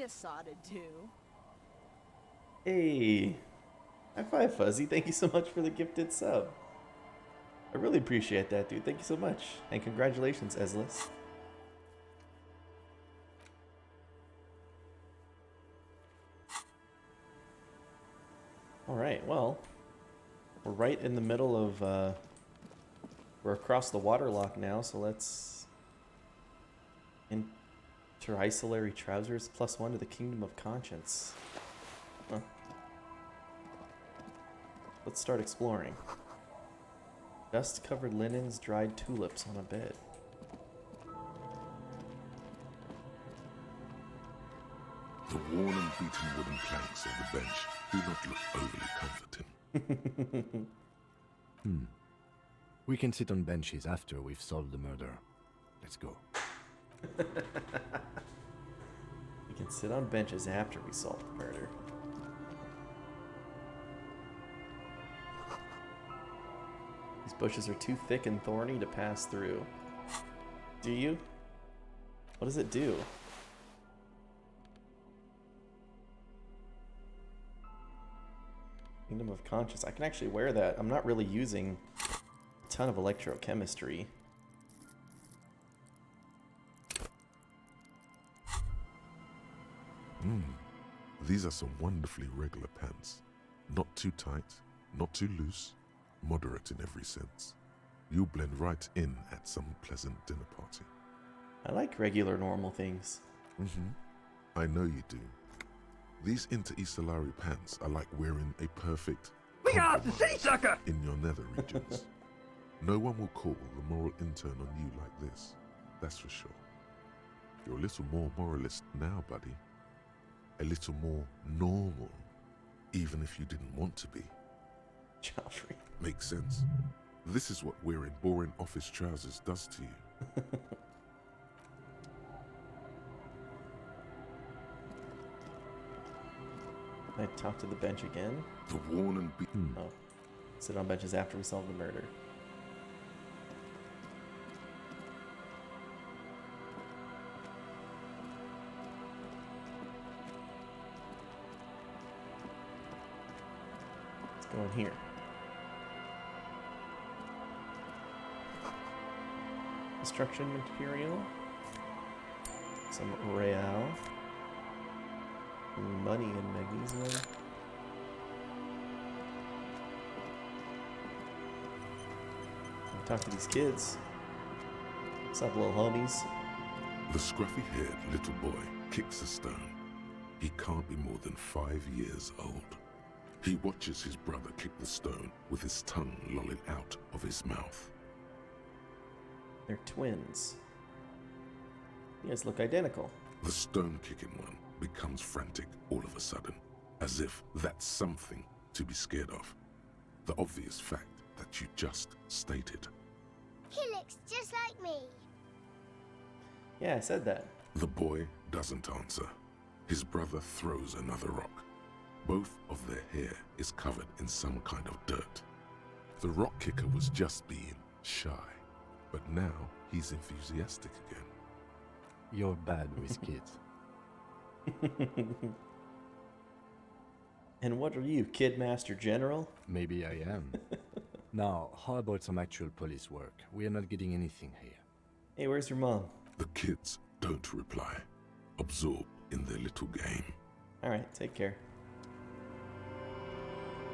guess oughta do. Hey, high five, Fuzzy. Thank you so much for the gifted sub. I really appreciate that, dude. Thank you so much. And congratulations, Eslis. Alright, well, we're right in the middle of, we're across the water lock now, so let's enter isolary trousers +1 to the kingdom of conscience. Huh. Let's start exploring. Dust-covered linens, dried tulips on a bed. The worn and beaten wooden planks of the bench do not look overly comforting. We can sit on benches after we've solved the murder. Let's go. We can sit on benches after we solve the murder. These bushes are too thick and thorny to pass through. Do you? What does it do? Kingdom of Conscience. I can actually wear that. I'm not really using a ton of electrochemistry. These are some wonderfully regular pants. Not too tight, not too loose, moderate in every sense. You'll blend right in at some pleasant dinner party. I like regular, normal things. I know you do. These inter-Isolari pants are like wearing a perfect We are the sea sucker! in your nether regions. No one will call the moral intern on you like this, that's for sure. You're a little more moralist now, buddy. A little more normal, even if you didn't want to be. Joffrey. Makes sense. This is what wearing boring office trousers does to you. I talk to the bench again. The worn and beaten. Oh. Sit on benches after we solve the murder. Let's go in here. Construction material. Some real. Money and magnesium. Talk to these kids. What's up, little homies? The scruffy-haired little boy kicks a stone. He can't be more than 5 years old. He watches his brother kick the stone with his tongue lolling out of his mouth. They're twins. You guys look identical. The stone-kicking one becomes frantic all of a sudden, as if that's something to be scared of. The obvious fact that you just stated. He looks just like me. Yeah, I said that. The boy doesn't answer. His brother throws another rock. Both of their hair is covered in some kind of dirt. The rock kicker was just being shy, but now he's enthusiastic again. You're bad with kids. And what are you, Kid Master General? Maybe I am. Now, how about some actual police work? We are not getting anything here. Hey, where's your mom? The kids don't reply, absorbed in their little game. Alright, take care.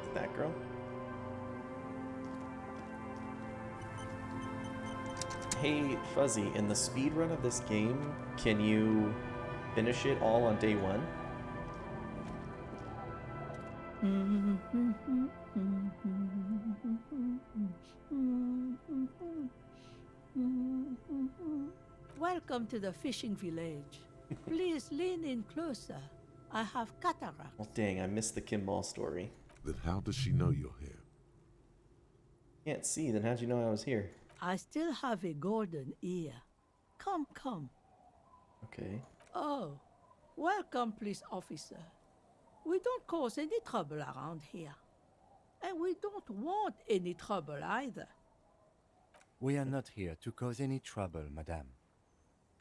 Is that girl? Hey, Fuzzy, in the speedrun of this game, can you finish it all on day one? Welcome to the fishing village. Please lean in closer. I have cataracts. Well, dang, I missed the Kimball story. Then how does she know you're here? Can't see, then how'd you know I was here? I still have a golden ear. Come, come. Okay. Oh, welcome, police officer. We don't cause any trouble around here. And we don't want any trouble either. We are not here to cause any trouble, madame.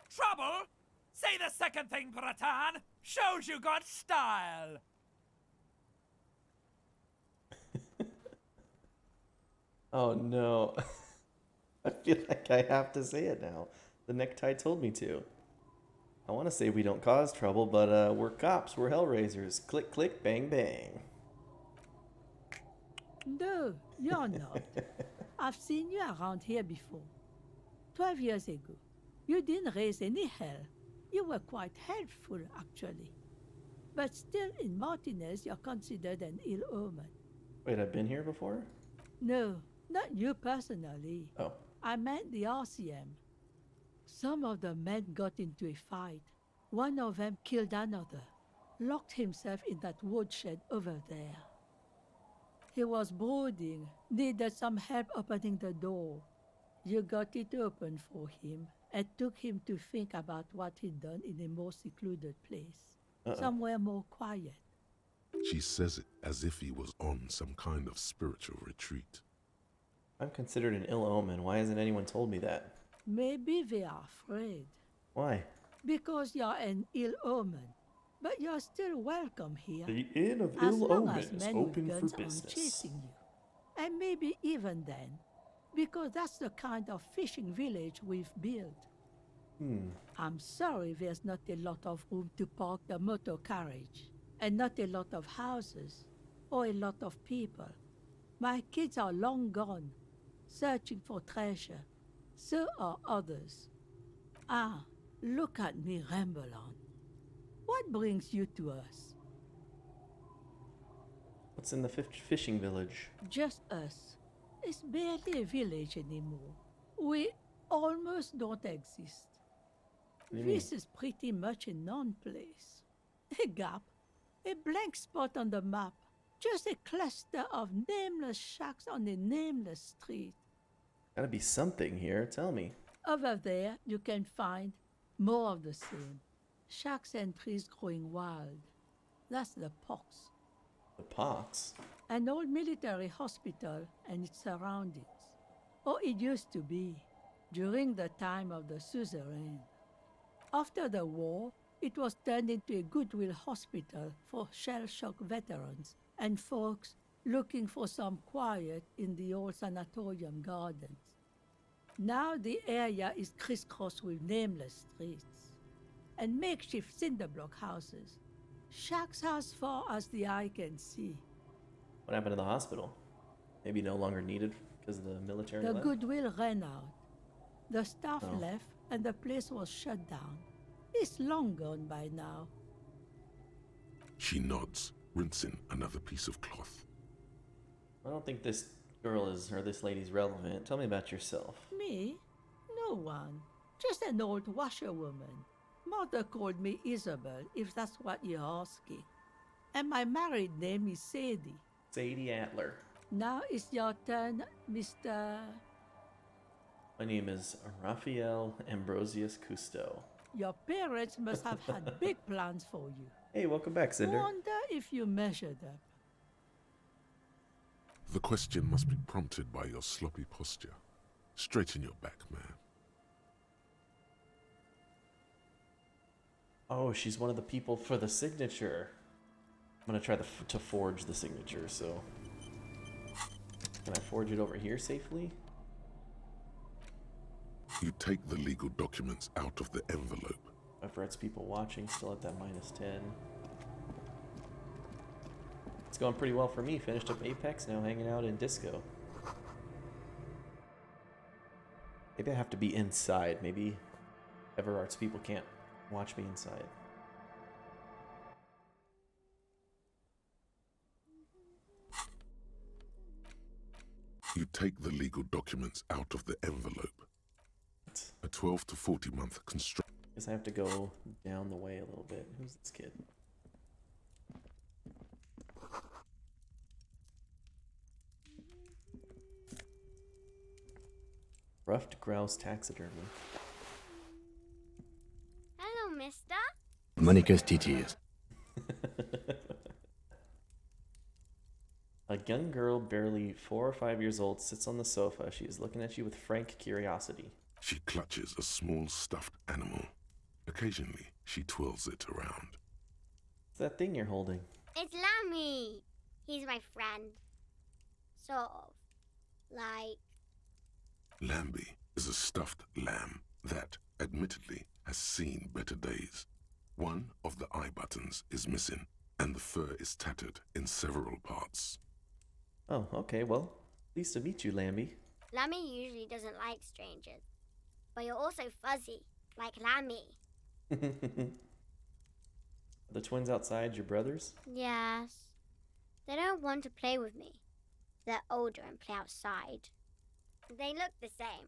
Trouble? Say the second thing, Bratan! Shows you got style! Oh no. I feel like I have to say it now. The necktie told me to. I want to say we don't cause trouble, but we're cops, we're hellraisers. Click, click, bang, bang. No, you're not. I've seen you around here before. 12 years ago. You didn't raise any hell. You were quite helpful, actually. But still, in Martinez, you're considered an ill omen. Wait, I've been here before? No, not you personally. Oh. I meant the RCM. Some of the men got into a fight. One of them killed another, locked himself in that woodshed over there. He was brooding, needed some help opening the door. You got it open for him and took him to think about what he'd done in a more secluded place, somewhere more quiet. She says it as if he was on some kind of spiritual retreat. I'm considered an ill omen. Why hasn't anyone told me that? Maybe they are afraid. Why? Because you're an ill omen. But you're still welcome here. The Inn of As Ill long Omen as is men open with for guns aren't business. chasing you. And maybe even then, because that's the kind of fishing village we've built. I'm sorry there's not a lot of room to park the motor carriage, and not a lot of houses, or a lot of people. My kids are long gone, searching for treasure. So are others. Ah, look at me ramble on. What brings you to us? What's in the fishing village? Just us. It's barely a village anymore. We almost don't exist. What do you mean? This is pretty much a non-place. A gap. A blank spot on the map. Just a cluster of nameless shacks on a nameless street. Gotta be something here. Tell me. Over there, you can find more of the same. Shacks and trees growing wild. That's the pox. The pox? An old military hospital and its surroundings. Or it used to be, during the time of the suzerain. After the war, it was turned into a goodwill hospital for shell-shock veterans and folks looking for some quiet in the old sanatorium gardens. Now the area is crisscrossed with nameless streets and makeshift cinder block houses, shacks as far as the eye can see. What happened to the hospital? Maybe no longer needed because the military The left? goodwill ran out. The staff Oh. left and the place was shut down. It's long gone by now. She nods, rinsing another piece of cloth. I don't think this girl is, or this lady's relevant. Tell me about yourself. Me? No one. Just an old washerwoman. Mother called me Isabel, if that's what you're asking. And my married name is Sadie. Sadie Atler. Now it's your turn, Mr. My name is Raphael Ambrosius Cousteau. Your parents must have had big plans for you. Hey, welcome back, Cinder. Wonder if you measured up. The question must be prompted by your sloppy posture. Straighten your back, man. Oh, she's one of the people for the signature. I'm gonna try to forge the signature, so... Can I forge it over here safely? You take the legal documents out of the envelope. FRET's people watching, still at that -10. It's going pretty well for me. Finished up Apex, now hanging out in Disco. Maybe I have to be inside. Maybe Everart's people can't watch me inside. You take the legal documents out of the envelope. A 12 to 40 month construction. Guess I have to go down the way a little bit. Who's this kid? Ruffed grouse taxidermy. Hello, mister. Monica's titties. A young girl, barely 4 or 5 years old, sits on the sofa. She is looking at you with frank curiosity. She clutches a small stuffed animal. Occasionally, she twirls it around. What's that thing you're holding? It's Lammy. He's my friend. Sort of. Like, Lambie is a stuffed lamb that, admittedly, has seen better days. One of the eye buttons is missing, and the fur is tattered in several parts. Oh, okay, well, pleased to meet you, Lambie. Lammy usually doesn't like strangers. But you're also fuzzy, like Lammy. The twins outside your brothers? Yes. They don't want to play with me. They're older and play outside. They look the same.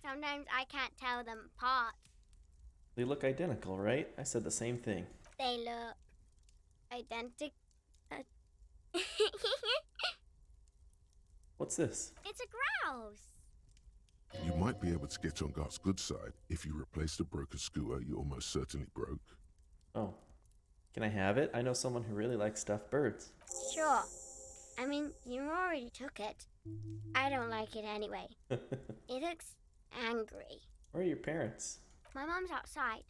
Sometimes I can't tell them apart. They look identical, right? I said the same thing. They look identical. What's this? It's a grouse. You might be able to get on Gart's good side if you replace the broken scooter you almost certainly broke. Oh. Can I have it? I know someone who really likes stuffed birds. Sure. I mean, you already took it. I don't like it anyway. It looks angry. Where are your parents? My mom's outside.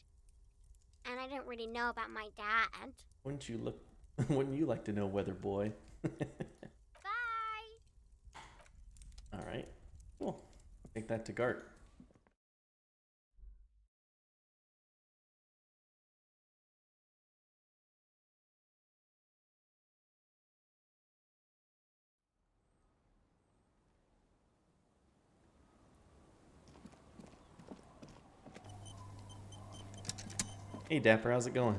And I don't really know about my dad. Wouldn't you like to know, weather boy? Bye! Alright. Cool. Take that to Gart. Hey Dapper, how's it going?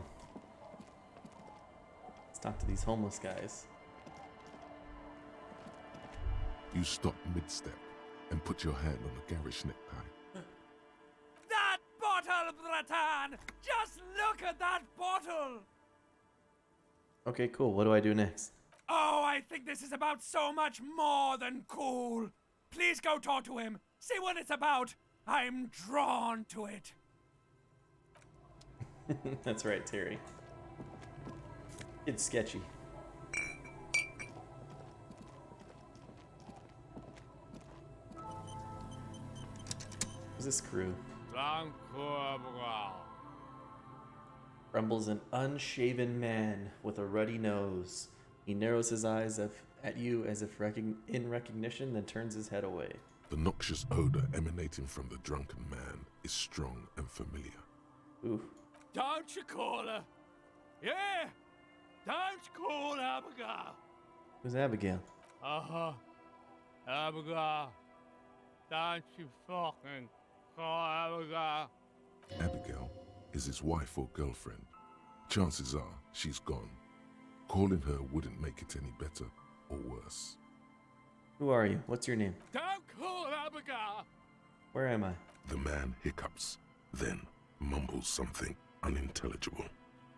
Let's talk to these homeless guys. You stop mid-step and put your hand on the garish necktie. That bottle, Bratan! Just look at that bottle! Okay, cool. What do I do next? Oh, I think this is about so much more than cool. Please go talk to him. See what it's about. I'm drawn to it. That's right, Terry. It's sketchy. Who's this crew? Rumbles an unshaven man with a ruddy nose. He narrows his eyes at you as if in recognition, then turns his head away. The noxious odor emanating from the drunken man is strong and familiar. Ooh. Don't you call her? Yeah! Don't call Abigail! Who's Abigail? Uh-huh. Abigail. Don't you fucking call Abigail. Abigail is his wife or girlfriend. Chances are she's gone. Calling her wouldn't make it any better or worse. Who are you? What's your name? Don't call Abigail! Where am I? The man hiccups, then mumbles something unintelligible.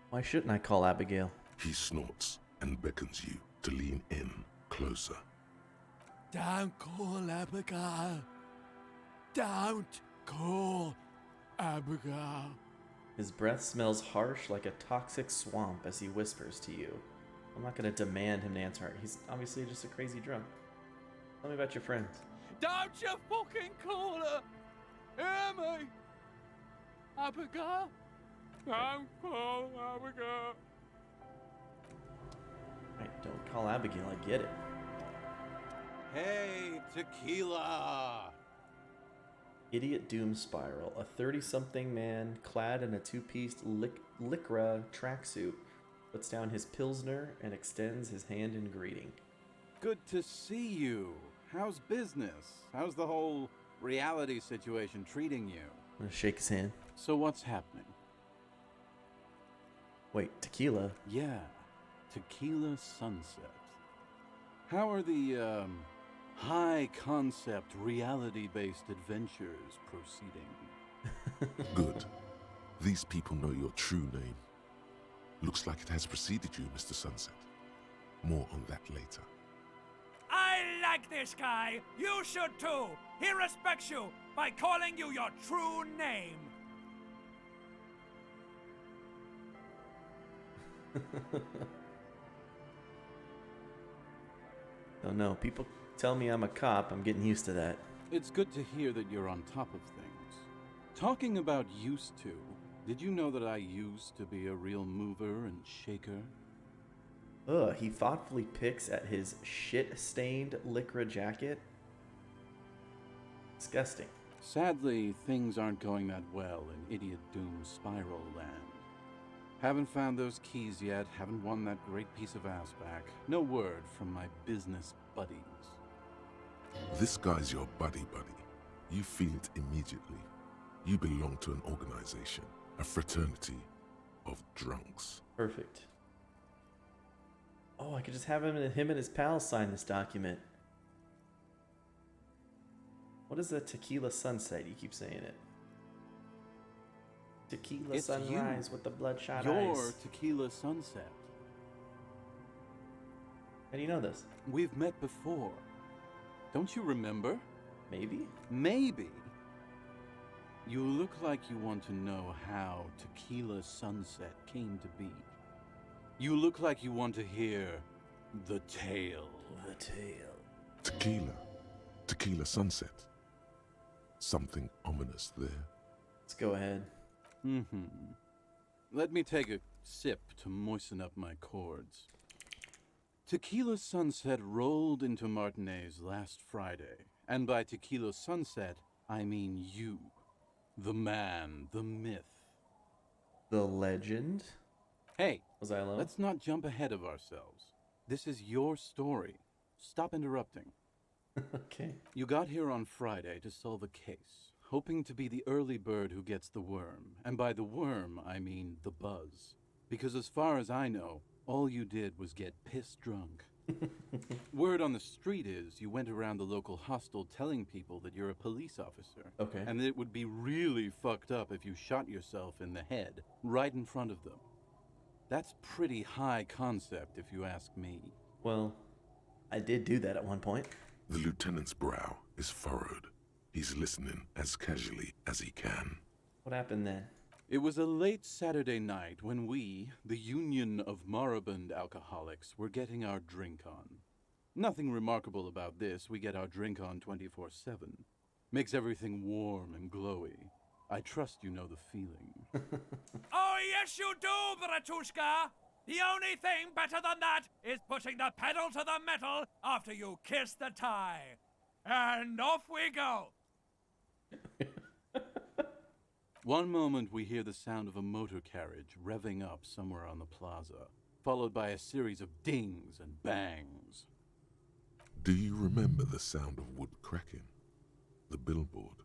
Why shouldn't I call Abigail? He snorts and beckons you to lean in closer. Don't call Abigail. Don't call Abigail. His breath smells harsh like a toxic swamp as he whispers to you. I'm not going to demand him to answer. He's obviously just a crazy drunk. Tell me about your friends. Don't you fucking call her! Hear me? Abigail? Don't call Abigail. Right, don't call Abigail, I get it. Hey, tequila! Idiot Doom Spiral, a 30-something man clad in a two-piece lycra tracksuit, puts down his pilsner and extends his hand in greeting. Good to see you. How's business? How's the whole reality situation treating you? I'm gonna shake his hand. So what's happening? Wait, tequila? Yeah, Tequila Sunset. How are the, high-concept, reality-based adventures proceeding? Good. These people know your true name. Looks like it has preceded you, Mr. Sunset. More on that later. I like this guy. You should too. He respects you by calling you your true name. Oh no, people tell me I'm a cop. I'm getting used to that. It's good to hear that you're on top of things. Talking about used to, did you know that I used to be a real mover and shaker? Ugh, he thoughtfully picks at his shit-stained lycra jacket. Disgusting. Sadly, things aren't going that well in Idiot Doom Spiral Land. Haven't found those keys yet, haven't won that great piece of ass back. No word from my business buddies. This guy's your buddy. You feel it immediately. You belong to an organization, a fraternity of drunks. Perfect. Oh, I could just have him and his pals sign this document. What is the tequila sunset? You keep saying it. Tequila It's sunrise you. with the bloodshot Your eyes. tequila sunset. How do you know this? We've met before. Don't you remember? Maybe? Maybe. You look like you want to know how Tequila Sunset came to be. You look like you want to hear the tale. The tale. Tequila sunset. Something ominous there. Let's go ahead. Let me take a sip to moisten up my cords. Tequila Sunset rolled into Martinez last Friday. And by Tequila Sunset, I mean you. The man, the myth. The legend? Hey, Was I alone? let's not jump ahead of ourselves. This is your story. Stop interrupting. Okay. You got here on Friday to solve a case, hoping to be the early bird who gets the worm. And by the worm, I mean the buzz. Because as far as I know, all you did was get piss drunk. Word on the street is you went around the local hostel telling people that you're a police officer. Okay. And that it would be really fucked up if you shot yourself in the head right in front of them. That's pretty high concept, if you ask me. Well, I did do that at one point. The lieutenant's brow is furrowed. He's listening as casually as he can. What happened then? It was a late Saturday night when we, the Union of Moribund Alcoholics, were getting our drink on. Nothing remarkable about this. We get our drink on 24/7. Makes everything warm and glowy. I trust you know the feeling. Oh, yes, you do, Bratushka! The only thing better than that is putting the pedal to the metal after you kiss the tie. And off we go! One moment we hear the sound of a motor carriage revving up somewhere on the plaza, followed by a series of dings and bangs. Do you remember the sound of wood cracking? The billboard?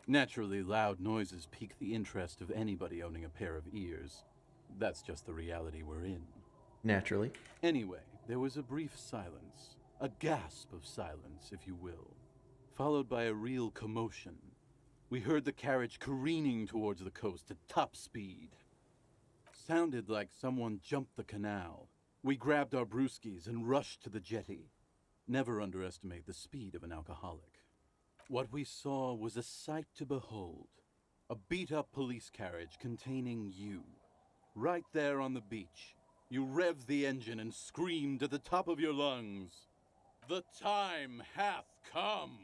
Naturally, loud noises pique the interest of anybody owning a pair of ears. That's just the reality we're in. Naturally. Anyway, there was a brief silence, a gasp of silence, if you will, followed by a real commotion. We heard the carriage careening towards the coast at top speed. Sounded like someone jumped the canal. We grabbed our brewskis and rushed to the jetty. Never underestimate the speed of an alcoholic. What we saw was a sight to behold. A beat-up police carriage containing you. Right there on the beach. You revved the engine and screamed at the top of your lungs, "The time hath come!"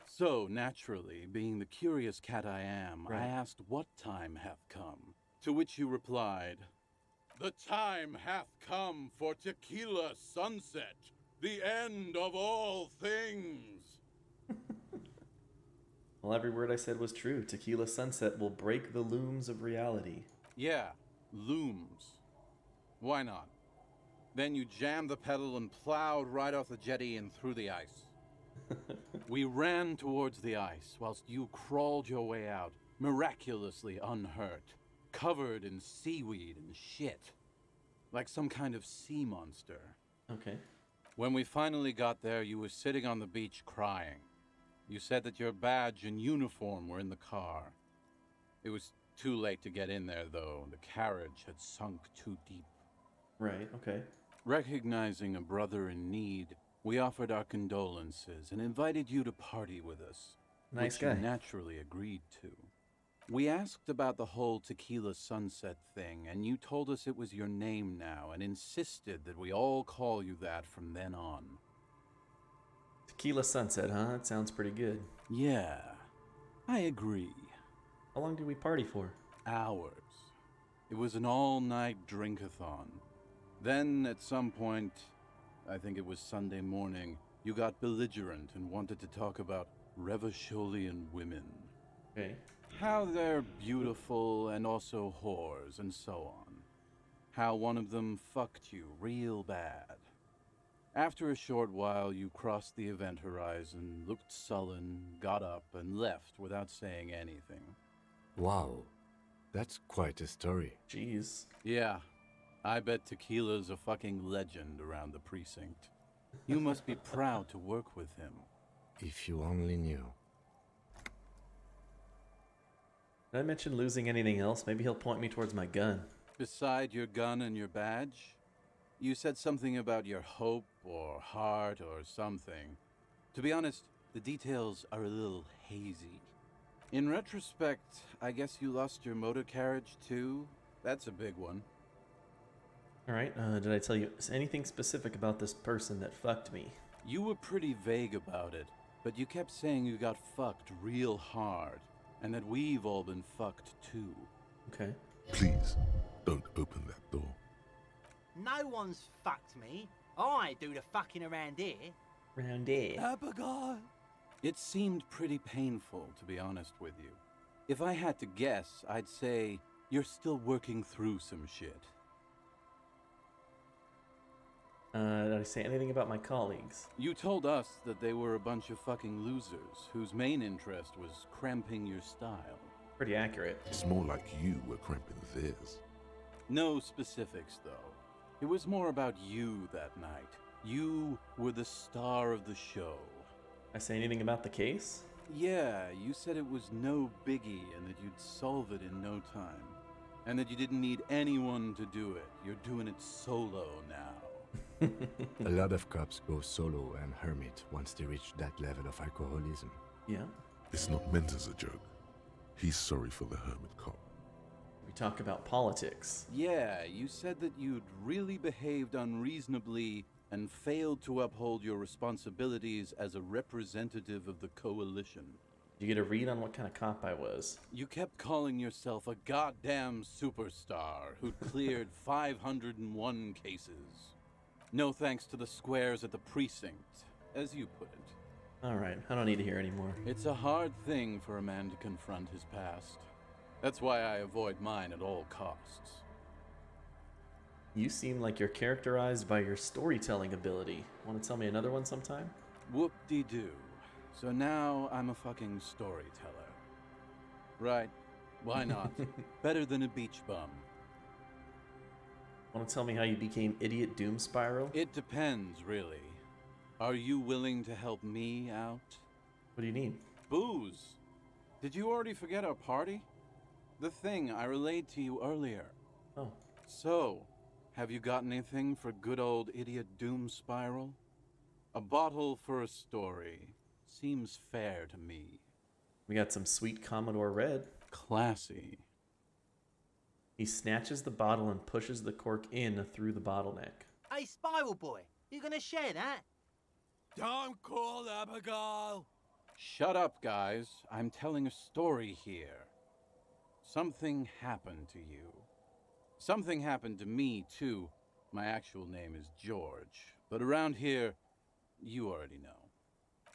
So, naturally, being the curious cat I am, Right. I asked what time hath come. To which you replied, "The time hath come for Tequila Sunset, the end of all things." Well, every word I said was true. Tequila Sunset will break the looms of reality. Yeah, looms. Why not? Then you jammed the pedal and plowed right off the jetty and through the ice. We ran towards the ice whilst you crawled your way out, miraculously unhurt, covered in seaweed and shit, like some kind of sea monster. Okay. When we finally got there, you were sitting on the beach crying. You said that your badge and uniform were in the car. It was too late to get in there, though. The carriage had sunk too deep. Right, okay. Recognizing a brother in need, we offered our condolences and invited you to party with us. Nice which guy. you naturally agreed to. We asked about the whole Tequila Sunset thing, and you told us it was your name now and insisted that we all call you that from then on. Tequila Sunset, huh? That sounds pretty good. Yeah, I I agree. How long did we party for? Hours. It was an all-night drink-a-thon. Then, at some point, I think it was Sunday morning, you got belligerent and wanted to talk about Revacholian women. Okay. How they're beautiful and also whores and so on. How one of them fucked you real bad. After a short while, you crossed the event horizon, looked sullen, got up, and left without saying anything. Wow, that's quite a story. Jeez. Yeah, I bet Tequila's a fucking legend around the precinct. You must be proud to work with him. If you only knew. Did I mention losing anything else? Maybe he'll point me towards my gun. Beside your gun and your badge, you said something about your hope or heart or something. To be honest, the details are a little hazy. In retrospect, I guess you lost your motor carriage too? That's a big one. Alright, did I tell you anything specific about this person that fucked me? You were pretty vague about it, but you kept saying you got fucked real hard, and that we've all been fucked too. Okay. Please, don't open that door. No one's fucked me. I do the fucking around here. Round here. Abigail! It seemed pretty painful, to be honest with you. If I had to guess, I'd say you're still working through some shit. Did I say anything about my colleagues? You told us that they were a bunch of fucking losers whose main interest was cramping your style. Pretty accurate. It's more like you were cramping theirs. No specifics, though. It was more about you that night. You were the star of the show. I say anything about the case? Yeah, you said it was no biggie and that you'd solve it in no time. And that you didn't need anyone to do it. You're doing it solo now. A lot of cops go solo and hermit once they reach that level of alcoholism. Yeah. It's not meant as a joke. He's sorry for the hermit cop. We talk about politics. Yeah, you said that you'd really behaved unreasonably and failed to uphold your responsibilities as a representative of the coalition. Did you get a read on what kind of cop I was? You kept calling yourself a goddamn superstar who'd cleared 501 cases. No thanks to the squares at the precinct, as you put it. Alright, I don't need to hear anymore. It's a hard thing for a man to confront his past. That's why I avoid mine at all costs. You seem like you're characterized by your storytelling ability. Want to tell me another one sometime? Whoop-de-doo. So now I'm a fucking storyteller. Right. Why not? Better than a beach bum. Want to tell me how you became Idiot Doom Spiral? It depends, really. Are you willing to help me out? What do you need? Booze. Did you already forget our party? The thing I relayed to you earlier. Oh. So, have you got anything for good old Idiot Doom Spiral? A bottle for a story. Seems fair to me. We got some sweet Commodore Red. Classy. He snatches the bottle and pushes the cork in through the bottleneck. Hey, Spiral Boy, you gonna share that? Don't call Abigail! Shut up, guys. I'm telling a story here. Something happened to you. Something happened to me, too. My actual name is George, but around here, you already know.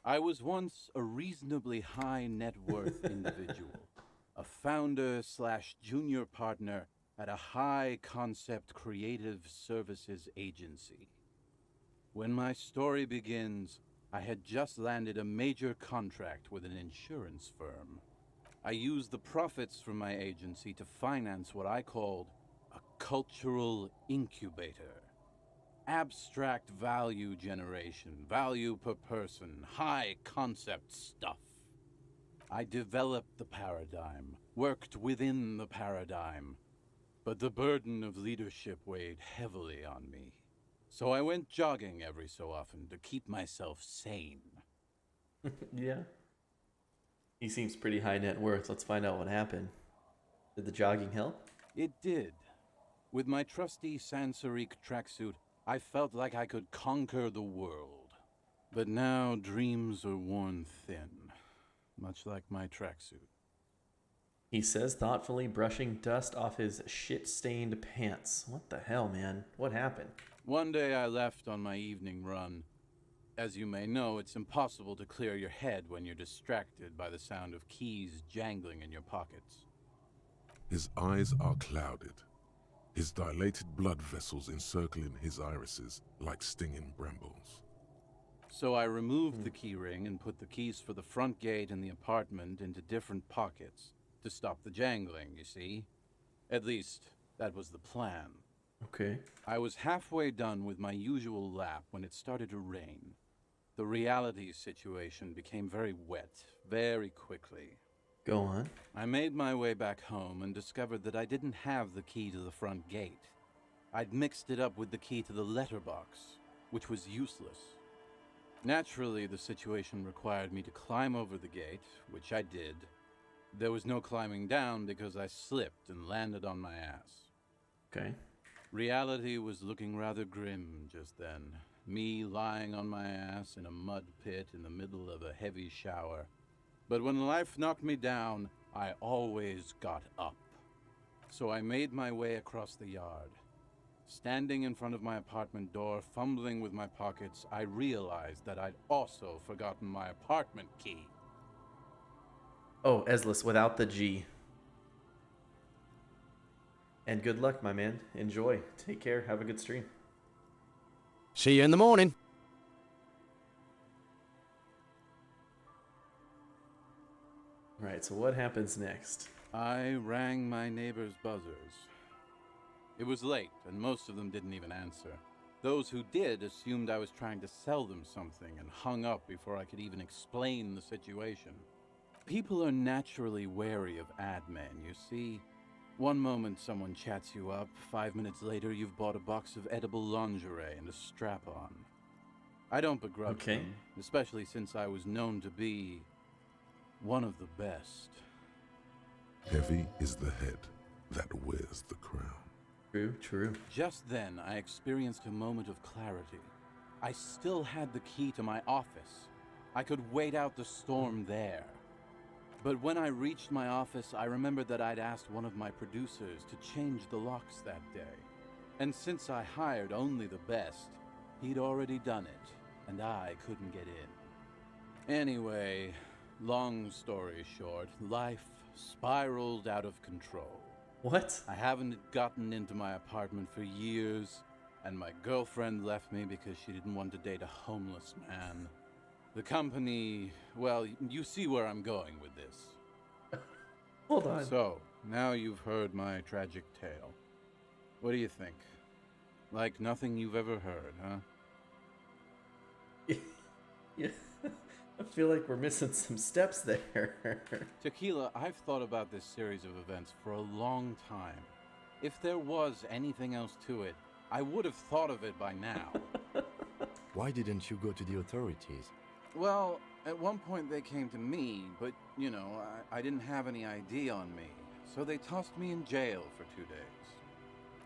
I was once a reasonably high net worth individual, a founder/junior partner at a high concept creative services agency. When my story begins, I had just landed a major contract with an insurance firm. I used the profits from my agency to finance what I called a cultural incubator. Abstract value generation, value per person, high concept stuff. I developed the paradigm, worked within the paradigm, but the burden of leadership weighed heavily on me. So I went jogging every so often to keep myself sane. Yeah. He seems pretty high net worth. Let's find out what happened. Did the jogging help? It did. With my trusty Sansarique tracksuit, I felt like I could conquer the world. But now dreams are worn thin. much like my tracksuit. He says thoughtfully, brushing dust off his shit-stained pants. What the hell, man? What happened? One day I left on my evening run. As you may know, it's impossible to clear your head when you're distracted by the sound of keys jangling in your pockets. His eyes are clouded, his dilated blood vessels encircling his irises like stinging brambles. So I removed the key ring and put the keys for the front gate and the apartment into different pockets to stop the jangling, you see? At least, that was the plan. Okay. I was halfway done with my usual lap when it started to rain. The reality situation became very wet, very quickly. Go on. I made my way back home and discovered that I didn't have the key to the front gate. I'd mixed it up with the key to the letterbox, which was useless. Naturally, the situation required me to climb over the gate, which I did. There was no climbing down because I slipped and landed on my ass. Okay. Reality was looking rather grim just then. Me lying on my ass in a mud pit in the middle of a heavy shower. But when life knocked me down, I always got up. So I made my way across the yard. Standing in front of my apartment door, fumbling with my pockets, I realized that I'd also forgotten my apartment key. Oh, Eslis, without the G. And good luck, my man. Enjoy. Take care. Have a good stream. See you in the morning. Right, so what happens next? I rang my neighbor's buzzers. It was late, and most of them didn't even answer. Those who did assumed I was trying to sell them something and hung up before I could even explain the situation. People are naturally wary of ad men, you see. One moment someone chats you up, 5 minutes later you've bought a box of edible lingerie and a strap-on. I don't begrudge them, especially since I was known to be one of the best. Heavy is the head that wears the crown. True, true. Just then, I experienced a moment of clarity. I still had the key to my office. I could wait out the storm there. But when I reached my office, I remembered that I'd asked one of my producers to change the locks that day. And since I hired only the best, he'd already done it, and I couldn't get in. Anyway, long story short, life spiraled out of control. What? I haven't gotten into my apartment for years, and my girlfriend left me because she didn't want to date a homeless man. The company, well, you see where I'm going with this. Hold on. So, now you've heard my tragic tale. What do you think? Like nothing you've ever heard, huh? Yeah, I feel like we're missing some steps there. Tequila, I've thought about this series of events for a long time. If there was anything else to it, I would have thought of it by now. Why didn't you go to the authorities? Well, at one point they came to me, but, you know, I didn't have any ID on me, so they tossed me in jail for 2 days.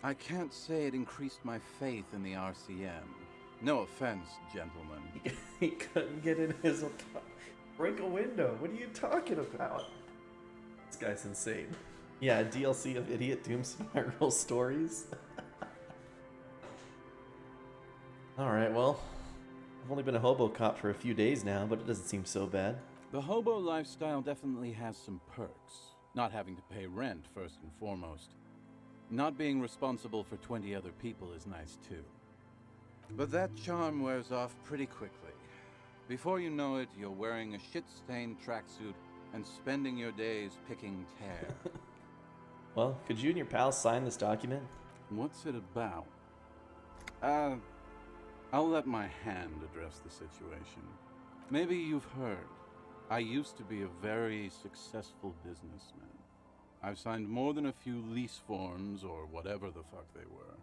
I can't say it increased my faith in the RCM. No offense, gentlemen. He couldn't get in his break a window. What are you talking about? This guy's insane. Yeah, a DLC of Idiot Doom Spiral stories. Alright, well, I've only been a hobo cop for a few days now, but it doesn't seem so bad. The hobo lifestyle definitely has some perks. Not having to pay rent, first and foremost. Not being responsible for 20 other people is nice, too. But that charm wears off pretty quickly. Before you know it, you're wearing a shit-stained tracksuit and spending your days picking tear. Well, could you and your pals sign this document? What's it about? I'll let my hand address the situation. Maybe you've heard. I used to be a very successful businessman. I've signed more than a few lease forms or whatever the fuck they were.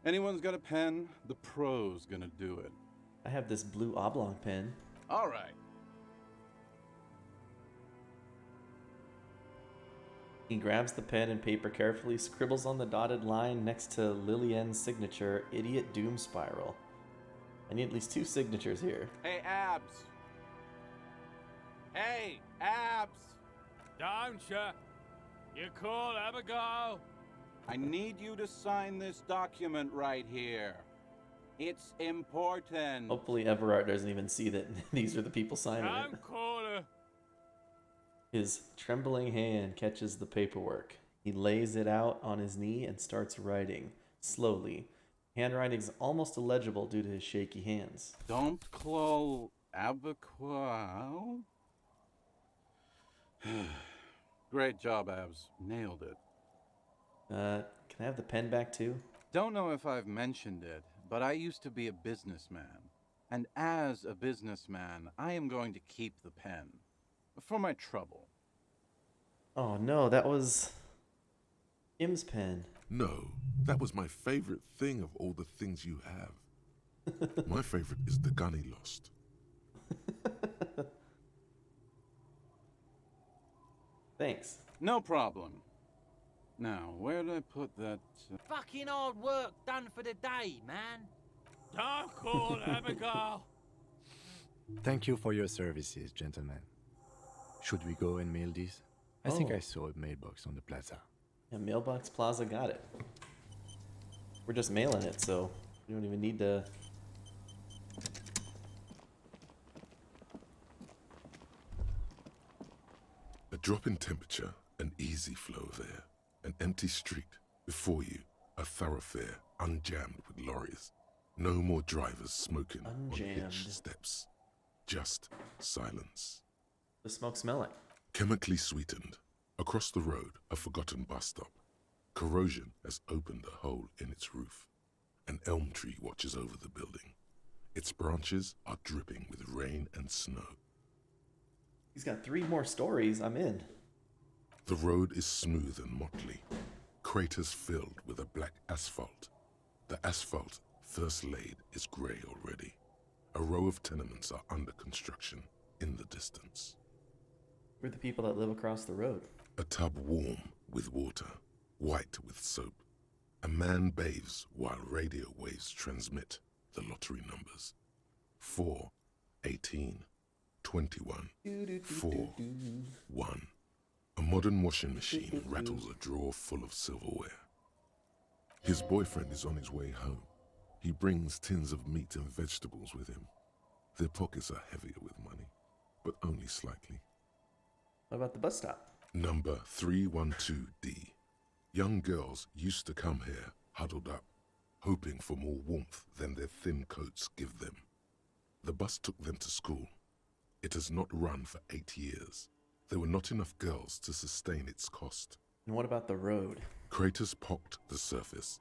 Anyone's got a pen? The pro's gonna do it. I have this blue oblong pen. All right. He grabs the pen and paper carefully, scribbles on the dotted line next to Lillian's signature, Idiot Doom Spiral. I need at least 2 signatures here. Hey, Abs. Hey! Hey, Abs! Don't you? You call Abigail? I need you to sign this document right here. It's important. Hopefully Everard doesn't even see that these are the people signing it. Don't call her. His trembling hand catches the paperwork. He lays it out on his knee and starts writing, slowly. Handwriting's almost illegible due to his shaky hands. Don't call Abigail. Great job, Abs. Nailed it. Can I have the pen back too? Don't know if I've mentioned it, but I used to be a businessman. And as a businessman, I am going to keep the pen. For my trouble. Oh no, that was Kim's pen. No, that was my favorite thing of all the things you have. My favorite is the gun he lost. Thanks. No problem. Now, where did I put that? Fucking hard work done for the day, man. Don't call Abigail. Thank you for your services, gentlemen. Should we go and mail these? I think Oh. I saw a mailbox on the plaza. Yeah, Mailbox Plaza got it. We're just mailing it, so we don't even need to. A drop in temperature, an easy flow of air, an empty street. Before you, a thoroughfare unjammed with lorries. No more drivers smoking on Unjammed. hitched steps. Just silence. The smoke smell it. Chemically sweetened. Across the road, a forgotten bus stop. Corrosion has opened a hole in its roof. An elm tree watches over the building. Its branches are dripping with rain and snow. He's got 3 more stories. I'm in. The road is smooth and motley. Craters filled with a black asphalt. The asphalt, first laid, is grey already. A row of tenements are under construction in the distance. We're the people that live across the road. A tub warm with water, white with soap. A man bathes while radio waves transmit the lottery numbers. 4, 18, 21, 4, 1. A modern washing machine rattles a drawer full of silverware. His boyfriend is on his way home. He brings tins of meat and vegetables with him. Their pockets are heavier with money, but only slightly. What about the bus stop? Number 312D. Young girls used to come here, huddled up, hoping for more warmth than their thin coats give them. The bus took them to school. It has not run for 8 years. There were not enough girls to sustain its cost. And what about the road? Craters pocked the surface.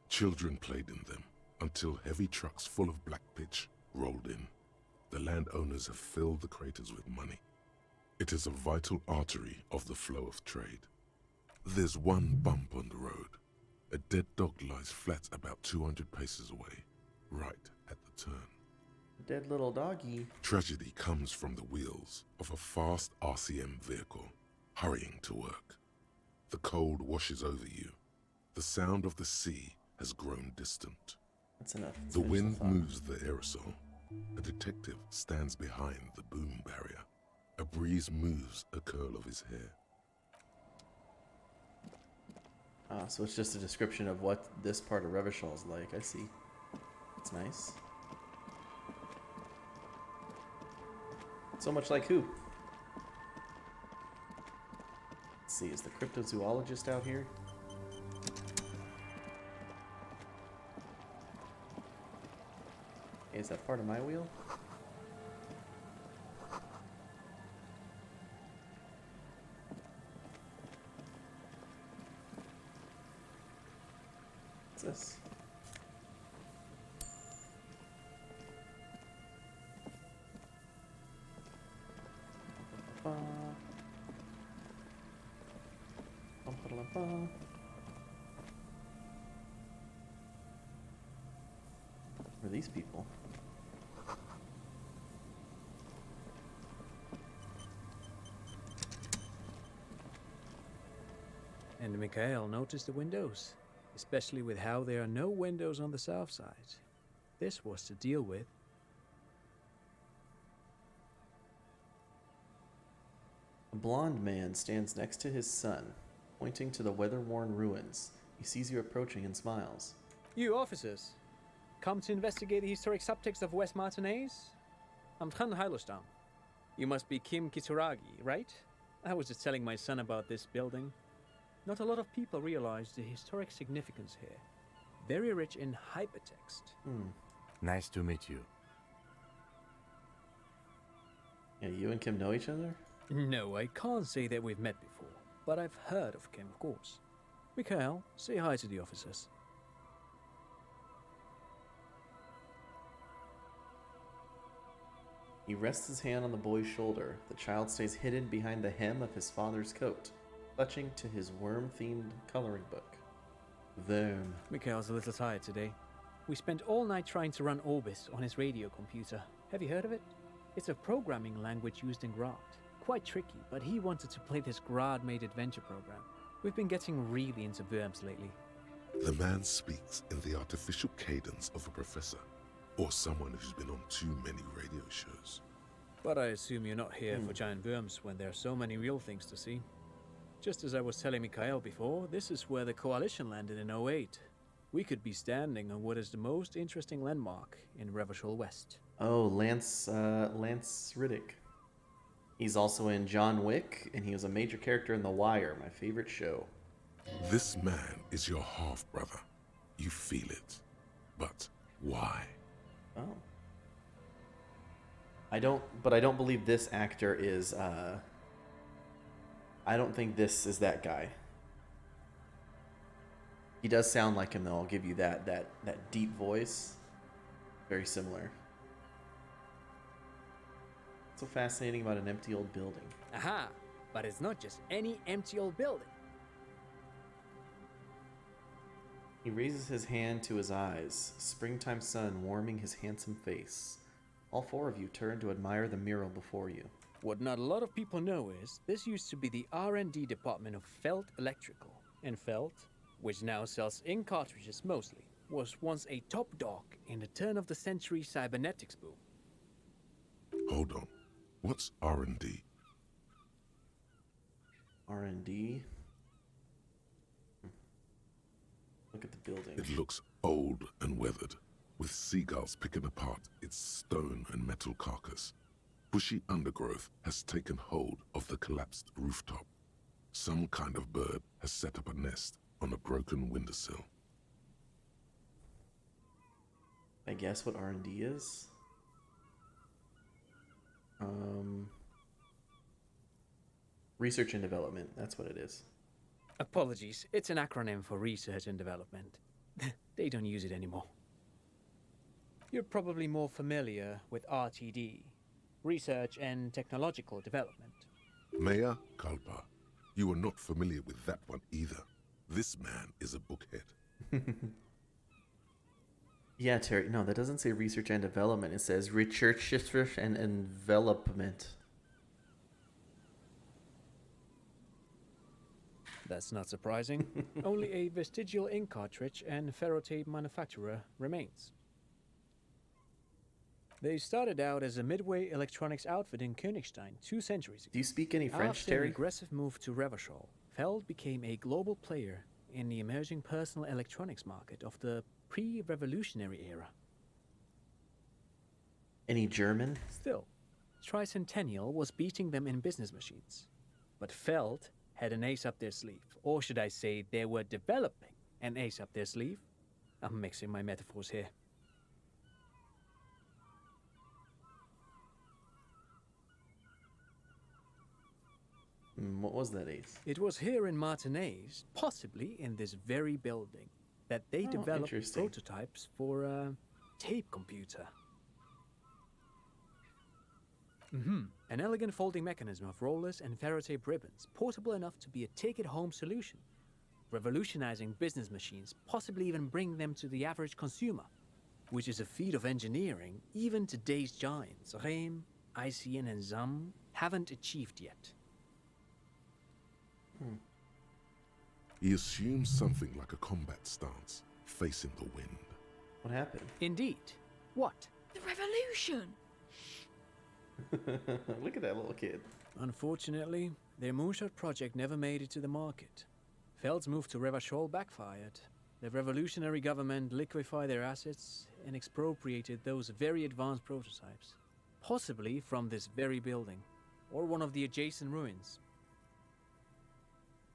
Children played in them until heavy trucks full of black pitch rolled in. The landowners have filled the craters with money. It is a vital artery of the flow of trade. There's one bump on the road. A dead dog lies flat about 200 paces away, right at the turn. A dead little doggy. Tragedy comes from the wheels of a fast RCM vehicle, hurrying to work. The cold washes over you. The sound of the sea has grown distant. That's enough. The wind moves the aerosol. A detective stands behind the boom barrier. A breeze moves a curl of his hair. Ah, so it's just a description of what this part of Revachol is like. I see. It's nice. So much like who? Let's see, is the cryptozoologist out here? Hey, is that part of my wheel? What's this? Ba-ba-ba. Who are these people? And Mikhail noticed the windows, especially with how there are no windows on the south side. This was to deal with. A blond man stands next to his son, pointing to the weather-worn ruins. He sees you approaching and smiles. You officers, come to investigate the historic subtext of West Martinez? I'm Tran Heilostam. You must be Kim Kituragi, right? I was just telling my son about this building. Not a lot of people realize the historic significance here. Very rich in hypertext. Nice to meet you. Yeah, you and Kim know each other? No, I can't say that we've met before, but I've heard of Kim, of course. Mikhail, say hi to the officers. He rests his hand on the boy's shoulder. The child stays hidden behind the hem of his father's coat, clutching to his worm-themed coloring book. Worm. Mikhail's a little tired today. We spent all night trying to run Orbis on his radio computer. Have you heard of it? It's a programming language used in Grad. Quite tricky, but he wanted to play this Grad-made adventure program. We've been getting really into worms lately. The man speaks in the artificial cadence of a professor, or someone who's been on too many radio shows. But I assume you're not here for giant worms when there are so many real things to see. Just as I was telling Mikhail before, this is where the Coalition landed in '08. We could be standing on what is the most interesting landmark in Revachol West. Oh, Lance Riddick. He's also in John Wick, and he was a major character in The Wire, my favorite show. This man is your half-brother. You feel it. But why? Oh. I don't believe this actor is, I don't think this is that guy. He does sound like him, though. I'll give you that deep voice. Very similar. So fascinating about an empty old building. Aha! But it's not just any empty old building. He raises his hand to his eyes, springtime sun warming his handsome face. All four of you turn to admire the mural before you. What not a lot of people know is this used to be the R&D department of Felt Electrical. And Felt, which now sells ink cartridges mostly, was once a top dog in the turn-of-the-century cybernetics boom. Hold on. What's R&D? R&D? Look at the building. It looks old and weathered, with seagulls picking apart its stone and metal carcass. Bushy undergrowth has taken hold of the collapsed rooftop. Some kind of bird has set up a nest on a broken windowsill. I guess what R&D is? Research and development, that's what it is. Apologies, it's an acronym for research and development. They don't use it anymore. You're probably more familiar with RTD, Research and Technological Development. Maya Kalpa, you are not familiar with that one either. This man is a bookhead. Yeah, Terry, no, that doesn't say research and development. It says research and development. That's not surprising. Only a vestigial ink cartridge and ferrotape manufacturer remains. They started out as a midway electronics outfit in Königstein 2 centuries ago. Do you speak any French, After Terry? an aggressive move to Revachol, Feld became a global player in the emerging personal electronics market of the pre-revolutionary era. Any German? Still, Tricentennial was beating them in business machines. But Feld had an ace up their sleeve. Or should I say, they were developing an ace up their sleeve? I'm mixing my metaphors here. What was that, Ace? It was here in Martinez, possibly in this very building, that they developed prototypes for a tape computer. An elegant folding mechanism of rollers and ferrotape ribbons, portable enough to be a take-it-home solution, revolutionizing business machines, possibly even bring them to the average consumer, which is a feat of engineering even today's giants, Rehm, ICN, and ZAM, haven't achieved yet. He assumes something like a combat stance, facing the wind. What happened? Indeed. What? The revolution! Look at that little kid. Unfortunately, their moonshot project never made it to the market. Feld's move to Revachol backfired. The revolutionary government liquefied their assets and expropriated those very advanced prototypes. Possibly from this very building, or one of the adjacent ruins.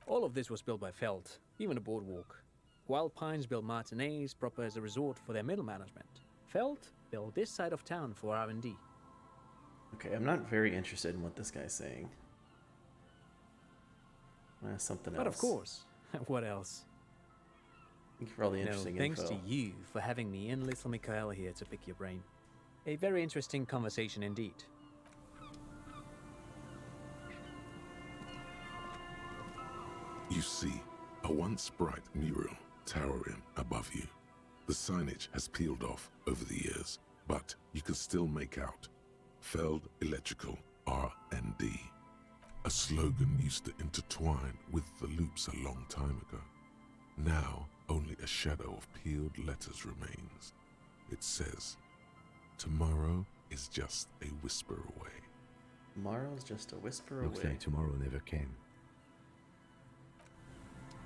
All of this was built by Feld, even the boardwalk. Wild Pines built matinees proper as a resort for their middle management. Feld built this side of town for R&D. Okay, I'm not very interested in what this guy's saying. Something else. But of course, what else? Thank you for all the interesting thanks info. to you for having me and little Mikael here to pick your brain. A very interesting conversation indeed. You see a once bright mural towering above you. The signage has peeled off over the years, but you can still make out Feld Electrical R&D. A slogan used to intertwine with the loops a long time ago. Now, only a shadow of peeled letters remains. It says, "Tomorrow is just a whisper away." Tomorrow's just a whisper Looks away. like tomorrow never came.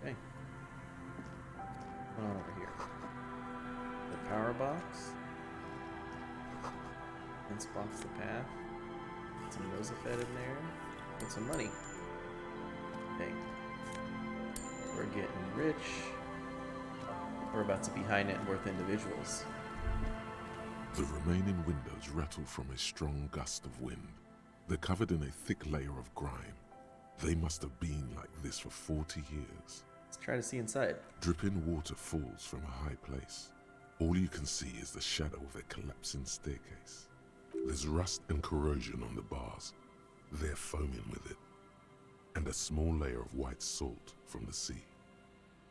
Okay. What's going on over here? The power box. Fence blocks the path. Get some Rosafed in there. Get some money. Okay. We're getting rich. We're about to be high net worth individuals. The remaining windows rattle from a strong gust of wind. They're covered in a thick layer of grime. They must have been like this for 40 years. Let's try to see inside. Dripping water falls from a high place. All you can see is the shadow of a collapsing staircase. There's rust and corrosion on the bars. They're foaming with it. And a small layer of white salt from the sea.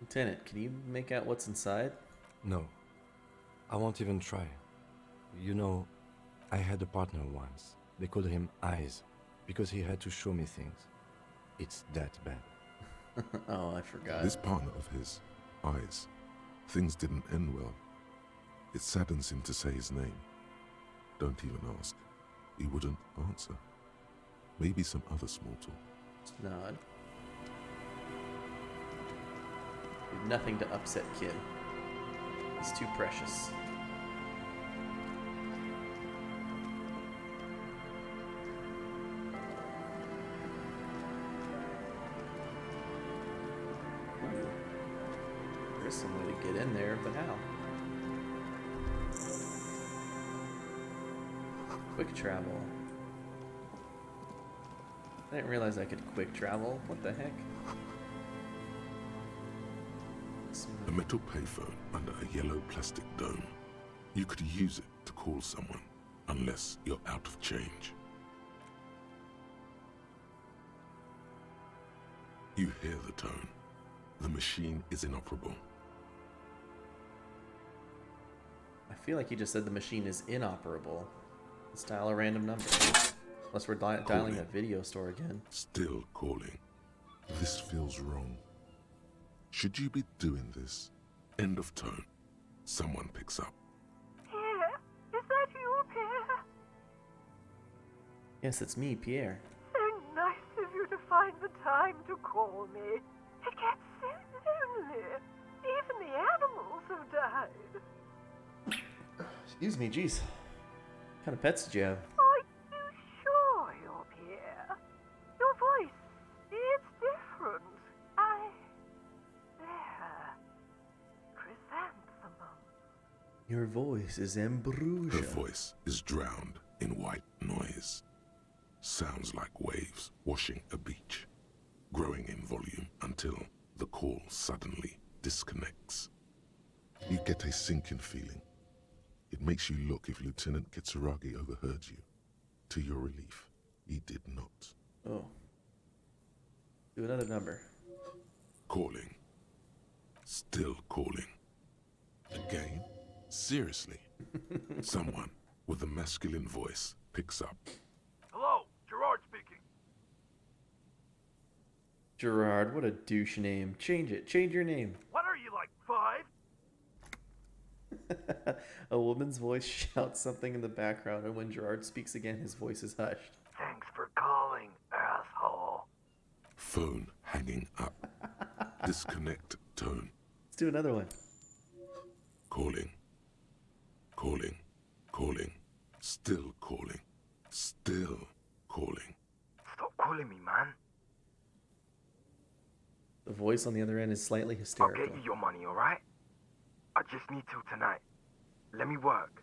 Lieutenant, can you make out what's inside? No, I won't even try. You know, I had a partner once. They called him Eyes, because he had to show me things. It's that bad. Oh, I forgot. This partner of his, Eyes, things didn't end well. It saddens him to say his name. Don't even ask. He wouldn't answer. Maybe some other small talk. Just nod. Do nothing to upset Kim. He's too precious. Ooh. There's some way to get in there, but how? Quick travel. I didn't realize I could quick travel. What the heck? A metal payphone under a yellow plastic dome. You could use it to call someone, unless you're out of change. You hear the tone. The machine is inoperable. I feel like you just said the machine is inoperable. Let's dial a random number. Unless we're dialing a video store again. Still calling. This feels wrong. Should you be doing this? End of tone. Someone picks up. Pierre? Is that you, Pierre? Yes, it's me, Pierre. So nice of you to find the time to call me. It gets so lonely. Even the animals have died. Excuse me, jeez. What kind of pets did you have? Are you sure you're Pierre? Your voice, it's different. There. Chrysanthemum. Your voice is ambrosia. Her voice is drowned in white noise. Sounds like waves washing a beach, growing in volume until the call suddenly disconnects. You get a sinking feeling. It makes you look if Lieutenant Kitsuragi overheard you. To your relief, he did not. Oh. Do another number. Calling. Still calling. Again? Seriously? Someone with a masculine voice picks up. Hello, Gerard speaking. Gerard, what a douche name. Change it. Change your name. What are you, like 5? A woman's voice shouts something in the background, and when Gerard speaks again, his voice is hushed. Thanks for calling, Phone hanging up. Disconnect tone. Let's do another one. Calling. Calling. Calling. Still calling. Still calling. Stop calling me, man. The voice on the other end is slightly I'll hysterical. get you your money, alright? I just need till tonight. Let me work.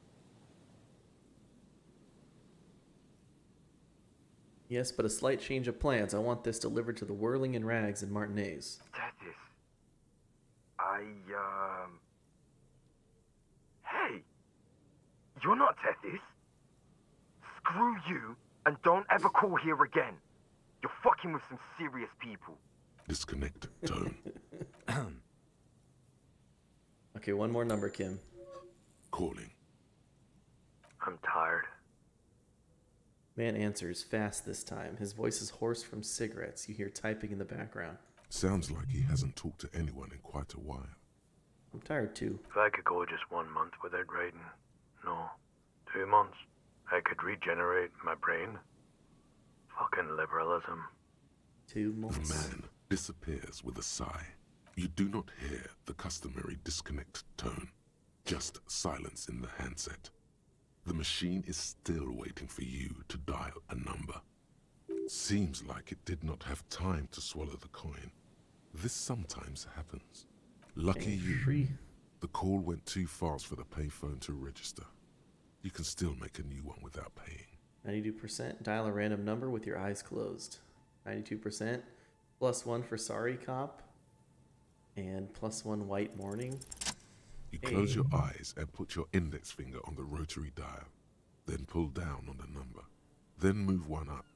Yes, but a slight change of plans. I want this delivered to the Whirling in Rags in Martinez. Tethys. Hey! You're not Tethys. Screw you, and don't ever call here again. You're fucking with some serious people. Disconnect tone. Okay, one more number, Kim. Calling. I'm tired. Man answers fast this time. His voice is hoarse from cigarettes. You hear typing in the background. Sounds like he hasn't talked to anyone in quite a while. I'm tired too. If I could go just 1 month without writing, no, 2 months, I could regenerate my brain. Fucking liberalism. 2 The months. man disappears with a sigh. You do not hear the customary disconnect tone, just silence in the handset. The machine is still waiting for you to dial a number. Seems like it did not have time to swallow the coin. This sometimes happens. Lucky you. Free. The call went too fast for the payphone to register. You can still make a new one without paying. 92%. Dial a random number with your eyes closed. 92%. +1 for sorry cop. And +1 white morning. You close your eyes and put your index finger on the rotary dial. Then pull down on the number. Then move one up.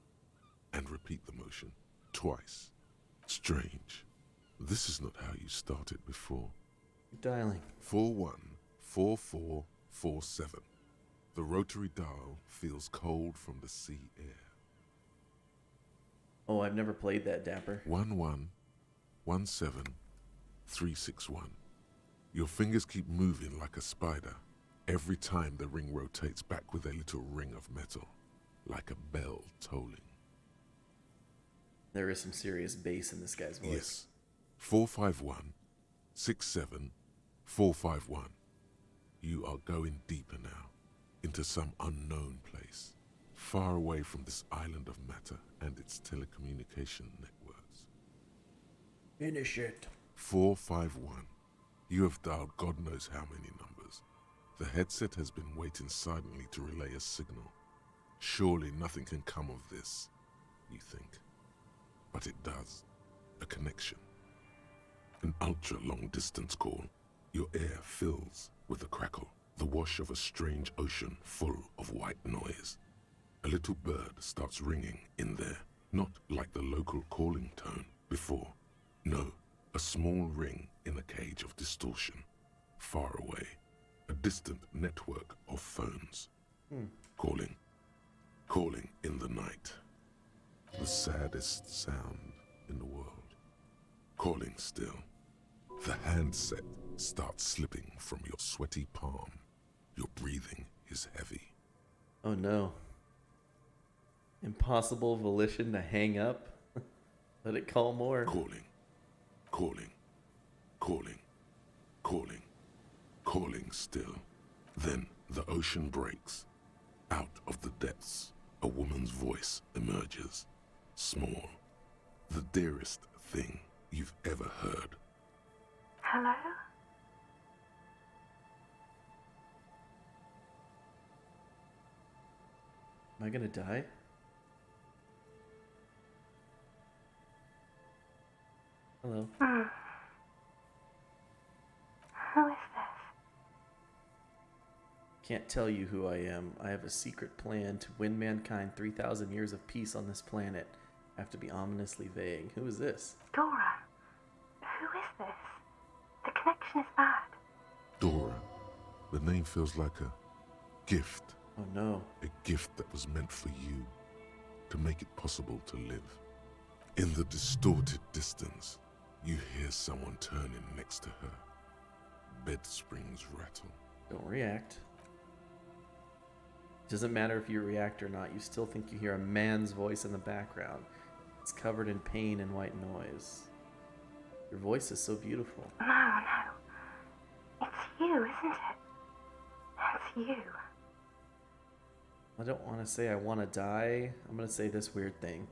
And repeat the motion. Twice. Strange. This is not how you started before. Keep dialing. 414447. The rotary dial feels cold from the sea air. Oh, I've never played that, Dapper. 1117361. Your fingers keep moving like a spider every time the ring rotates back with a little ring of metal, like a bell tolling. There is some serious bass in this guy's voice. Yes. 451-67451. You are going deeper now, into some unknown place, far away from this island of matter and its telecommunication networks. Finish it. 451. You have dialed God knows how many numbers. The headset has been waiting silently to relay a signal. Surely nothing can come of this, you think. But it does. A connection. An ultra-long distance call. Your air fills with a crackle, the wash of a strange ocean full of white noise. A little bird starts ringing in there, not like the local calling tone before. No, a small ring in a cage of distortion, far away. A distant network of phones. Calling. Calling in the night. The saddest sound in the world. Calling still. The handset starts slipping from your sweaty palm. Your breathing is heavy. Oh no. Impossible volition to hang up? Let it call more. Calling. Calling. Calling. Calling. Calling still. Then the ocean breaks. Out of the depths, a woman's voice emerges. Small. The dearest thing you've ever heard. Hello? Am I gonna die? Hello. Who is this? Can't tell you who I am. I have a secret plan to win mankind 3,000 years of peace on this planet. I have to be ominously vague. Who is this? Dora. Who is this? The connection is bad. Dora. The name feels like a gift. Oh no. A gift that was meant for you. To make it possible to live. In the distorted distance, you hear someone turning next to her. Bed springs rattle. Don't react. Doesn't matter if you react or not, you still think you hear a man's voice in the background. It It's covered in pain and white noise. Your voice is so beautiful. No, no. It's you, isn't it? It's you. I don't want to say I want to die. I'm going to say this weird thing.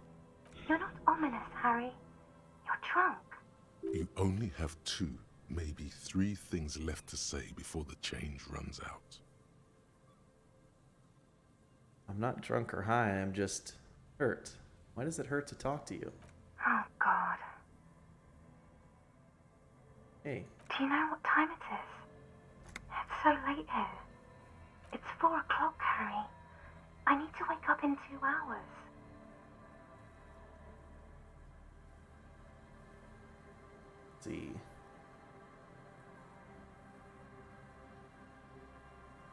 You're not ominous, Harry. You're drunk. You only have 2, maybe 3 things left to say before the change runs out. I'm not drunk or high, I'm just hurt. Why does it hurt to talk to you? Oh, God. Hey. Do you know what time it is? It's so late here. It's 4 o'clock, Harry. I need to wake up in 2 hours. Let's see.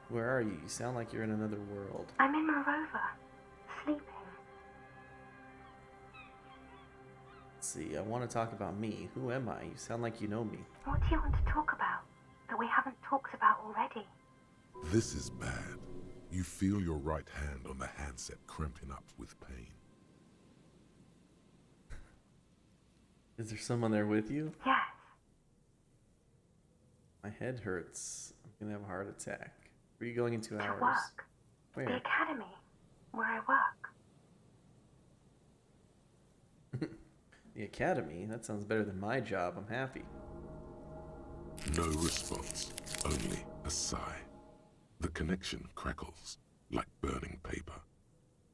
Where are you? You sound like you're in another world. I'm in Morova, sleeping. Let's see, I want to talk about me. Who am I? You sound like you know me. What do you want to talk about that we haven't talked about already? This is bad. You feel your right hand on the handset cramping up with pain. Is there someone there with you? Yes. My head hurts. I'm gonna have a heart attack. Where are you going in 2 hours? To work. Where? The academy, where I work. The academy? That sounds better than my job. I'm happy. No response, only a sigh. The connection crackles like burning paper.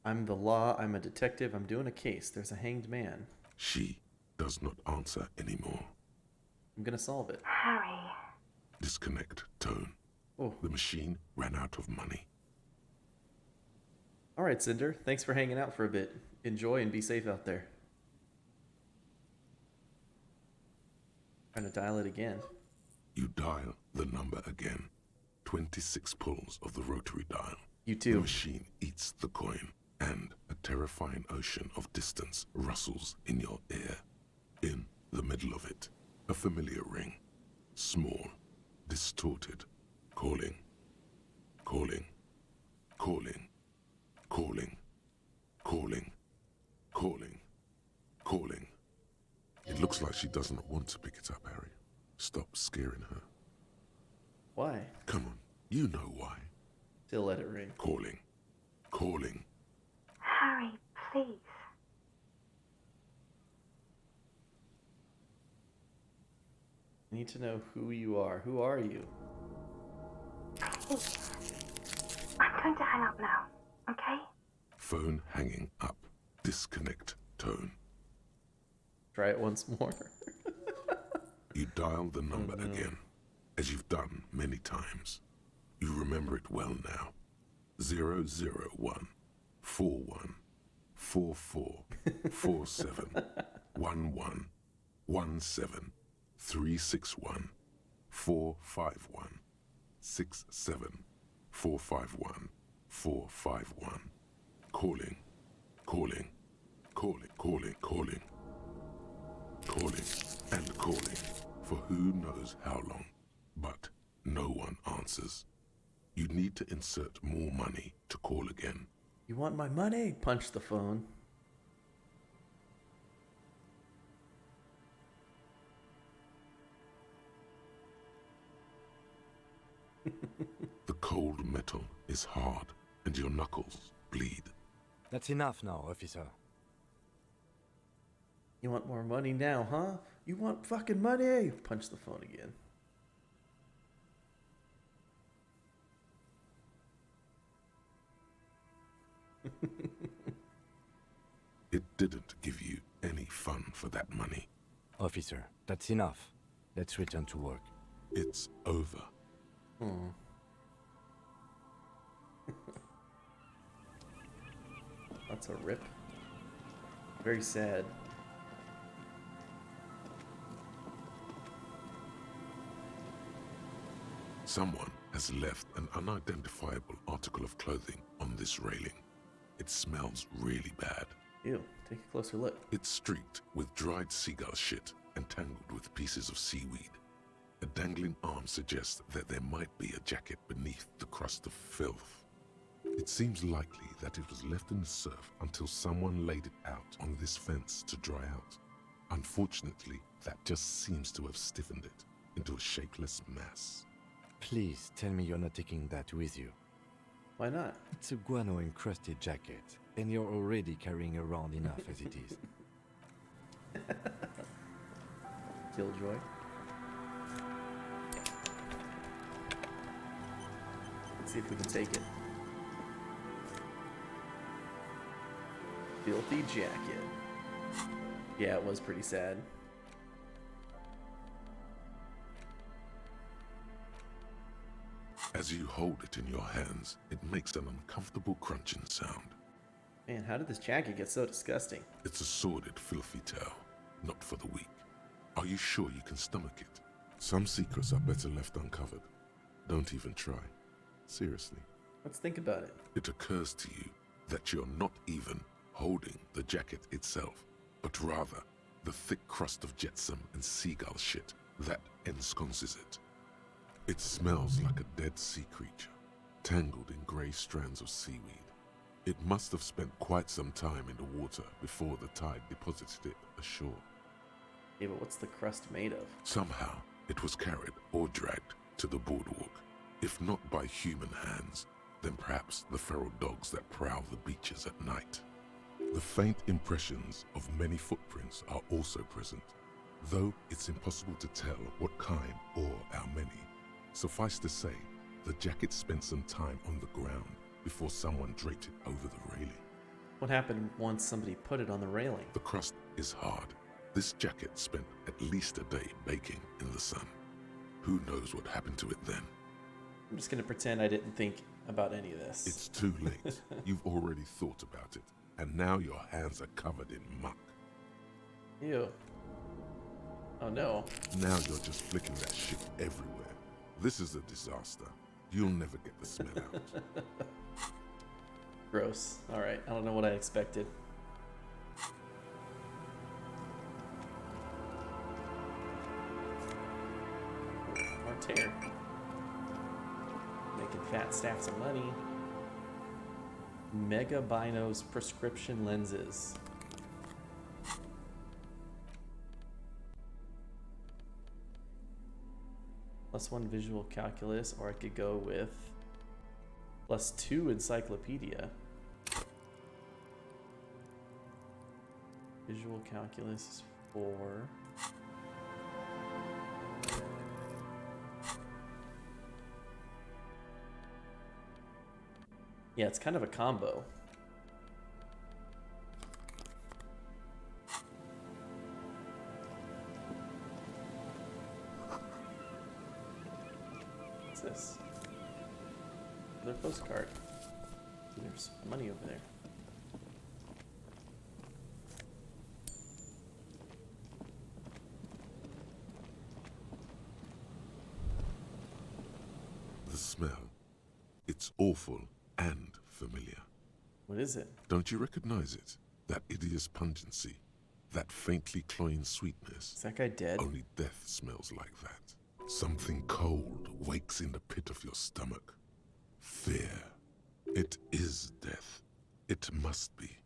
I'm the law. I'm a detective. I'm doing a case. There's a hanged man. She does not answer anymore. I'm gonna solve it. Harry. Disconnect tone. Oh. The machine ran out of money. All right, Cinder. Thanks for hanging out for a bit. Enjoy and be safe out there. Trying to dial it again. You dial the number again. 26 pulls of the rotary dial. You too. The machine eats the coin, and a terrifying ocean of distance rustles in your ear. In the middle of it, a familiar ring. Small, distorted, calling, calling, calling, calling, calling, calling, calling. It looks like she doesn't want to pick it up, Harry. Stop scaring her. Why? Come on, you know why. Still let it ring. Calling, calling. Harry, please. I need to know who you are. Who are you? Please. I'm going to hang up now, okay? Phone hanging up. Disconnect tone. Try it once more. You dial the number again, as you've done many times. You remember it well now. 001 41 44 47 11 17 361 451 67 451 451. Calling, calling, calling, calling, calling, calling, and calling for who knows how long, but no one answers. You need to insert more money to call again. You want my money? Punch the phone. The cold metal is hard, and your knuckles bleed. That's enough now, officer. You want more money now, huh? You want fucking money? Punch the phone again. It didn't give you any fun for that money. Officer, that's enough. Let's return to work. It's over. That's a rip. Very sad. Someone has left an unidentifiable article of clothing on this railing. It smells really bad. Ew, take a closer look. It's streaked with dried seagull shit and tangled with pieces of seaweed. A dangling arm suggests that there might be a jacket beneath the crust of filth. It seems likely that it was left in the surf until someone laid it out on this fence to dry out. Unfortunately, that just seems to have stiffened it into a shapeless mass. Please tell me you're not taking that with you. Why not? It's a guano-encrusted jacket, and you're already carrying around enough as it is. Killjoy. Let's see if we can take it. Filthy jacket. Yeah, it was pretty sad. As you hold it in your hands, it makes an uncomfortable crunching sound. Man, how did this jacket get so disgusting? It's a sordid, filthy tale, not for the weak. Are you sure you can stomach it? Some secrets are better left uncovered. Don't even try. Seriously. Let's think about it. It occurs to you that you're not even holding the jacket itself, but rather the thick crust of jetsam and seagull shit that ensconces it. It smells like a dead sea creature, tangled in grey strands of seaweed. It must have spent quite some time in the water before the tide deposited it ashore. Yeah, but what's the crust made of? Somehow, it was carried or dragged to the boardwalk. If not by human hands, then perhaps the feral dogs that prowl the beaches at night. The faint impressions of many footprints are also present, though it's impossible to tell what kind or how many. Suffice to say, the jacket spent some time on the ground before someone draped it over the railing. What happened once somebody put it on the railing? The crust is hard. This jacket spent at least a day baking in the sun. Who knows what happened to it then? I'm just gonna pretend I didn't think about any of this. It's too late. You've already thought about it, and now your hands are covered in muck. Ew. Oh no. Now you're just flicking that shit everywhere. This is a disaster. You'll never get the smell out. Gross. Alright, I don't know what I expected. More tear. Making fat stacks of money. Mega Binos prescription lenses. +1 visual calculus, or I could go with +2 encyclopedia. Visual calculus is 4. Yeah, it's kind of a combo. What's this? Another postcard. There's money over there. The smell. It's awful and familiar. What is it? Don't you recognize it? That hideous pungency. That faintly cloying sweetness. Is that guy dead? Only death smells like that. Something cold wakes in the pit of your stomach. Fear. It is death. It must be.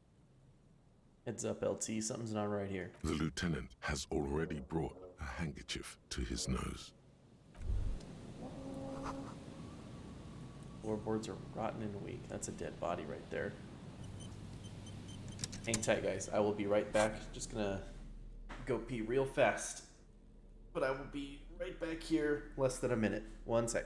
Heads up, LT. Something's not right here. The lieutenant has already brought a handkerchief to his nose. Floorboards are rotten and weak. That's a dead body right there. Hang tight, guys. I will be right back. Just gonna go pee real fast. But I will be right back here. Less than a minute. 1 sec.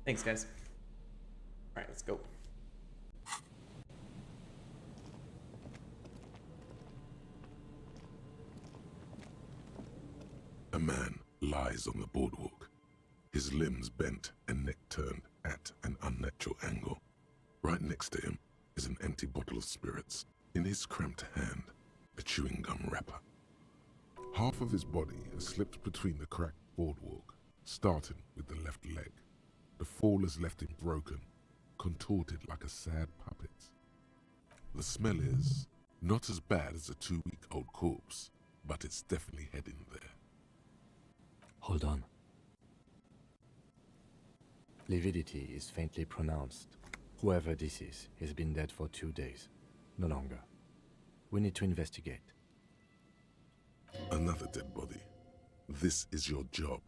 Thanks, guys. Alright, let's go. A man lies on the boardwalk, his limbs bent and neck turned at an unnatural angle. Right next to him is an empty bottle of spirits. In his cramped hand, a chewing gum wrapper. Half of his body has slipped between the cracked boardwalk, starting with the left leg. The fall has left him broken, contorted like a sad puppet. The smell is not as bad as a 2-week-old corpse, but it's definitely heading there. Hold on. Lividity is faintly pronounced. Whoever this is has been dead for 2 days. No longer. We need to investigate. Another dead body. This is your job.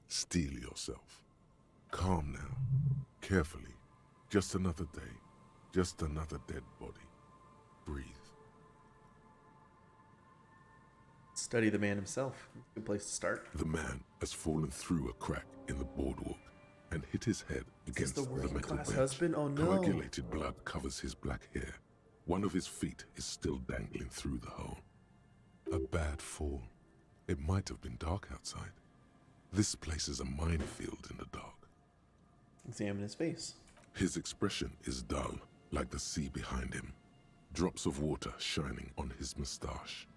Steel yourself. Calm now. Carefully. Just another day. Just another dead body. Breathe. Study the man himself. Good place to start. The man has fallen through a crack in the boardwalk and hit his head against the the working metal class bench. husband? Oh, no. Coagulated blood covers his black hair. One of his feet is still dangling through the hole. A bad fall. It might have been dark outside. This place is a minefield in the dark. Examine his face. His expression is dull, like the sea behind him. Drops of water shining on his mustache.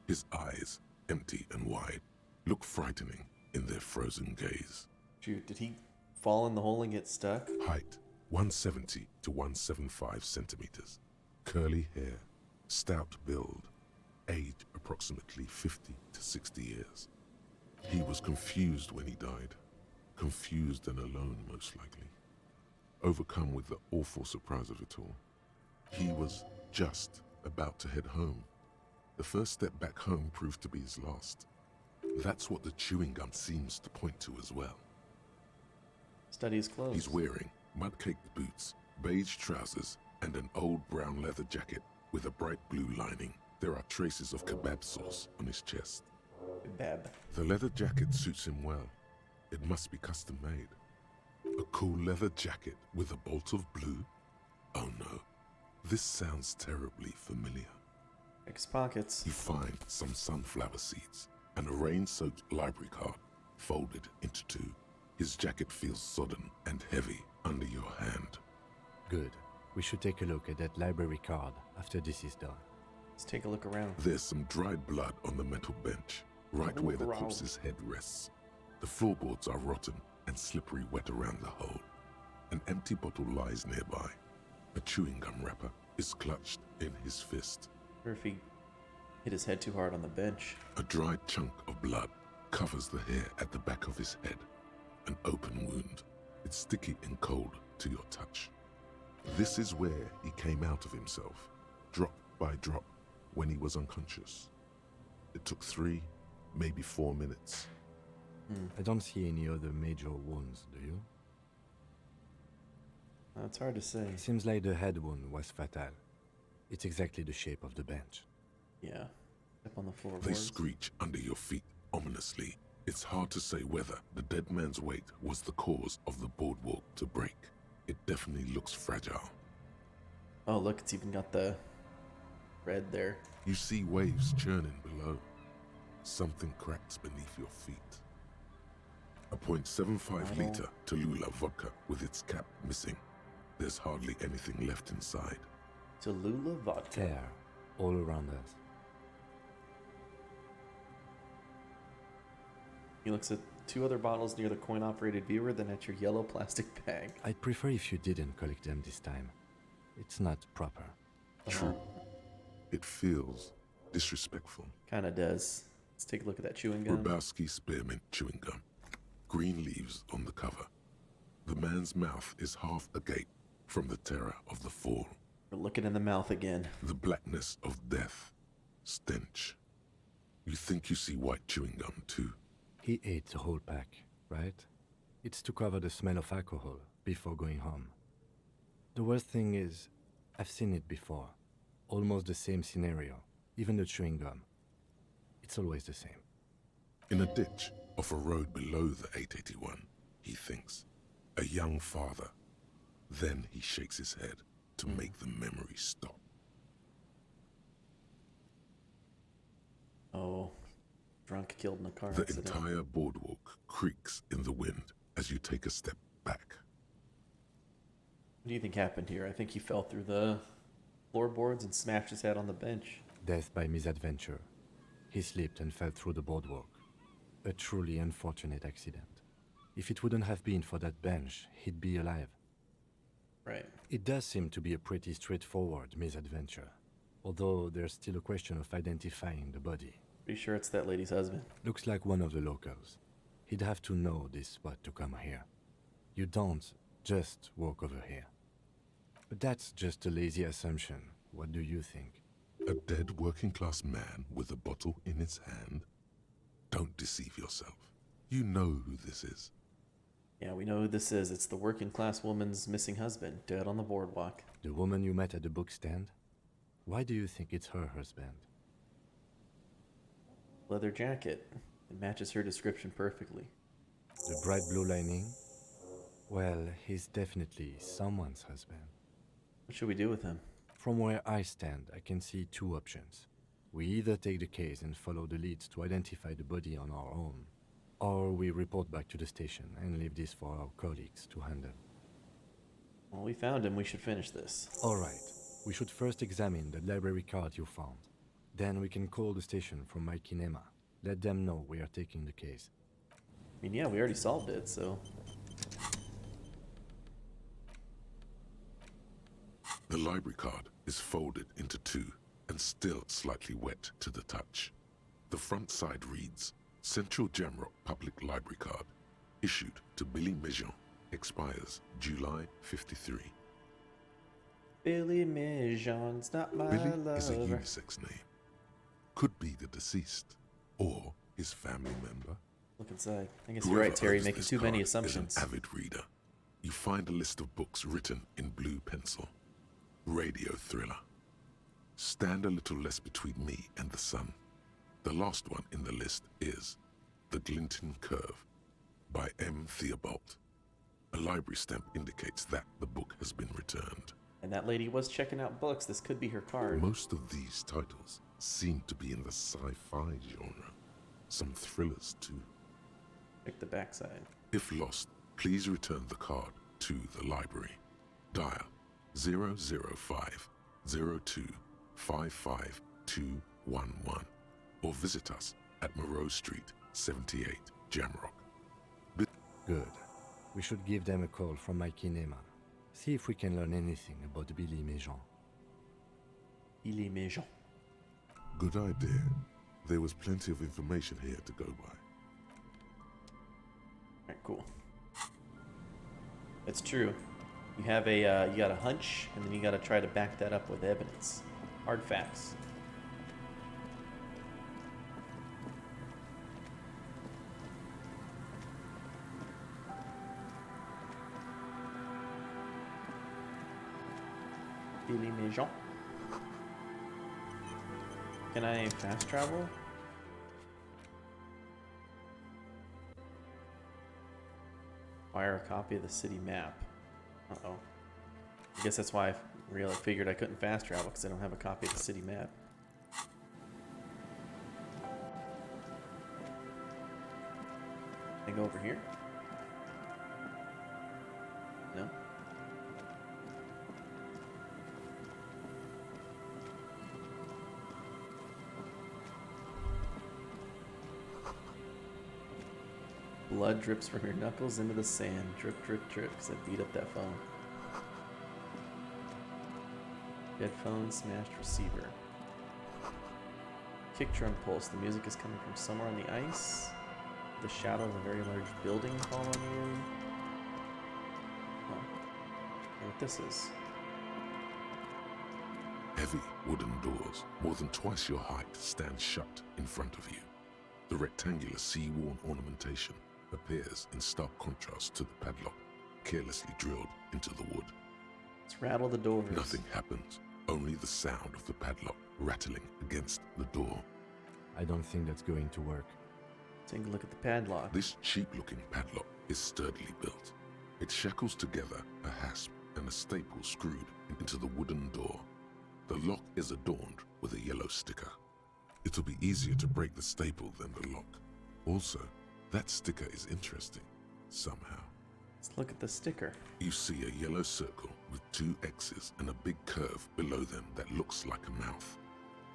His eyes, empty and wide, look frightening in their frozen gaze. Shoot, did he fall in the hole and get stuck? Height, 170 to 175 centimeters. Curly hair, stout build. Age, approximately 50 to 60 years. He was confused when he died. Confused and alone, most likely. Overcome with the awful surprise of it all. He was just about to head home. The first step back home proved to be his last. That's what the chewing gum seems to point to as well. Study his clothes. He's wearing mud-caked boots, beige trousers, and an old brown leather jacket with a bright blue lining. There are traces of kebab sauce on his chest. Kebab. The leather jacket suits him well. It must be custom made. A cool leather jacket with a bolt of blue? Oh no, this sounds terribly familiar. Check his pockets. You find some sunflower seeds and a rain-soaked library card folded into two. His jacket feels sodden and heavy under your hand. Good. We should take a look at that library card after this is done. Let's take a look around. There's some dried blood on the metal bench, right where the corpse's head rests. The floorboards are rotten and slippery wet around the hole. An empty bottle lies nearby. A chewing gum wrapper is clutched in his fist. Or if he hit his head too hard on the bench. A dried chunk of blood covers the hair at the back of his head. An open wound. It's sticky and cold to your touch. This is where he came out of himself, drop by drop, when he was unconscious. It took 3, maybe 4 minutes. I don't see any other major wounds, do you? It's hard to say. Seems like the head wound was fatal. It's exactly the shape of the bench. Yeah. Up on the floorboards. They screech under your feet ominously. It's hard to say whether the dead man's weight was the cause of the boardwalk to break. It definitely looks fragile. Oh, look, it's even got the red there. You see waves churning below. Something cracks beneath your feet. A .75 liter Tallulah vodka with its cap missing. There's hardly anything left inside. Tallulah vodka. Tear all around us. He looks at 2 other bottles near the coin-operated viewer, then at your yellow plastic bag. I'd prefer if you didn't collect them this time. It's not proper. True. It feels disrespectful. Kinda does. Let's take a look at that chewing gum. Grabowski spearmint chewing gum. Green leaves on the cover. The man's mouth is half agape from the terror of the fall. We're looking in the mouth again. The blackness of death. Stench. You think you see white chewing gum too. He ate the whole pack, right? It's to cover the smell of alcohol before going home. The worst thing is, I've seen it before. Almost the same scenario. Even the chewing gum. It's always the same. In a ditch off a road below the 881, he thinks. a young father. Then he shakes his head to make the memory stop. Oh, drunk killed in a car The accident. entire boardwalk creaks in the wind as you take a step back. What do you think happened here? I think he fell through the floorboards and smashed his head on the bench. Death by misadventure. He slipped and fell through the boardwalk. A truly unfortunate accident. If it wouldn't have been for that bench, he'd be alive. Right. It does seem to be a pretty straightforward misadventure, although there's still a question of identifying the body. Pretty sure it's that lady's husband. Looks like one of the locals. He'd have to know this spot to come here. You don't just walk over here. But that's just a lazy assumption. What do you think? A dead working-class man with a bottle in his hand? Don't deceive yourself. You know who this is. Yeah, we know who this is. It's the working class woman's missing husband, dead on the boardwalk. The woman you met at the book stand? Why do you think it's her husband? Leather jacket. It matches her description perfectly. The bright blue lining? Well, he's definitely someone's husband. What should we do with him? From where I stand, I can see two options. We either take the case and follow the leads to identify the body on our own, or we report back to the station and leave this for our colleagues to handle. Well, we found him. We should finish this. Alright, we should first examine the library card you found. Then we can call the station from my kinema. Let them know we are taking the case. I mean, yeah, we already solved it, so... The library card is folded into two and still slightly wet to the touch. The front side reads, Central Jamrock Public Library Card, issued to Billy Mejean, expires July 53. Billy Mejean's not my Billy lover. is a unisex name. Could be the deceased, or his family member. Look inside. I guess you're right, Terry, making too many assumptions. Is an avid reader. You find a list of books written in blue pencil. Radio thriller. Stand a little less between me and the sun. The last one in the list is The Glinton Curve by M. Theobald. A library stamp indicates that the book has been returned. And that lady was checking out books. This could be her card. Most of these titles seem to be in the sci-fi genre. Some thrillers too. Check the backside. If lost, please return the card to the library. Dial 005 02 55211 or visit us at Moreau Street, 78, Jamrock. Good. We should give them a call from my kinema. See if we can learn anything about Billy Mejean. Billy Mejean. Good idea. There was plenty of information here to go by. Alright, cool. It's true. You have a, you got a hunch, and then you gotta try to back that up with evidence. Hard facts. Billy Mejean. Can I fast travel? Acquire a copy of the city map. Uh-oh. I guess that's why I really figured I couldn't fast travel, because I don't have a copy of the city map. Can I go over here? No? Blood drips from your knuckles into the sand. Drip, drip, drip, because I beat up that phone. Headphone, smashed receiver. Kick drum pulse. The music is coming from somewhere on the ice. The shadow of a very large building following you. Oh. I don't know what this is. Heavy wooden doors, more than twice your height, stand shut in front of you. The rectangular sea-worn ornamentation appears in stark contrast to the padlock, carelessly drilled into the wood. Let's rattle the doors. Nothing happens, only the sound of the padlock rattling against the door. I don't think that's going to work. Take a look at the padlock. This cheap-looking padlock is sturdily built. It shackles together a hasp and a staple screwed into the wooden door. The lock is adorned with a yellow sticker. It'll be easier to break the staple than the lock. Also, that sticker is interesting, somehow. Let's look at the sticker. You see a yellow circle with 2 X's and a big curve below them that looks like a mouth.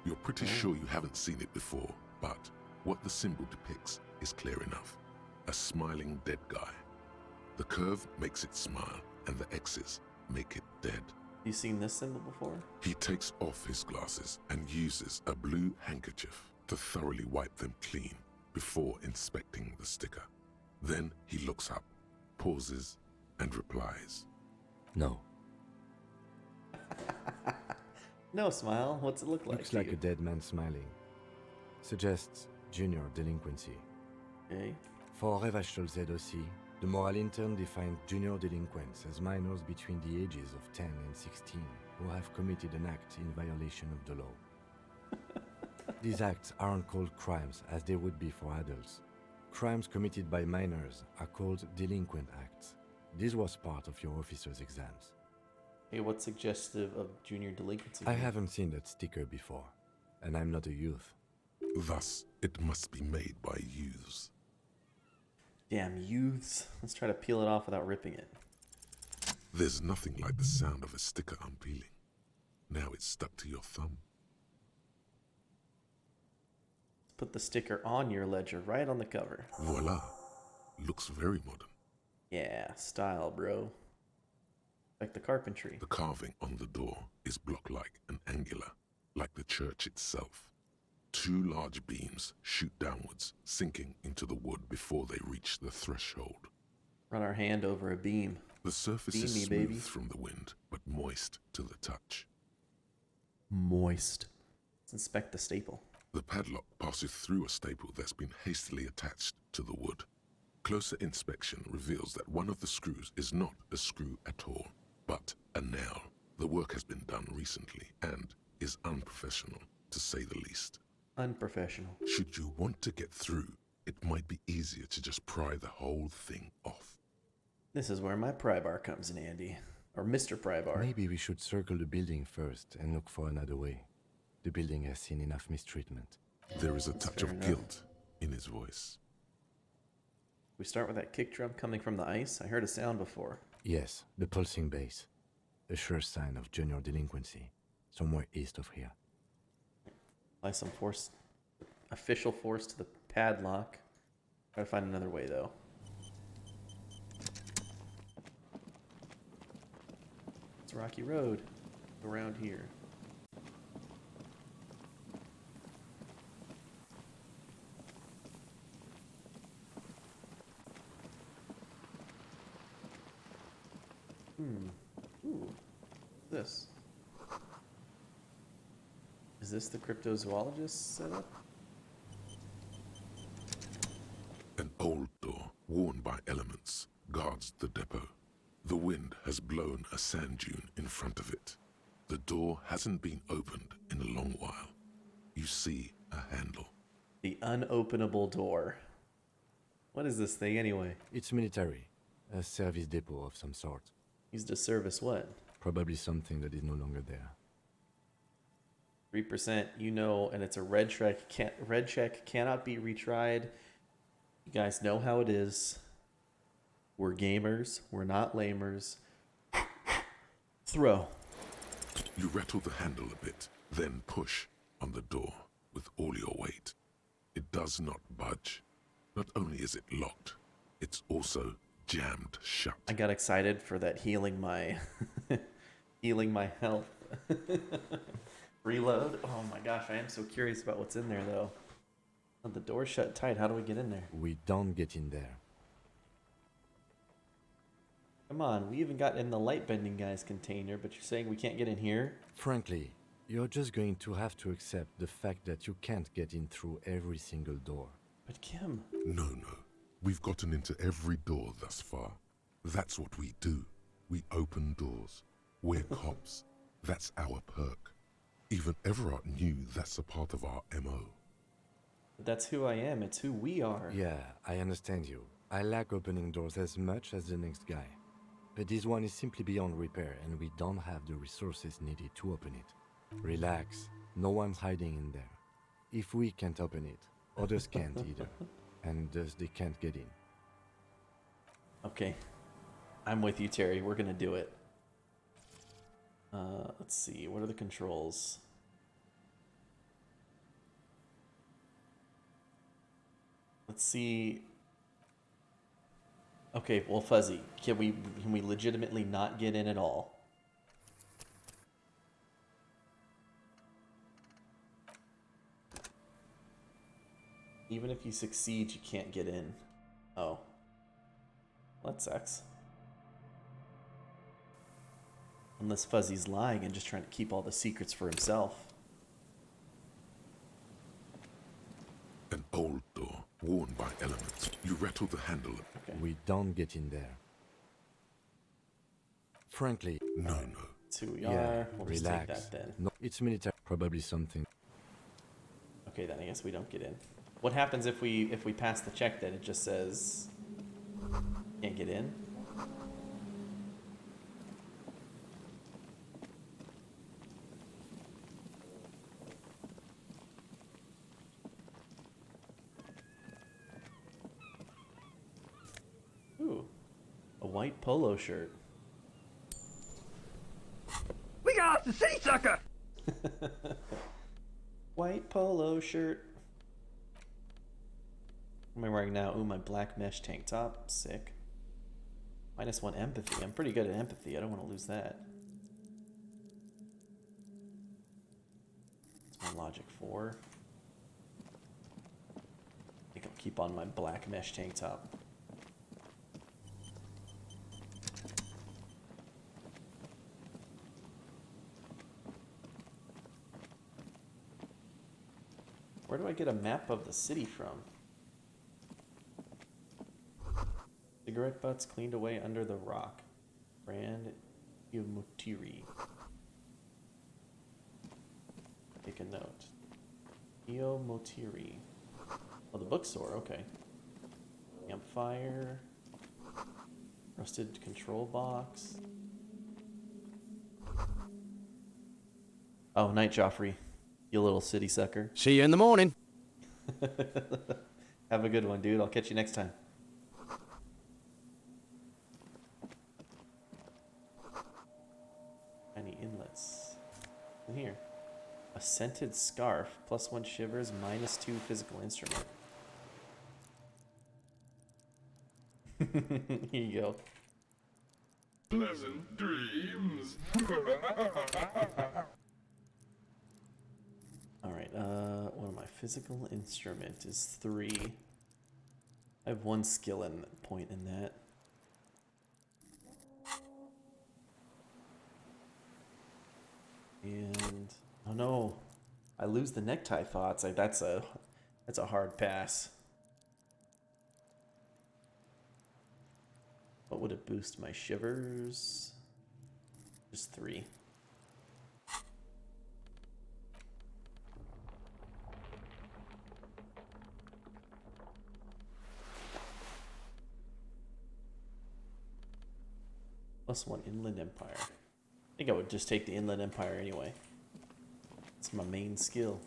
You're pretty sure you haven't seen it before, but what the symbol depicts is clear enough. A smiling dead guy. The curve makes it smile, and the X's make it dead. You seen this symbol before? He takes off his glasses and uses a blue handkerchief to thoroughly wipe them clean before inspecting the sticker. Then he looks up, pauses, and replies. No. No, Smile. What's it look like? Looks to like you? a dead man smiling. Suggests junior delinquency. Okay. For Raphael ZOC, the moral intern defined junior delinquents as minors between the ages of 10 and 16 who have committed an act in violation of the law. These acts aren't called crimes as they would be for adults. Crimes committed by minors are called delinquent acts. This was part of your officer's exams. Hey, what's suggestive of junior delinquency? I haven't seen that sticker before, and I'm not a youth. Thus, it must be made by youths. Damn youths. Let's try to peel it off without ripping it. There's nothing like the sound of a sticker unpeeling. Now it's stuck to your thumb. Put the sticker on your ledger right on the cover. Voila. Looks very modern. Yeah, style, bro. Like the carpentry. The carving on the door is block-like and angular, like the church itself. 2 large beams shoot downwards, sinking into the wood before they reach the threshold. Run our hand over a beam. The surface Beam is me, smooth baby. from the wind, but moist to the touch. Moist. Let's inspect the staple. The padlock passes through a staple that's been hastily attached to the wood. Closer inspection reveals that one of the screws is not a screw at all, but a nail. The work has been done recently and is unprofessional, to say the least. Unprofessional. Should you want to get through, it might be easier to just pry the whole thing off. This is where my pry bar comes in handy. Or Mr. Pry Bar. Maybe we should circle the building first and look for another way. The building has seen enough mistreatment. There is a That's touch fair of enough. guilt in his voice. We start with that kick drum coming from the ice. I heard a sound before. Yes, the pulsing bass. A sure sign of junior delinquency. Somewhere east of here. Apply some force, official force to the padlock. Try to find another way though. It's Rocky Road. Around here. Ooh. This. Is this the cryptozoologist setup? An old door, worn by elements, guards the depot. The wind has blown a sand dune in front of it. The door hasn't been opened in a long while. You see a handle. The unopenable door. What is this thing anyway? It's military. A service depot of some sort. Used to service what? Probably something that is no longer there. 3%, you know, and it's a red check. Red check cannot be retried. You guys know how it is. We're gamers. We're not lamers. Throw. You rattle the handle a bit, then push on the door with all your weight. It does not budge. Not only is it locked, it's also jammed shut. I got excited for that healing my healing my health. Reload. Oh my gosh, I am so curious about what's in there though. Oh, the door's shut tight. How do we get in there? We don't get in there. Come on, we even got in the light bending guy's container, but you're saying we can't get in here? Frankly, you're just going to have to accept the fact that you can't get in through every single door. But Kim. No. We've gotten into every door thus far. That's what we do. We open doors. We're cops. That's our perk. Even Everard knew that's a part of our MO. But that's who I am. It's who we are. Yeah, I understand you. I like opening doors as much as the next guy. But this one is simply beyond repair, and we don't have the resources needed to open it. Relax. No one's hiding in there. If we can't open it, others can't either. And thus they can't get in. Okay. I'm with you, Terry. We're gonna do it. Let's see. What are the controls? Let's see. Okay, well, Fuzzy, can we legitimately not get in at all? Even if you succeed, you can't get in. Oh. Well, that sucks. Unless Fuzzy's lying and just trying to keep all the secrets for himself. An old door, worn by elements. You rattle the handle. Okay. We don't get in there. Frankly, No. That's who we yeah, are. We'll just take relax. that then. No, it's military. Probably something. Okay, then I guess we don't get in. What happens if we pass the check then? It just says can't get in? Ooh. A white polo shirt. We got the city sucker! White polo shirt. What am I wearing now? Ooh, my black mesh tank top. Sick. -1 empathy. I'm pretty good at empathy. I don't want to lose that. It's my logic 4. I think I'll keep on my black mesh tank top. Where do I get a map of the city from? Cigarette butts cleaned away under the rock. Brand Yumutiri. Take a note. Yomotiri. Oh, the bookstore, okay. Campfire. Rusted control box. Oh, night, Joffrey. You little city sucker. See you in the morning. Have a good one, dude. I'll catch you next time. Any inlets? In here. A scented scarf. +1 shivers, -2 physical instrument. Here you go. Pleasant dreams. Alright, what am I? Physical instrument is 3. I have 1 skill point in that. And oh no, I lose the necktie thoughts. Like that's a hard pass. What would it boost my shivers? Just 3. +1 Inland Empire. I think I would just take the Inland Empire anyway. It's my main skill.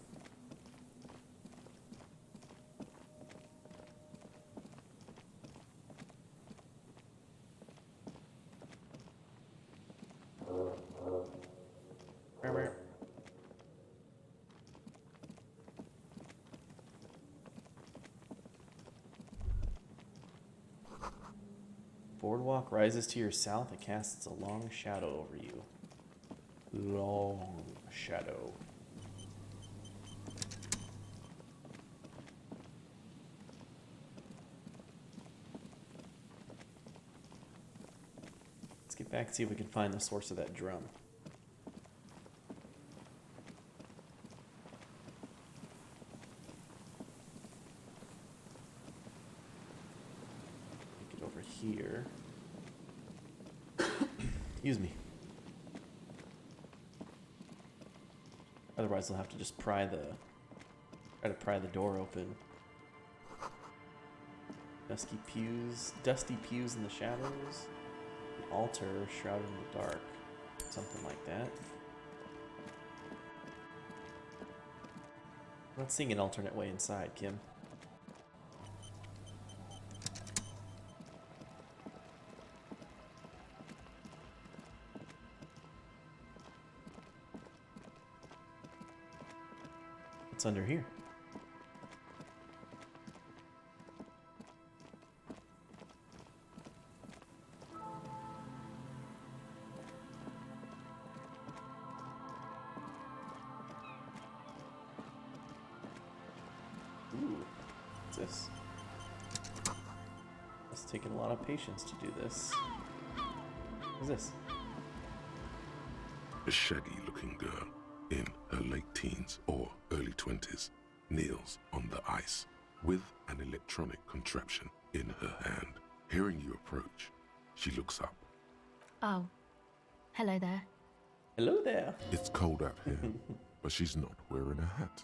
Boardwalk rises to your south. It casts a long shadow over you. Long shadow. Let's get back and see if we can find the source of that drum. Get over here. Excuse me. Otherwise, we'll have to just try to pry the door open. Dusty pews in the shadows. Altar, shrouded in the dark. Something like that. Let's sing an alternate way inside, Kim. What's under here? Ooh, what's this? It's taking a lot of patience to do this. What's this? A shaggy-looking girl in her late teens or early 20s kneels on the ice with an electronic contraption in her hand. Hearing you approach, she looks up. Oh, hello there. Hello there. It's cold out here, but she's not wearing a hat.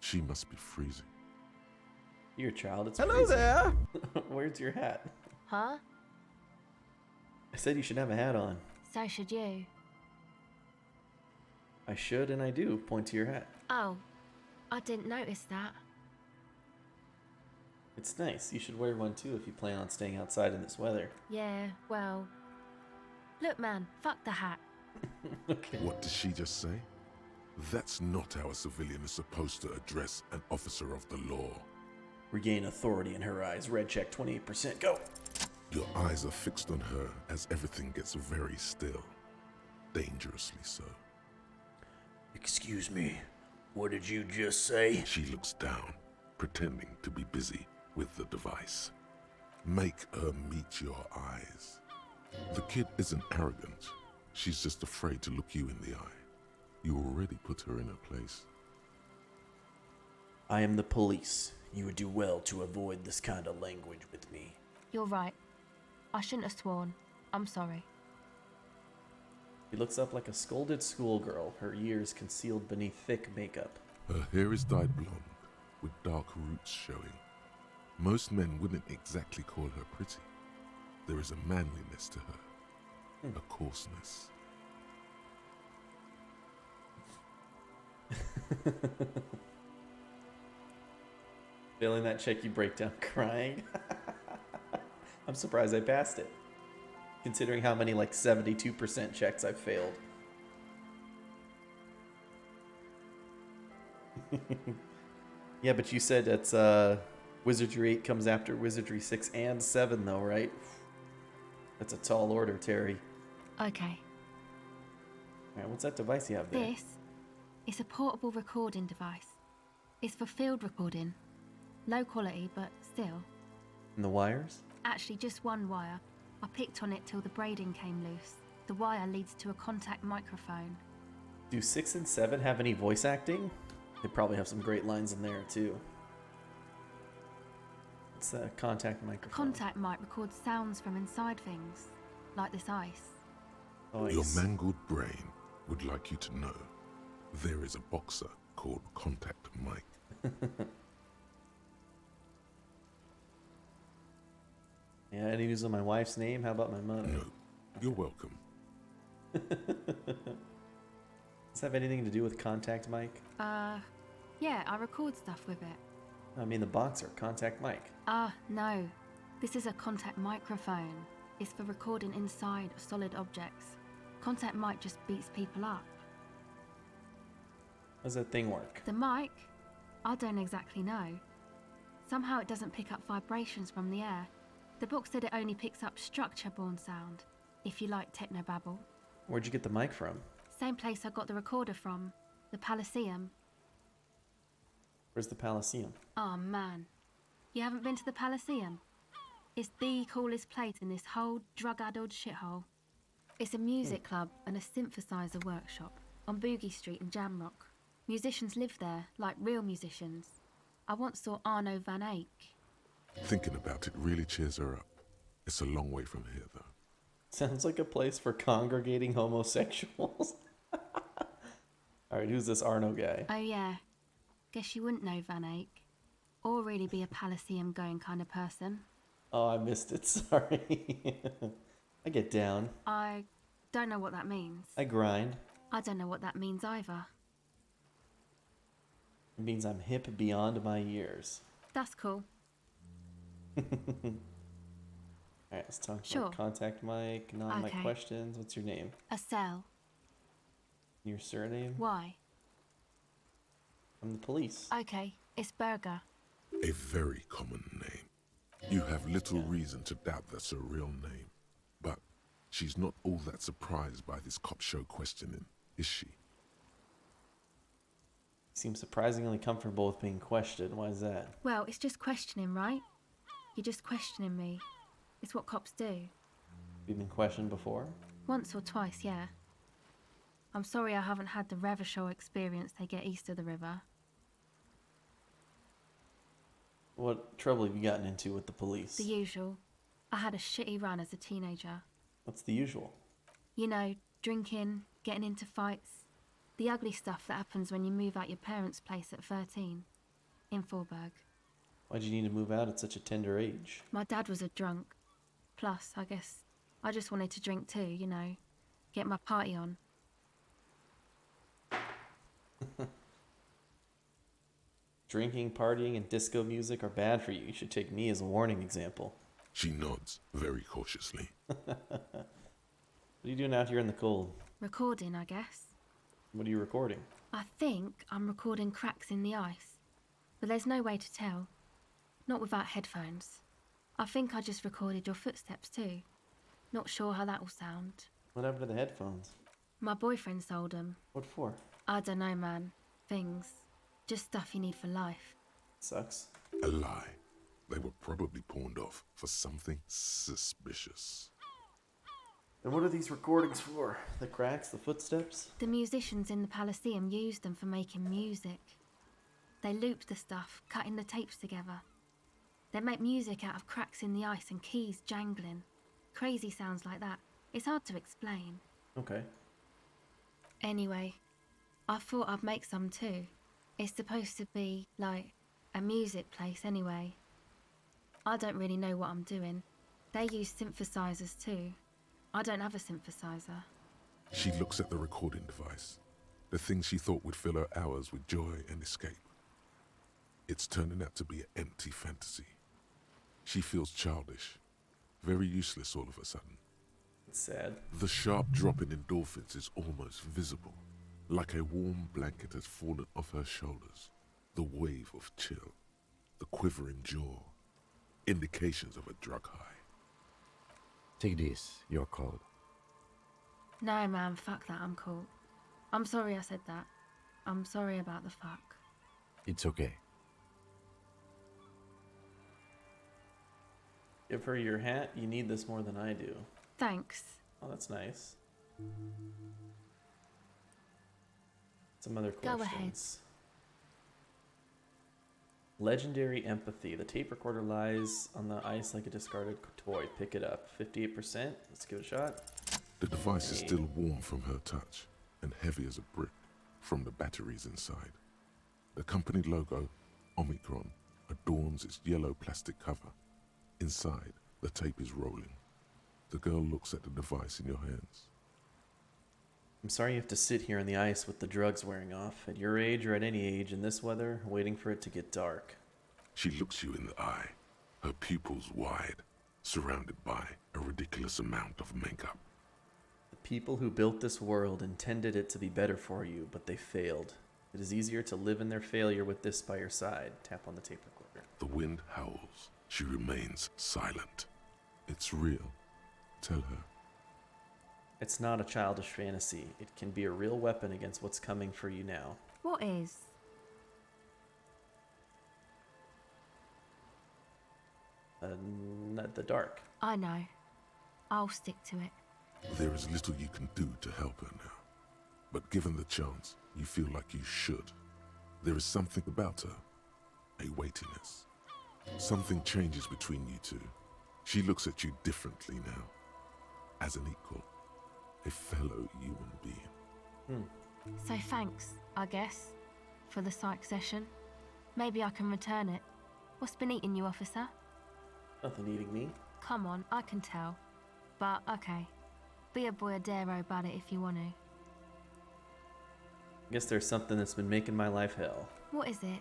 She must be freezing. Your child, it's Hello freezing. there. Where's your hat? Huh? I said you should have a hat on. So should you. I should and I do. Point to your hat. Oh, I didn't notice that. It's nice. You should wear one too if you plan on staying outside in this weather. Yeah, well... Look, man, fuck the hat. Okay. What did she just say? That's not how a civilian is supposed to address an officer of the law. Regain authority in her eyes. Red check 28%. Go! Your eyes are fixed on her as everything gets very still. Dangerously so. Excuse me. What did you just say? She looks down, pretending to be busy with the device. Make her meet your eyes. The kid isn't arrogant. She's just afraid to look you in the eye. You already put her in her place. I am the police. You would do well to avoid this kind of language with me. You're right. I shouldn't have sworn. I'm sorry. She looks up like a scolded schoolgirl, her ears concealed beneath thick makeup. Her hair is dyed blonde, with dark roots showing. Most men wouldn't exactly call her pretty. There is a manliness to her, a coarseness. Failing that check, you break down crying. I'm surprised I passed it, considering how many, like, 72% checks I've failed. Yeah, but you said it's Wizardry 8 comes after Wizardry 6 and 7, though, right? That's a tall order, Terry. Okay. Alright, what's that device you have there? This is a portable recording device. It's for field recording. Low quality, but still. And the wires? Actually, just one wire. I picked on it till the braiding came loose. The wire leads to a contact microphone. Do 6 and 7 have any voice acting? They probably have some great lines in there, too. It's a contact microphone. Contact mic records sounds from inside things, like this ice. Oh, Your mangled brain would like you to know there is a boxer called Contact Mike. Yeah, any news on my wife's name? How about my mother? No, you're welcome. Does this have anything to do with Contact Mic? Yeah, I record stuff with it. I mean the boxer, Contact Mic. No. This is a contact microphone. It's for recording inside solid objects. Contact mic just beats people up. How does that thing work? The mic? I don't exactly know. Somehow it doesn't pick up vibrations from the air. The book said it only picks up structure-borne sound, if you like technobabble. Where'd you get the mic from? Same place I got the recorder from, the Elysium. Where's the Elysium? Oh man, you haven't been to the Elysium? It's the coolest place in this whole drug-addled shithole. It's a music club and a synthesizer workshop on Boogie Street in Jamrock. Musicians live there, like real musicians. I once saw Arno van Eyck. Thinking about it really cheers her up. It's a long way from here, though. Sounds like a place for congregating homosexuals. Alright, who's this Arno guy? Oh yeah, guess you wouldn't know Van Eyck. Or really be a Elysium going kind of person. Oh, I missed it, sorry. I get down. I don't know what that means. I grind. I don't know what that means either. It means I'm hip beyond my years. That's cool. Alright, let's talk about contact Mike, non-Mike questions. What's your name? Estelle. Your surname? Why? I'm the police. Okay, it's Berger. A very common name. You have little reason to doubt that's a real name. But she's not all that surprised by this cop show questioning, is she? Seems surprisingly comfortable with being questioned. Why is that? Well, it's just questioning, right? You're just questioning me. It's what cops do. You've been questioned before? Once or twice, yeah. I'm sorry I haven't had the Revershaw experience they get east of the river. What trouble have you gotten into with the police? The usual. I had a shitty run as a teenager. What's the usual? You know, drinking, getting into fights. The ugly stuff that happens when you move out your parents' place at 13. In Forberg. Why'd you need to move out at such a tender age? My dad was a drunk. Plus, I guess, I just wanted to drink too, you know. Get my party on. Drinking, partying, and disco music are bad for you. You should take me as a warning example. She nods very cautiously. What are you doing out here in the cold? Recording, I guess. What are you recording? I think I'm recording cracks in the ice. But there's no way to tell. Not without headphones. I think I just recorded your footsteps too. Not sure how that will sound. What happened to the headphones? My boyfriend sold them. What for? I don't know, man. Things. Just stuff you need for life. Sucks. A lie. They were probably pawned off for something suspicious. And what are these recordings for? The cracks, the footsteps? The musicians in the Palaceum used them for making music. They looped the stuff, cutting the tapes together. They make music out of cracks in the ice and keys jangling. Crazy sounds like that. It's hard to explain. Okay. Anyway, I thought I'd make some too. It's supposed to be, like, a music place anyway. I don't really know what I'm doing. They use synthesizers too. I don't have a synthesizer. She looks at the recording device, the thing she thought would fill her hours with joy and escape. It's turning out to be an empty fantasy. She feels childish, very useless all of a sudden. It's sad. The sharp drop in endorphins is almost visible, like a warm blanket has fallen off her shoulders. The wave of chill, the quivering jaw, indications of a drug high. Take this, you're cold. No, man, fuck that, I'm cool. I'm sorry I said that. I'm sorry about the fuck. It's okay. Give her your hat. You need this more than I do. Thanks. Oh, that's nice. Some other questions. Go ahead. Legendary empathy. The tape recorder lies on the ice like a discarded toy. Pick it up. 58%. Let's give it a shot. The device is still warm from her touch and heavy as a brick from the batteries inside. The company logo, Omicron, adorns its yellow plastic cover. Inside, the tape is rolling. The girl looks at the device in your hands. I'm sorry you have to sit here on the ice with the drugs wearing off. At your age or at any age in this weather, waiting for it to get dark. She looks you in the eye, her pupils wide, surrounded by a ridiculous amount of makeup. The people who built this world intended it to be better for you, but they failed. It is easier to live in their failure with this by your side. Tap on the tape recorder. The wind howls. She remains silent. It's real. Tell her. It's not a childish fantasy. It can be a real weapon against what's coming for you now. What is? The dark. I know. I'll stick to it. There is little you can do to help her now. But given the chance, you feel like you should. There is something about her. A weightiness. Something changes between you two. She looks at you differently now. As an equal. A fellow human being. So thanks, I guess, for the psych session. Maybe I can return it. What's been eating you, officer? Nothing eating me. Come on, I can tell. But okay, be a boyadero about it if you want to. I guess there's something that's been making my life hell. What is it?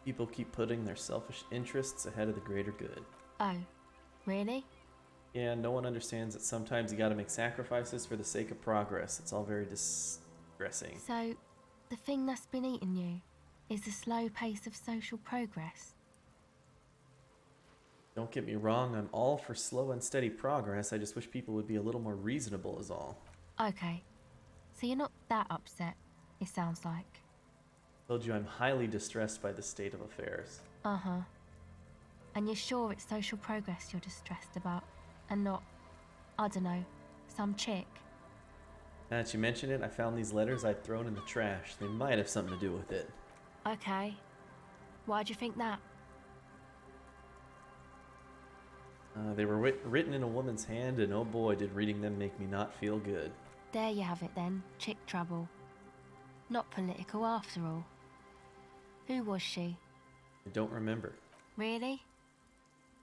People keep putting their selfish interests ahead of the greater good. Oh, really? Yeah, no one understands that sometimes you gotta make sacrifices for the sake of progress. It's all very distressing. So, the thing that's been eating you is the slow pace of social progress. Don't get me wrong, I'm all for slow and steady progress. I just wish people would be a little more reasonable is all. Okay, so you're not that upset, it sounds like. Told you I'm highly distressed by the state of affairs. Uh-huh. And you're sure it's social progress you're distressed about, and not, I don't know, some chick? Now that you mention it, I found these letters I'd thrown in the trash. They might have something to do with it. Okay. Why'd you think that? They were written in a woman's hand, and oh boy, did reading them make me not feel good. There you have it then, chick trouble. Not political after all. Who was she? I don't remember. Really?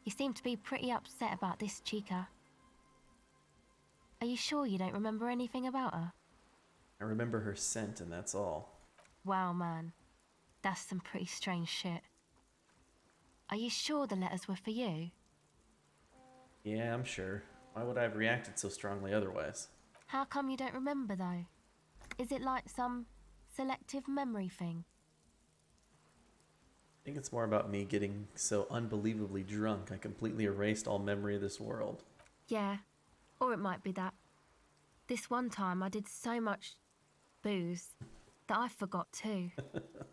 You seem to be pretty upset about this chica. Are you sure you don't remember anything about her? I remember her scent, and that's all. Wow, man. That's some pretty strange shit. Are you sure the letters were for you? Yeah, I'm sure. Why would I have reacted so strongly otherwise? How come you don't remember, though? Is it like some selective memory thing? I think it's more about me getting so unbelievably drunk I completely erased all memory of this world. Yeah, or it might be that. This one time I did so much booze that I forgot too.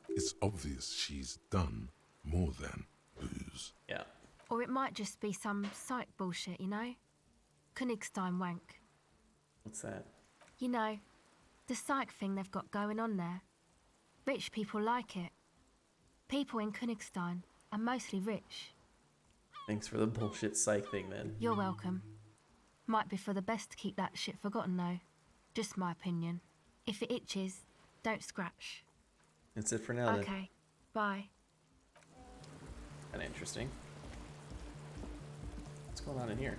It's obvious she's done more than booze. Yeah. Or it might just be some psych bullshit, you know? Königstein wank. What's that? You know, the psych thing they've got going on there. Rich people like it. People in Königstein are mostly rich. Thanks for the bullshit psych thing, then. You're welcome. Might be for the best to keep that shit forgotten, though. Just my opinion. If it itches, don't scratch. That's it for now, then. Okay, bye. Kinda interesting. What's going on in here?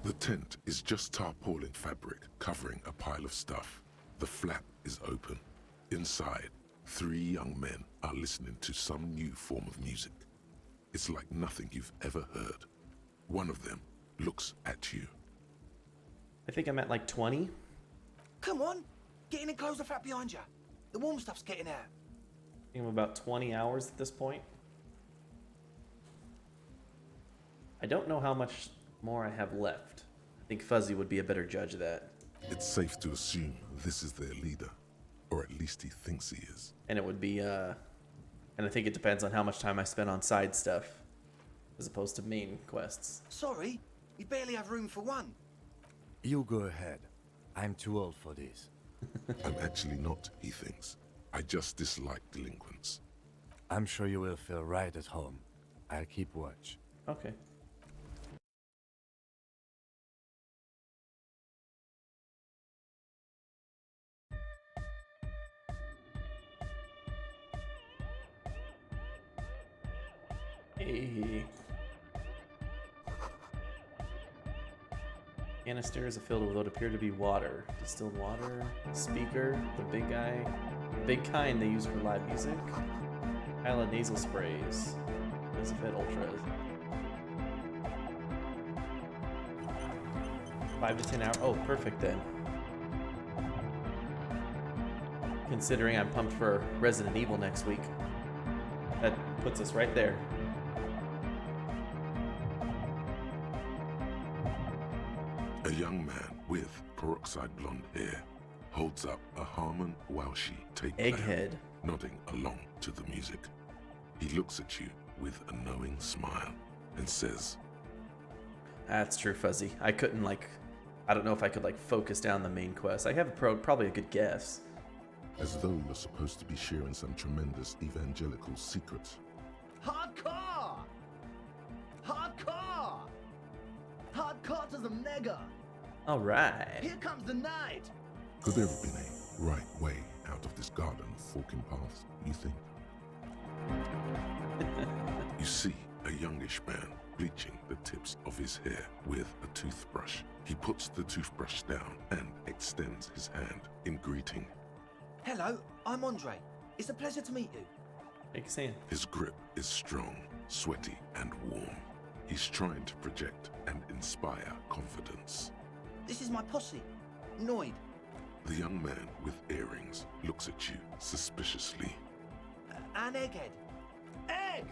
The tent is just tarpaulin fabric covering a pile of stuff. The flap is open. Inside, 3 young men are listening to some new form of music. It's like nothing you've ever heard. One of them looks at you. I think I'm at like 20. Come on, get in and close the flap behind you. The warm stuff's getting out. I think I'm about 20 hours at this point. I don't know how much more I have left. I think Fuzzy would be a better judge of that. It's safe to assume this is their leader, or at least he thinks he is. And it would be, and I think it depends on how much time I spend on side stuff, as opposed to main quests. Sorry, we barely have room for one. You go ahead. I'm too old for this. I'm actually not, he thinks. I just dislike delinquents. I'm sure you will feel right at home. I'll keep watch. Okay. Hey. Canisters are filled with what appear to be water. Distilled water, speaker, the big guy. The big kind they use for live music. Pile of nasal sprays. Elizabeth Ultras. 5 to 10 hours. Oh, perfect then. Considering I'm pumped for Resident Evil next week. That puts us right there. A young man with peroxide blonde hair holds up a Harman Welshi tape player, Egghead. nodding along to the music. He looks at you with a knowing smile and says, That's true, Fuzzy. I couldn't, I don't know if I could, focus down the main quest. I have probably a good guess. as though you're supposed to be sharing some tremendous evangelical secret. Hardcore! Hardcore! Hardcore to the mega! All right. Here comes the night! Could there have been a right way out of this garden of forking paths, you think? You see a youngish man bleaching the tips of his hair with a toothbrush. He puts the toothbrush down and extends his hand in greeting. Hello, I'm Andre. It's a pleasure to meet you. Take his hand. His grip is strong, sweaty, and warm. He's trying to project and inspire confidence. This is my posse, Noid. The young man with earrings looks at you suspiciously. And Egghead. Egg!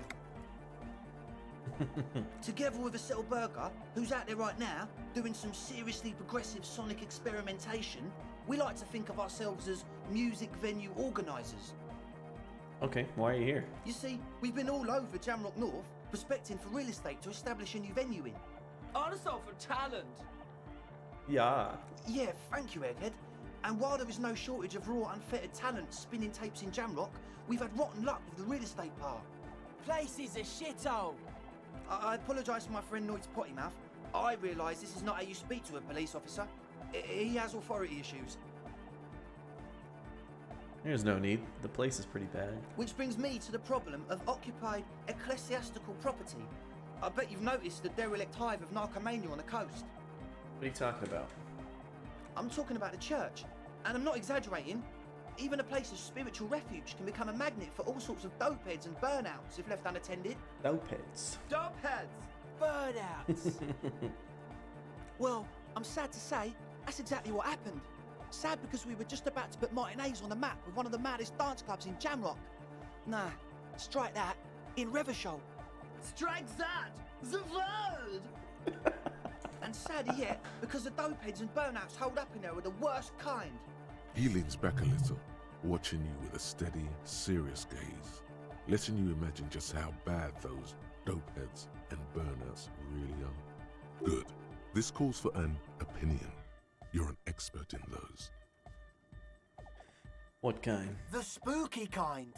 Together with a Settle Burger, who's out there right now, doing some seriously progressive sonic experimentation, we like to think of ourselves as music venue organisers. Okay, why are you here? You see, we've been all over Jamrock North, prospecting for real estate to establish a new venue in. Also for talent. Yeah. Yeah, thank you, Egghead. And while there is no shortage of raw, unfettered talent spinning tapes in Jamrock, we've had rotten luck with the real estate part. Place is a shithole. I apologise for my friend Noid's potty mouth. I realise this is not how you speak to a police officer. He has authority issues. There's no need. The place is pretty bad. Which brings me to the problem of occupied ecclesiastical property. I bet you've noticed the derelict hive of narcomania on the coast. What are you talking about? I'm talking about the church. And I'm not exaggerating. Even a place of spiritual refuge can become a magnet for all sorts of dopeheads and burnouts if left unattended. Dopeheads. Dopeheads. Burnouts. Well, I'm sad to say, that's exactly what happened. Sad because we were just about to put Martinez on the map with one of the maddest dance clubs in Jamrock. Nah, strike that. In Revachol. Strike that! The word! And sadder yet, because the dopeheads and burnouts holed up in there are the worst kind. He leans back a little, watching you with a steady, serious gaze, letting you imagine just how bad those dopeheads and burnouts really are. Good. This calls for an opinion. You're an expert in those. What kind? The spooky kind.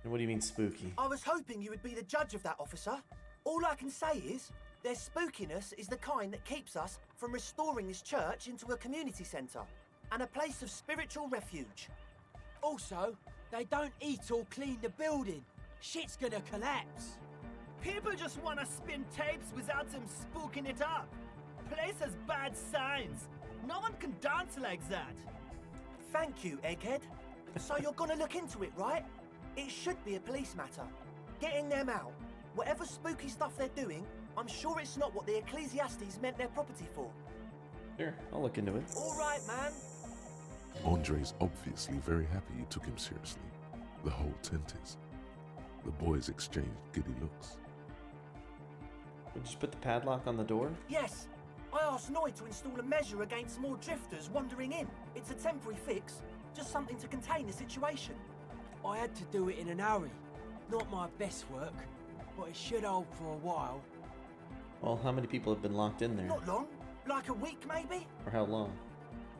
And what do you mean spooky? I was hoping you would be the judge of that, officer. All I can say is, their spookiness is the kind that keeps us from restoring this church into a community centre and a place of spiritual refuge. Also, they don't eat or clean the building. Shit's gonna collapse. People just wanna spin tapes without them spooking it up. Place has bad signs. No one can dance like that. Thank you, Egghead. So you're gonna look into it, right? It should be a police matter. Getting them out. Whatever spooky stuff they're doing, I'm sure it's not what the Ecclesiastes meant their property for. Sure, I'll look into it. All right, man. Andre's obviously very happy you took him seriously. The whole tent is. The boys exchanged giddy looks. Did you just put the padlock on the door? Yes. I asked Noid to install a measure against more drifters wandering in. It's a temporary fix, just something to contain the situation. I had to do it in an hurry. Not my best work, but it should hold for a while. Well, how many people have been locked in there? Not long. Like a week, maybe? For how long?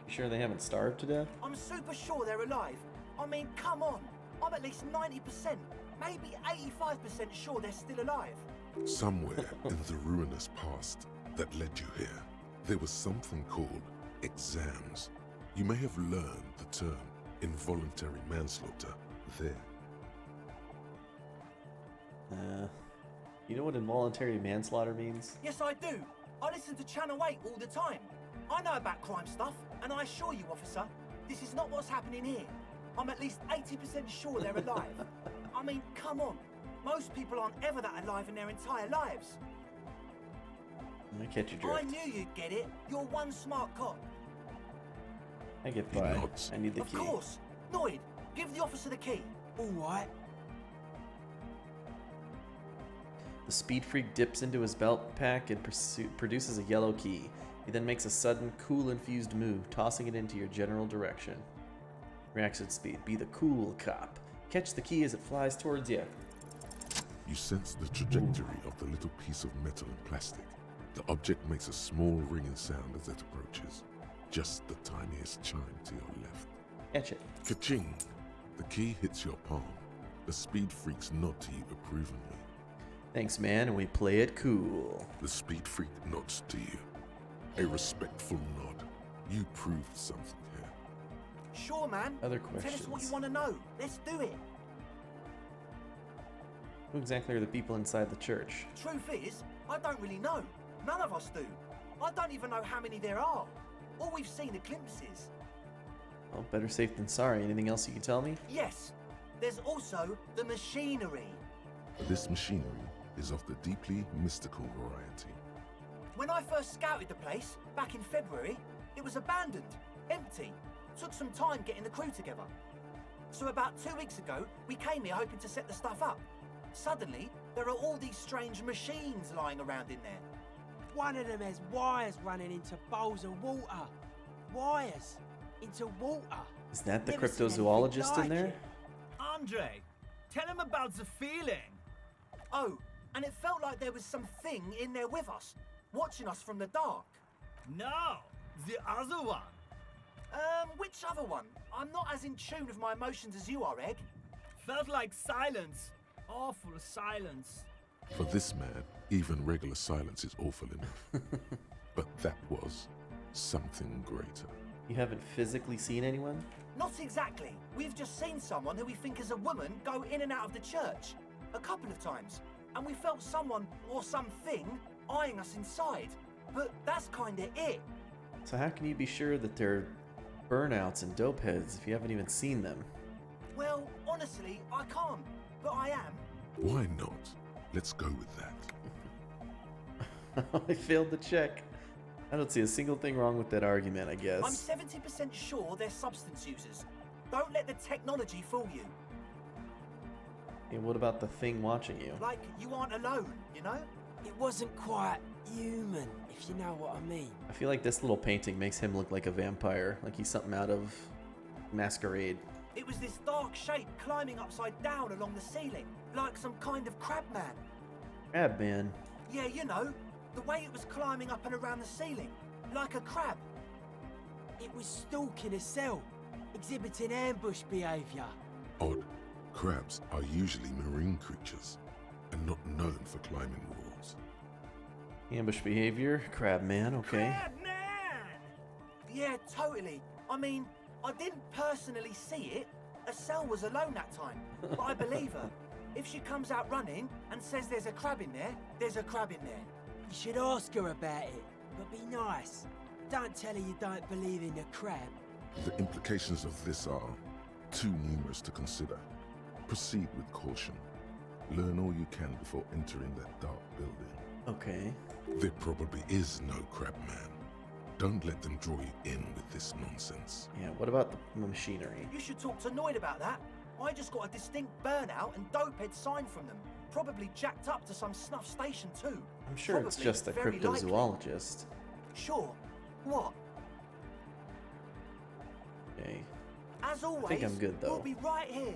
You sure they haven't starved to death? I'm super sure they're alive. I mean, come on. I'm at least 90%, maybe 85% sure they're still alive. Somewhere in the ruinous past that led you here, there was something called exams. You may have learned the term involuntary manslaughter there. You know what involuntary manslaughter means? Yes, I do. I listen to Channel 8 all the time. I know about crime stuff, and I assure you, officer, this is not what's happening here. I'm at least 80% sure they're alive. I mean, come on. Most people aren't ever that alive in their entire lives. I catch your drift. I knew you'd get it. You're one smart cop. I get by. I need the key. Of course. Noid, give the officer the key. All right. The speed freak dips into his belt pack and produces a yellow key. He then makes a sudden, cool-infused move, tossing it into your general direction. Reaction speed. Be the cool cop. Catch the key as it flies towards you. You sense the trajectory of the little piece of metal and plastic. The object makes a small ringing sound as it approaches. Just the tiniest chime to your left. Catch it. Ka-ching! The key hits your palm. The speed freaks nod to you approvingly. Thanks, man, and we play it cool. The speed freak nods to you. A respectful nod. You proved something here. Sure, man. Other Tell us what questions. you want to know. Let's do it. Who exactly are the people inside the church? Truth is, I don't really know. None of us do. I don't even know how many there are. All we've seen are glimpses. Well, better safe than sorry. Anything else you can tell me? Yes, there's also the machinery. This machinery is of the deeply mystical variety. When I first scouted the place, back in February, it was abandoned, empty. Took some time getting the crew together. So about 2 weeks ago, we came here hoping to set the stuff up. Suddenly, there are all these strange machines lying around in there. One of them has wires running into bowls of water. Wires into water. Is that the Never seen anything cryptozoologist in like there? it. Andre, tell him about the feeling. Oh, and it felt like there was something in there with us, watching us from the dark. No, the other one. Which other one? I'm not as in tune with my emotions as you are, Egg. Felt like silence. Awful silence. For this man, even regular silence is awful enough. But that was something greater. You haven't physically seen anyone? Not exactly. We've just seen someone who we think is a woman go in and out of the church. A couple of times. And we felt someone or something eyeing us inside. But that's kinda it. So how can you be sure that they're burnouts and dope heads if you haven't even seen them? Well, honestly, I can't. But I am. Why not? Let's go with that. I failed the check. I don't see a single thing wrong with that argument, I I'm guess. 70% sure they're substance users. Don't let the technology fool you. And what about the thing watching you? Like you aren't alone, you know? It wasn't quite human, if you know what I mean. I feel like this little painting makes him look like a vampire, like he's something out of Masquerade. It was this dark shape climbing upside down along the ceiling, like some kind of crab man. Crab man. Yeah, you know, the way it was climbing up and around the ceiling, like a crab. It was stalking a cell, exhibiting ambush behaviour. Odd. Crabs are usually marine creatures and not known for climbing walls. Ambush behavior, crab man, okay. Crab man! Yeah, totally. I mean, I didn't personally see it. Estelle was alone that time, but I believe her. If she comes out running and says there's a crab in there, there's a crab in there. You should ask her about it, but be nice. Don't tell her you don't believe in the crab. The implications of this are too numerous to consider. Proceed with caution. Learn all you can before entering that dark building. Okay. There probably is no crab man. Don't let them draw you in with this nonsense. Yeah, what about the machinery? You should talk to Noid about that. I just got a distinct burnout and dopehead sign from them. Probably jacked up to some snuff station too. I'm sure it's Probably, just a very likely. cryptozoologist. Sure. What? Okay. As always, I think I'm good, though. we'll be right here,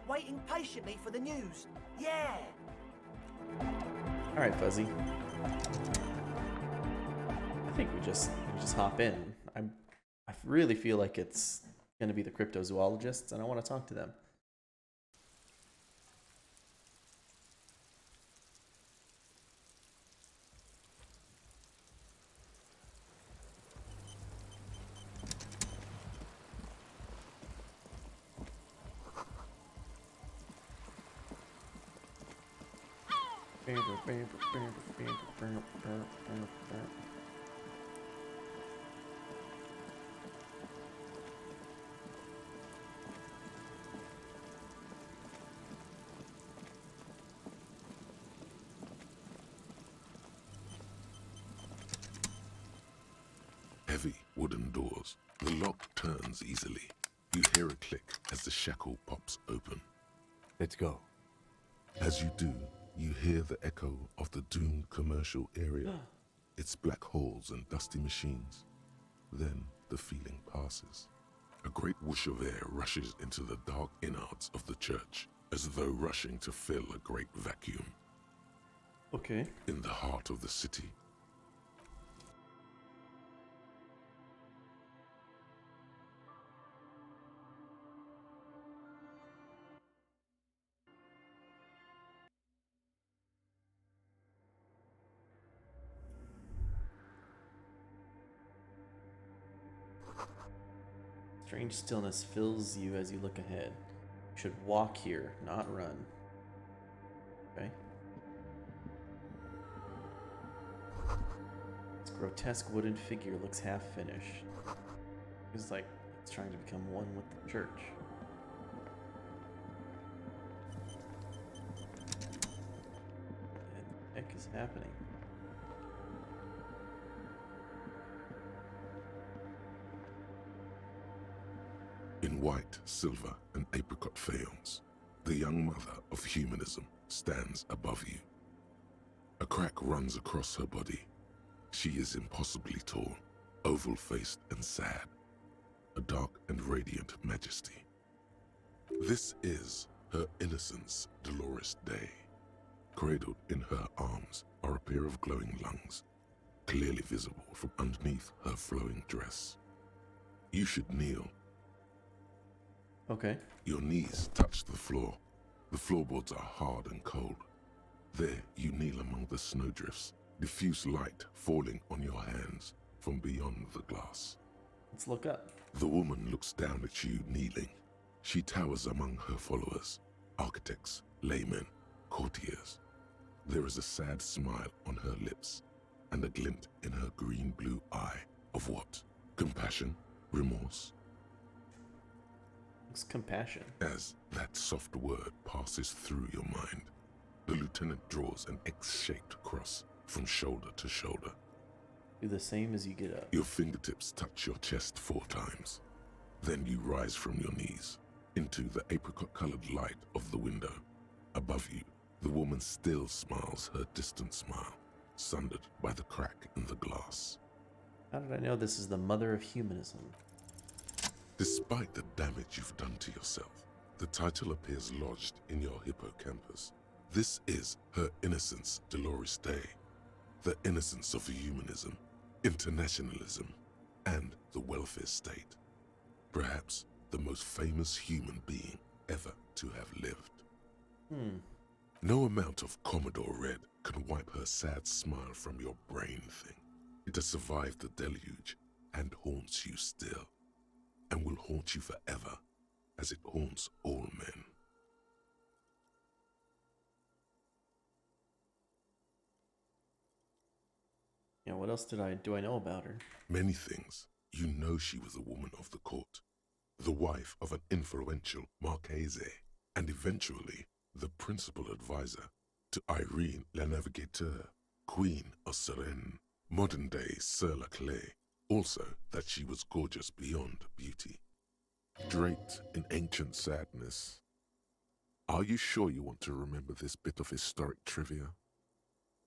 waiting patiently for the news. Yeah! Alright, Fuzzy. I think we just hop in. I really feel like it's gonna be the cryptozoologists, and I want to talk to them. Heavy wooden doors. The lock turns easily. You hear a click as the shackle pops open. Let's go. As you do, you hear the echo of the doomed commercial area. Its black holes and dusty machines. Then the feeling passes. A great whoosh of air rushes into the dark innards of the church, as though rushing to fill a great vacuum. Okay. In the heart of the city. Strange stillness fills you as you look ahead. You should walk here, not run. Okay. This grotesque wooden figure looks half finished. It's like it's trying to become one with the church. What the heck is happening? In white, silver, and apricot faience, the young mother of humanism stands above you. A crack runs across her body. She is impossibly tall, oval-faced and sad, a dark and radiant majesty. This is her innocence, Dolores Day. Cradled in her arms are a pair of glowing lungs, clearly visible from underneath her flowing dress. You should kneel. Okay. Your knees touch the floor. The floorboards are hard and cold. There you kneel among the snowdrifts, diffuse light falling on your hands from beyond the glass. Let's look up. The woman looks down at you kneeling. She towers among her followers, architects, laymen, courtiers. There is a sad smile on her lips and a glint in her green-blue eye of what? Compassion? Remorse? It's compassion. As that soft word passes through your mind, the lieutenant draws an X-shaped cross from shoulder to shoulder. Do the same as you get up. Your fingertips touch your chest 4 times. Then you rise from your knees into the apricot-colored light of the window. Above you, the woman still smiles her distant smile, sundered by the crack in the glass. How did I know this is the mother of humanism? Despite the damage you've done to yourself, the title appears lodged in your hippocampus. This is her innocence, Dolores Day. The innocence of humanism, internationalism, and the welfare state. Perhaps the most famous human being ever to have lived. No amount of Commodore Red can wipe her sad smile from your brain thing. It has survived the deluge and haunts you still, and will haunt you forever as it haunts all men. Yeah, what else do I know about her? Many things. You know she was a woman of the court, the wife of an influential Marchese, and eventually the principal advisor to Irene La Navigateur, Queen of Suresnes, modern-day Sir La Clé. Also that she was gorgeous beyond beauty. Draped in ancient sadness. Are you sure you want to remember this bit of historic trivia?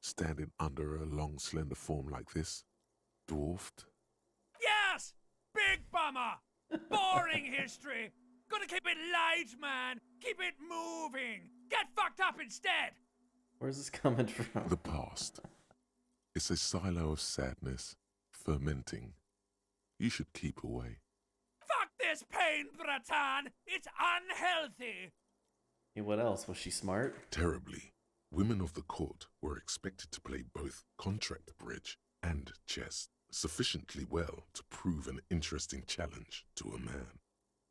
Standing under a long, slender form like this, dwarfed? Yes! Big bummer! Boring history! Gotta keep it light, man! Keep it moving! Get fucked up instead! Where's this coming from? The past. It's a silo of sadness, fermenting. You should keep away. Fuck this pain, Bratan! It's unhealthy! Hey, what else? Was she smart? Terribly. Women of the court were expected to play both contract bridge and chess sufficiently well to prove an interesting challenge to a man.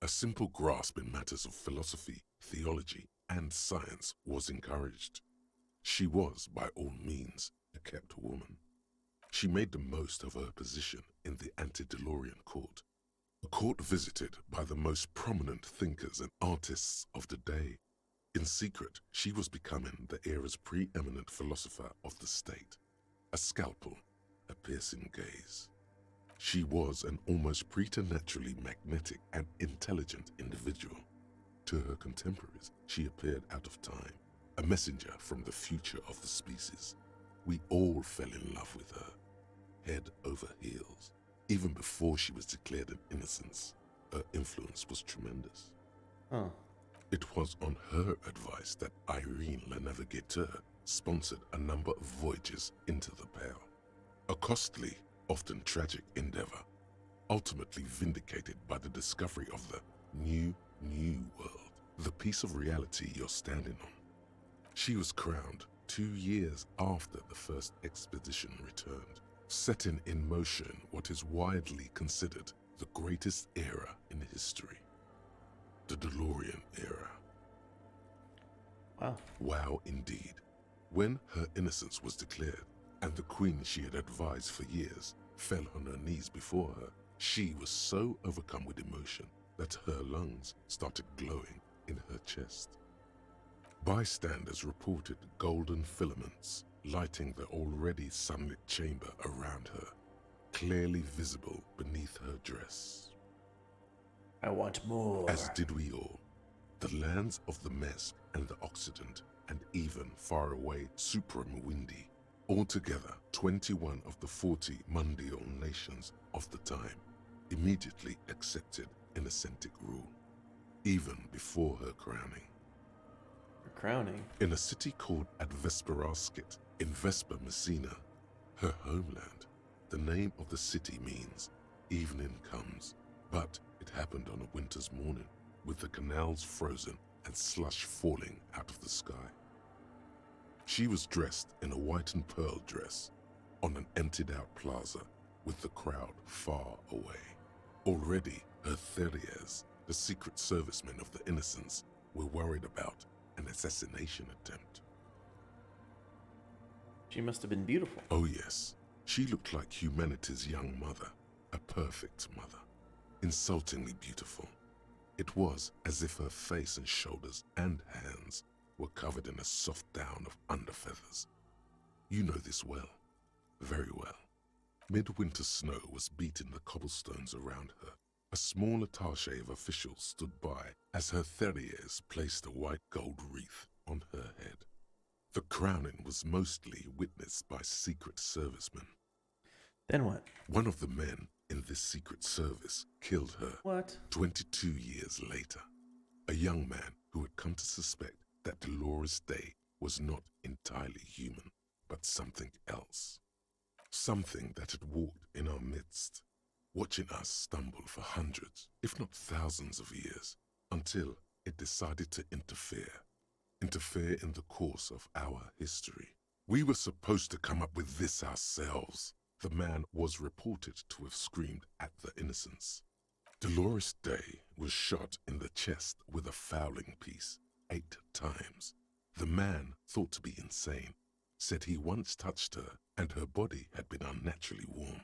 A simple grasp in matters of philosophy, theology, and science was encouraged. She was, by all means, a kept woman. She made the most of her position in the antediluvian court, a court visited by the most prominent thinkers and artists of the day. In secret, she was becoming the era's preeminent philosopher of the state, a scalpel, a piercing gaze. She was an almost preternaturally magnetic and intelligent individual. To her contemporaries, she appeared out of time, a messenger from the future of the species. We all fell in love with her, head over heels. Even before she was declared an innocence, her influence was tremendous. Huh. It was on her advice that Irene La Navigateur sponsored a number of voyages into the Pale. A costly, often tragic endeavor, ultimately vindicated by the discovery of the new world, the piece of reality you're standing on. She was crowned 2 years after the first expedition returned, setting in motion what is widely considered the greatest era in history. The DeLorean era. Wow. Wow, indeed. When her innocence was declared, and the queen she had advised for years fell on her knees before her, she was so overcome with emotion that her lungs started glowing in her chest. Bystanders reported golden filaments lighting the already sunlit chamber around her, clearly visible beneath her dress. I want more. As did we all. The lands of the Mesk and the Occident, and even faraway Supremwindi, altogether 21 of the 40 mundial nations of the time, immediately accepted Innocentic rule, even before her crowning. Her crowning? In a city called Advesperaskit, in Vesper Messina, her homeland, the name of the city means evening comes, but it happened on a winter's morning, with the canals frozen and slush falling out of the sky. She was dressed in a white and pearl dress on an emptied-out plaza with the crowd far away. Already, her Theriers, the secret servicemen of the Innocents, were worried about an assassination attempt. She must have been beautiful. Oh yes, she looked like humanity's young mother, a perfect mother, insultingly beautiful. It was as if her face and shoulders and hands were covered in a soft down of underfeathers. You know this well, very well. Midwinter snow was beating the cobblestones around her. A small attaché of officials stood by as her Theriers placed a white gold wreath on her head. The crowning was mostly witnessed by secret servicemen. Then what? One of the men in this secret service killed her. What? 22 years later. A young man who had come to suspect that Dolores Day was not entirely human, but something else. Something that had walked in our midst, watching us stumble for hundreds, if not thousands of years, until it decided to interfere in the course of our history. We were supposed to come up with this ourselves. The man was reported to have screamed at the Innocents. Dolores Day was shot in the chest with a fowling piece 8 times. The man, thought to be insane, said he once touched her and her body had been unnaturally warm,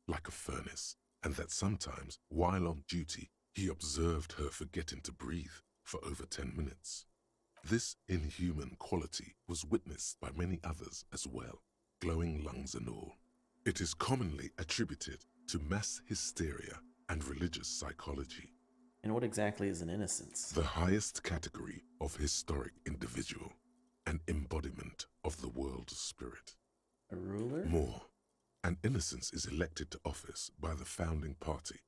like a furnace, and that sometimes, while on duty, he observed her forgetting to breathe for over 10 minutes. This inhuman quality was witnessed by many others as well, glowing lungs and all. It is commonly attributed to mass hysteria and religious psychology. And what exactly is an innocence? The highest category of historic individual, an embodiment of the world spirit. A ruler? More, an innocence is elected to office by the founding party,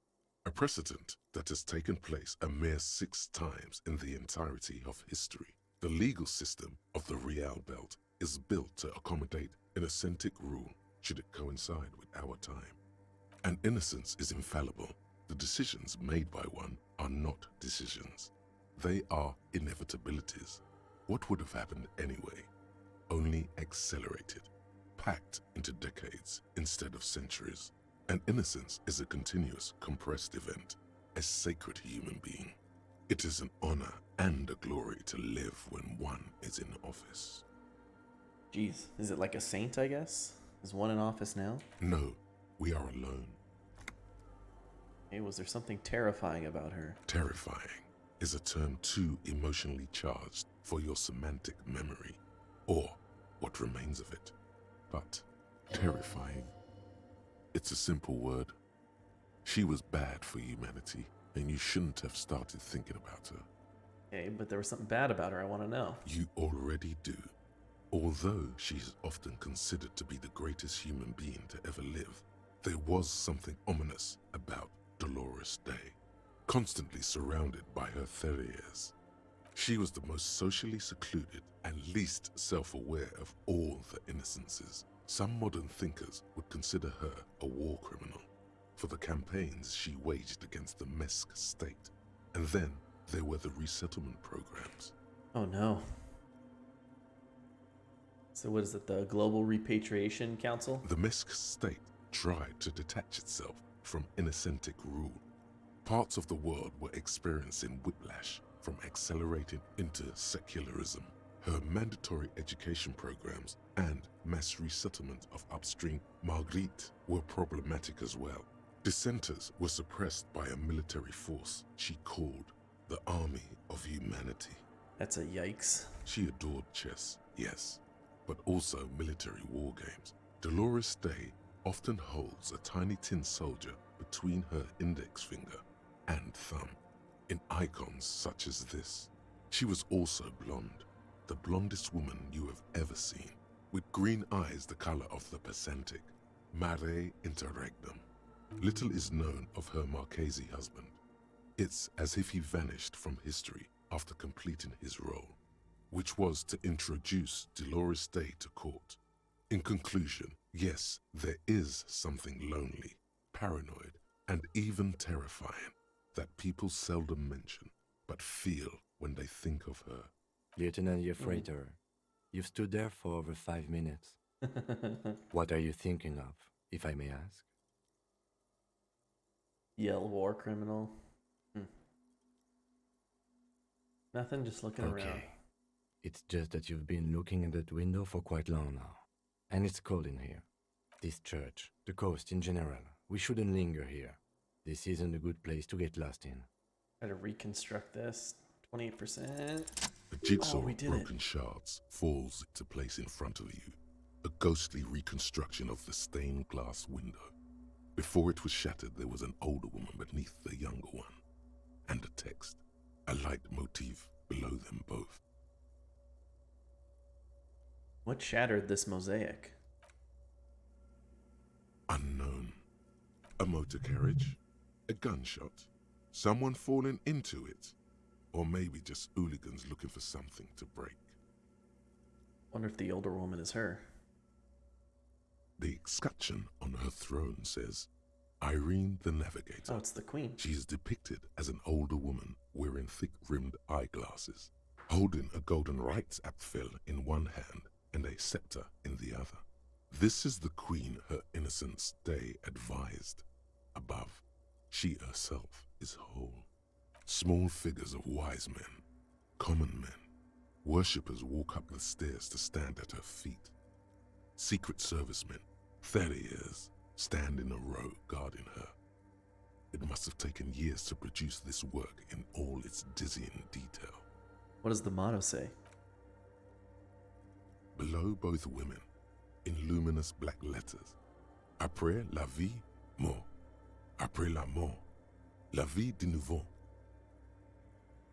a precedent that has taken place a mere 6 times in the entirety of history. The legal system of the Real Belt is built to accommodate Innocentic rule should it coincide with our time. An innocence is infallible. The decisions made by one are not decisions. They are inevitabilities. What would have happened anyway? Only accelerated, packed into decades instead of centuries. An innocence is a continuous, compressed event, a sacred human being. It is an honor and a glory to live when one is in office. Jeez, is it like a saint, I guess? Is one in office now? No, we are alone. Hey, was there something terrifying about her? Terrifying is a term too emotionally charged for your semantic memory, or what remains of it. But terrifying, it's a simple word. She was bad for humanity, and you shouldn't have started thinking about her. Okay, but there was something bad about her, I want to know. You already do. Although she is often considered to be the greatest human being to ever live, there was something ominous about Dolores Day, constantly surrounded by her Theriers. She was the most socially secluded and least self-aware of all the Innocences. Some modern thinkers would consider her a war criminal for the campaigns she waged against the Mesk state. And then there were the resettlement programs. Oh no. So what is it, the Global Repatriation Council? The Mesk state tried to detach itself from Innocentic rule Parts of the world were experiencing whiplash from accelerating into secularism. Her mandatory education programs and mass resettlement of upstream Marguerite were problematic as well. Dissenters were suppressed by a military force she called the Army of Humanity. That's a yikes. She adored chess, yes, but also military war games. Dolores Day often holds a tiny tin soldier between her index finger and thumb in icons such as this. She was also blonde, the blondest woman you have ever seen, with green eyes the color of the Pacific, mare interregnum. Little is known of her Marchese husband. It's as if he vanished from history after completing his role, which was to introduce Dolores Day to court. In conclusion, yes, there is something lonely, paranoid, and even terrifying that people seldom mention, but feel when they think of her. Lieutenant Yefreiter, you've stood there for over 5 minutes. What are you thinking of, if I may ask? Yell war criminal. Nothing, just looking around. Okay. It's just that you've been looking at that window for quite long now. And it's cold in here. This church, the coast in general, we shouldn't linger here. This isn't a good place to get lost in. Try to reconstruct this. 28%. A jigsaw we of did broken shards falls into place in front of you. A ghostly reconstruction of the stained glass window. Before it was shattered, there was an older woman beneath the younger one. And a text. A light motif below them both. What shattered this mosaic? Unknown. A motor carriage? A gunshot? Someone falling into it? Or maybe just hooligans looking for something to break. Wonder if the older woman is her. The escutcheon on her throne says, Irene the Navigator. Oh, it's the queen. She is depicted as an older woman wearing thick-rimmed eyeglasses, holding a golden Reichsapfel in one hand and a scepter in the other. This is the queen her innocence day advised. Above, she herself is whole. Small figures of wise men, common men, worshippers walk up the stairs to stand at her feet. Secret servicemen, 30 years, stand in a row guarding her. It must have taken years to produce this work in all its dizzying detail. What does the motto say? Below both women, in luminous black letters, Après la vie, mort. Après la mort, la vie de nouveau.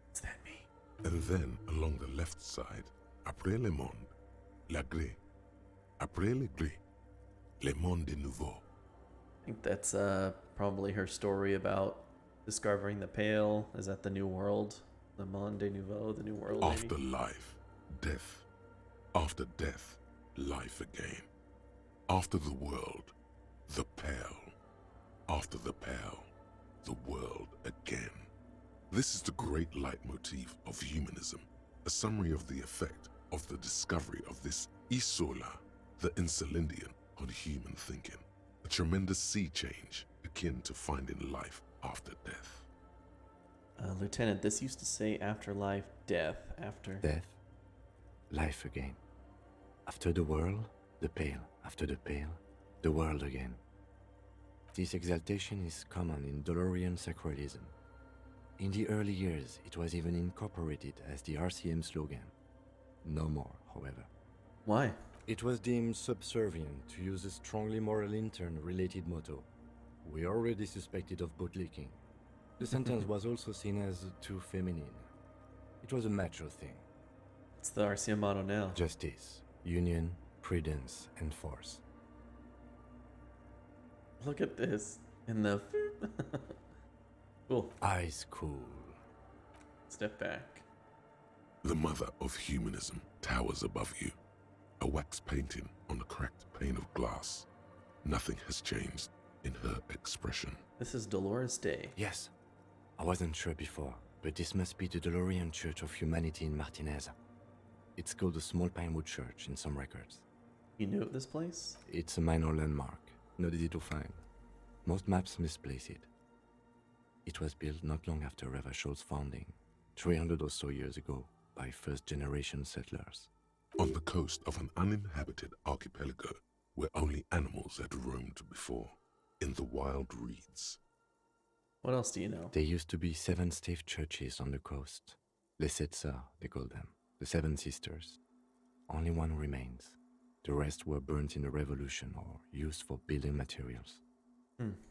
What's that mean? And then along the left side, Après le monde, la gré. Après le gré, le monde de nouveau. I think that's probably her story about discovering the Pale. Is that the new world? The Monde de Nouveau, the new world? After maybe? life, death. After death, life again. After the world, the Pale. After the Pale, the world again. This is the great leitmotif of humanism, a summary of the effect of the discovery of this Isola, the Insulindian, on human thinking. A tremendous sea change akin to finding life after death. Lieutenant, this used to say afterlife, death, after... Death, life again. After the world, the Pale. After the Pale, the world again. This exaltation is common in Dolorian sacralism. In the early years, it was even incorporated as the RCM slogan. No more, however. Why? It was deemed subservient to use a strongly moral intern-related motto. We already suspected of bootlicking. The sentence was also seen as too feminine. It was a macho thing. It's the RCM motto now. Justice, union, prudence, and force. Look at this. In the... Cool. Eyes cool. Step back. The mother of humanism towers above you. A wax painting on a cracked pane of glass. Nothing has changed in her expression. This is Dolores Day. Yes. I wasn't sure before, but this must be the Dolorian Church of Humanity in Martinez. It's called the Small Pinewood Church in some records. You knew this place? It's a minor landmark, not easy to find. Most maps misplace it. It was built not long after Ravachol's founding, 300 or so years ago, by first-generation settlers. On the coast of an uninhabited archipelago where only animals had roamed before, in the wild reeds. What else do you know? There used to be 7 stave churches on the coast. Les Sept Sœurs, they call them. The 7 sisters. Only one remains. The rest were burnt in the revolution or used for building materials.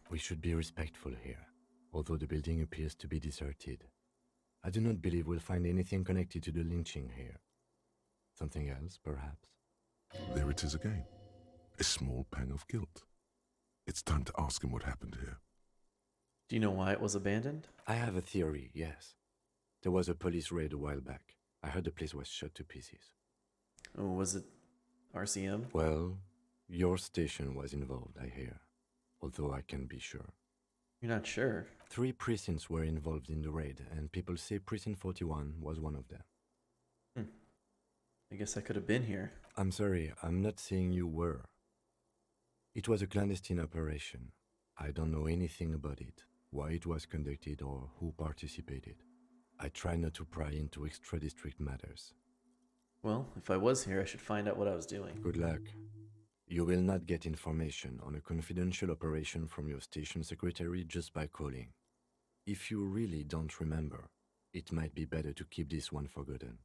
We should be respectful here, although the building appears to be deserted. I do not believe we'll find anything connected to the lynching here. Something else, perhaps? There it is again. A small pang of guilt. It's time to ask him what happened here. Do you know why it was abandoned? I have a theory, yes. There was a police raid a while back. I heard the place was shot to pieces. Oh, was it RCM? Well, your station was involved, I hear. Although I can't be sure. You're not sure? 3 precincts were involved in the raid, and people say Precinct 41 was one of them. I guess I could have been here. I'm sorry, I'm not saying you were. It was a clandestine operation. I don't know anything about it, why it was conducted, or who participated. I try not to pry into extra-district matters. Well, if I was here, I should find out what I was doing. Good luck. You will not get information on a confidential operation from your station secretary just by calling. If you really don't remember, it might be better to keep this one forgotten.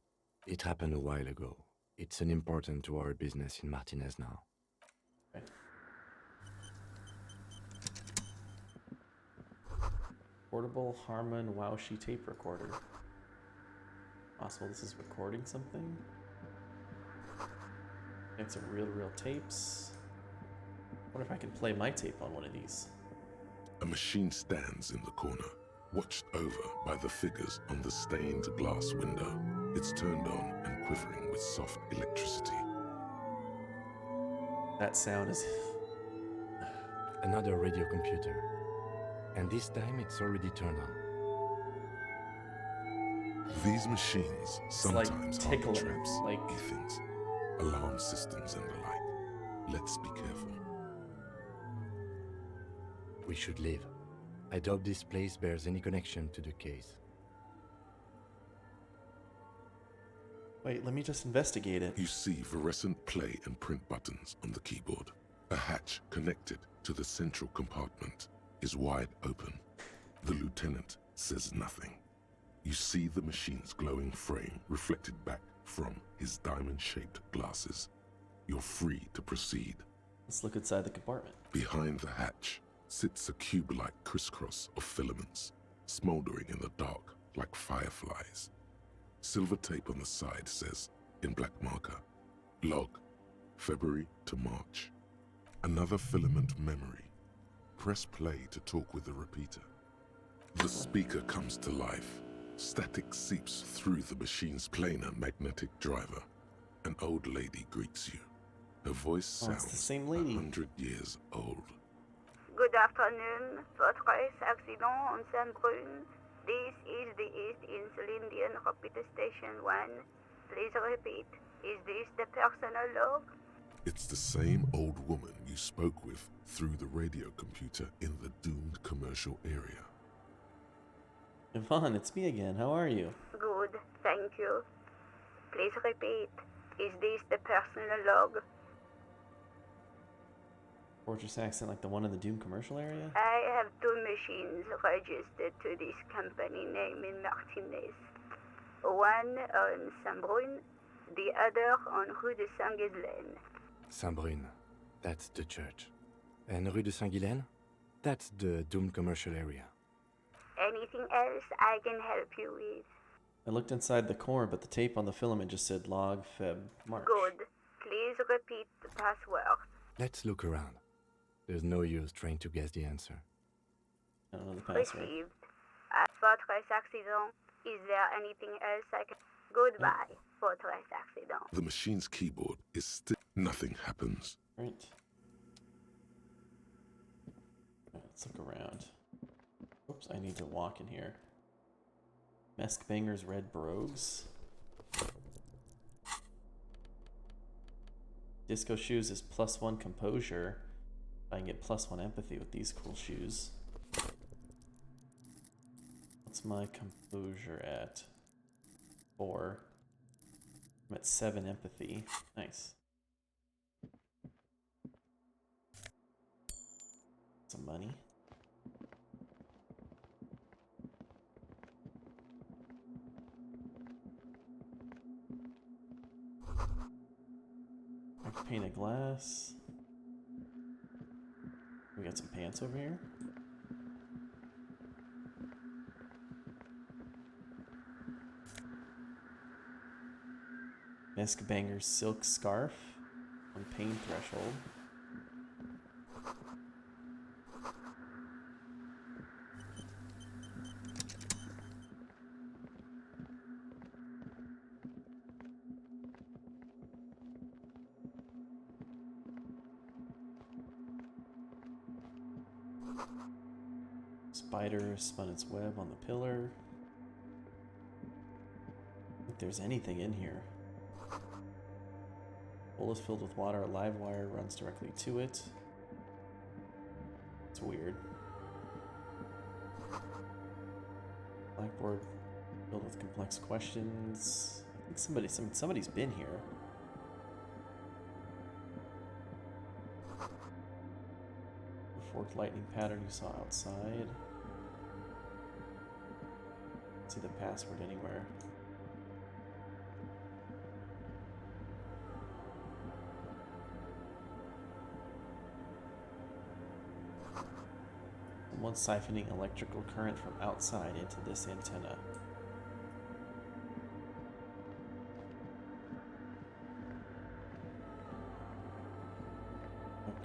It happened a while ago. It's unimportant to our business in Martinez now. Okay. Portable Harman Wowshi tape recorder. Possible this is recording something? It's some real tapes. I wonder if I can play my tape on one of these. A machine stands in the corner, watched over by the figures on the stained glass window. It's turned on and quivering with soft electricity. That sound is... Another radio computer. And this time it's already turned on. These machines sometimes like are traps, like things, alarm systems and the like. Let's be careful. We should leave. I doubt this place bears any connection to the case. Wait, let me just investigate it. You see fluorescent play and print buttons on the keyboard. A hatch connected to the central compartment is wide open. The lieutenant says nothing. You see the machine's glowing frame reflected back from his diamond-shaped glasses. You're free to proceed. Let's look inside the compartment. Behind the hatch sits a cube-like crisscross of filaments, smoldering in the dark like fireflies. Silver tape on the side says, in black marker, log, February to March. Another filament memory. Press play to talk with the repeater. The speaker comes to life. Static seeps through the machine's planar magnetic driver. An old lady greets you. Her voice sounds the same lady. 100 years old. Good afternoon. Fortress accident on Saint-Brun. This is the East Insulindian Repeater Station 1. Please repeat. Is this the personal log? It's the same old woman you spoke with through the radio computer in the doomed commercial area. Yvonne, it's me again. How are you? Good, thank you. Please repeat. Is this the personal log? Fortress accent like the one in the Doom commercial area? I have 2 machines registered to this company name in Martinez. One on Saint-Brun, the other on Rue de Saint-Ghislaine. Saint-Brun, that's the church. And Rue de Saint-Ghislaine? That's the Doom commercial area. Anything else I can help you with? I looked inside the core, but the tape on the filament just said log, Feb, March. Good. Please repeat the password. Let's look around. There's no use trying to guess the answer. I don't know the password. Received. Fortress accident. Is there anything else I can... Goodbye, Fortress accident. The machine's keyboard is still... Nothing happens. Right. Let's look around. Oops, I need to walk in here. Mesk Banger's Red Brogues. Disco Shoes is +1 composure. I can get +1 empathy with these cool shoes. What's my composure at? 4. I'm at 7 empathy. Nice. Some money. I can paint a glass. We got some pants over here. Misk Banger's silk scarf on pain threshold. Spider spun its web on the pillar. I think there's anything in here. Bowl is filled with water. A live wire runs directly to it. It's weird. Blackboard filled with complex questions. I think somebody's been here. The forked lightning pattern you saw outside. Can't see the password anywhere. Someone's siphoning electrical current from outside into this antenna.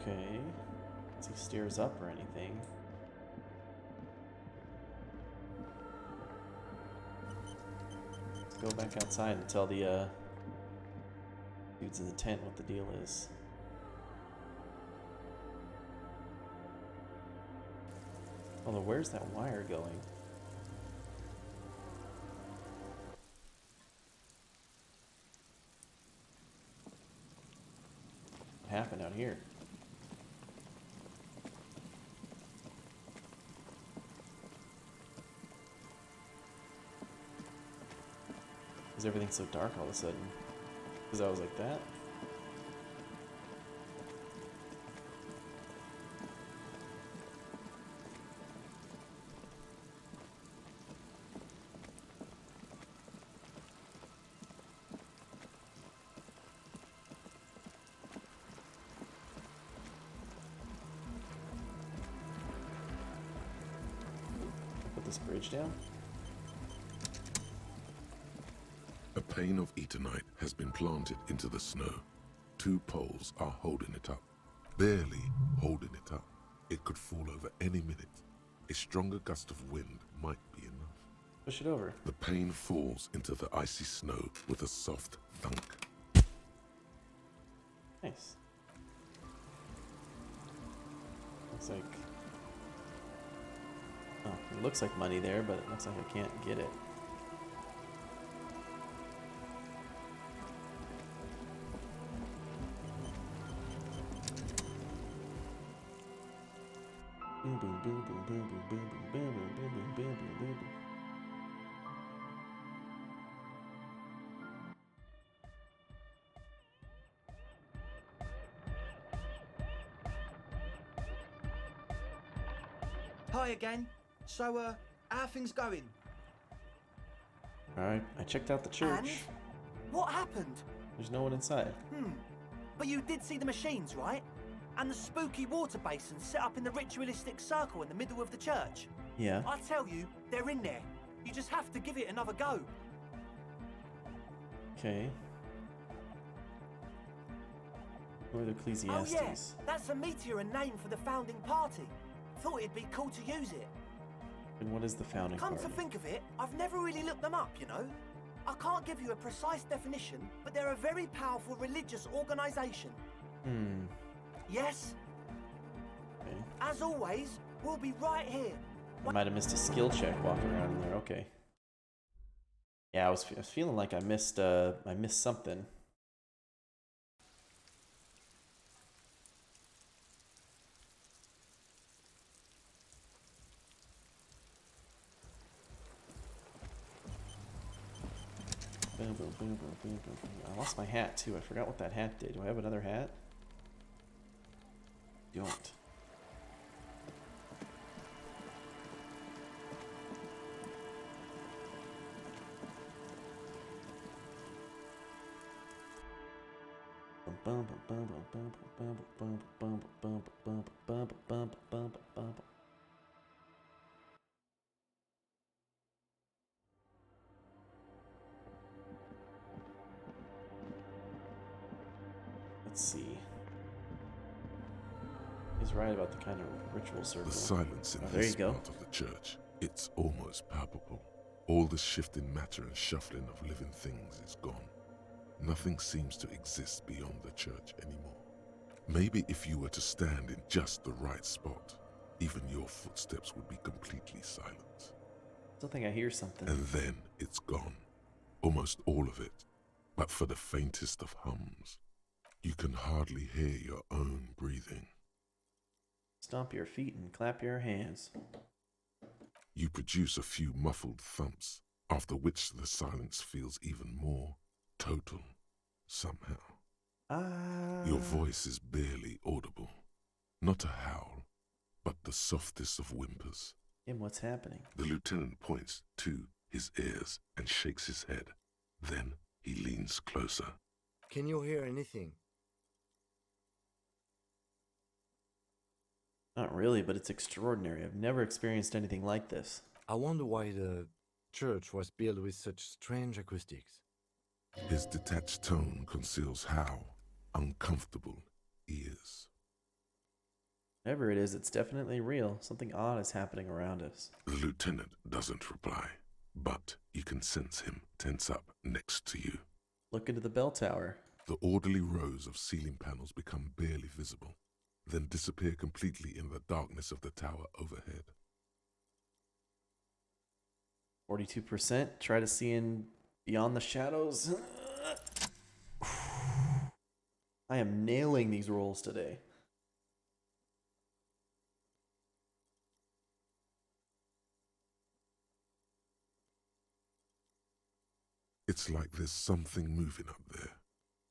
Okay. Let's see, steers up or anything. Let's go back outside and tell the dudes in the tent what the deal is. Although, where's that wire going? What happened out here? Is everything so dark all of a sudden? Because I was like that? This bridge down? A pane of Eternite has been planted into the snow. 2 poles are holding it up. Barely holding it up. It could fall over any minute. A stronger gust of wind might be enough. Push it over. The pane falls into the icy snow with a soft thunk. Nice. Looks like... Oh, it looks like money there, but it looks like I can't get it. Boom, boom, boom, boom, boom, boom, boom, boom, boom, boom, boom, boom, boom, boom. Hi again. So, how are things going? Alright, I checked out the church. And? What happened? There's no one inside. But you did see the machines, right? And the spooky water basins set up in the ritualistic circle in the middle of the church. Yeah. I tell you, they're in there. You just have to give it another go. Okay. Lord Ecclesiastes. Oh yeah, that's a meteor name for the founding party. Thought it'd be cool to use it. And what is the founding Come party? to think of it, I've never really looked them up, you know? I can't give you a precise definition, but they're a very powerful religious organization. Yes? Okay. As always, we'll be right here. I might have missed a skill check walking around in there. Okay. Yeah, I was feeling like I missed something. Boom, boom, boom, boom, boom, boom, boom. I lost my hat too. I forgot what that hat did. Do I have another hat? Don't. Let's see. He's right about the kind of ritual circle. The silence in there this you go. part of the church, it's almost palpable. All the shifting matter and shuffling of living things is gone. Nothing seems to exist beyond the church anymore. Maybe if you were to stand in just the right spot, even your footsteps would be completely silent. I think I hear something. And then it's gone. Almost all of it. But for the faintest of hums, you can hardly hear your own breathing. Stomp your feet and clap your hands. You produce a few muffled thumps, after which the silence feels even more total, somehow. Your voice is barely audible. Not a howl, but the softest of whimpers. Kim, what's happening? The lieutenant points to his ears and shakes his head. Then he leans closer. Can you hear anything? Not really, but it's extraordinary. I've never experienced anything like this. I wonder why the church was built with such strange acoustics. His detached tone conceals how uncomfortable he is. Whatever it is, it's definitely real. Something odd is happening around us. The lieutenant doesn't reply, but you can sense him tense up next to you. Look into the bell tower. The orderly rows of ceiling panels become barely visible, then disappear completely in the darkness of the tower overhead. 42%. Try to see in beyond the shadows. I am nailing these rolls today. It's like there's something moving up there.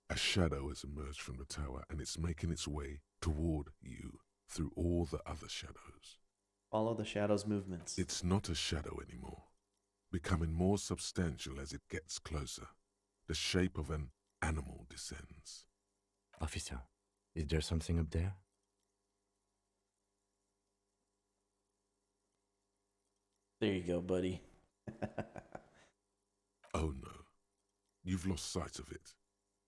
A shadow has emerged from the tower and it's making its way toward you through all the other shadows. Follow the shadow's movements. It's not a shadow anymore, becoming more substantial as it gets closer. The shape of an animal descends. Officer, is there something up there? There you go, buddy. Oh no, you've lost sight of it.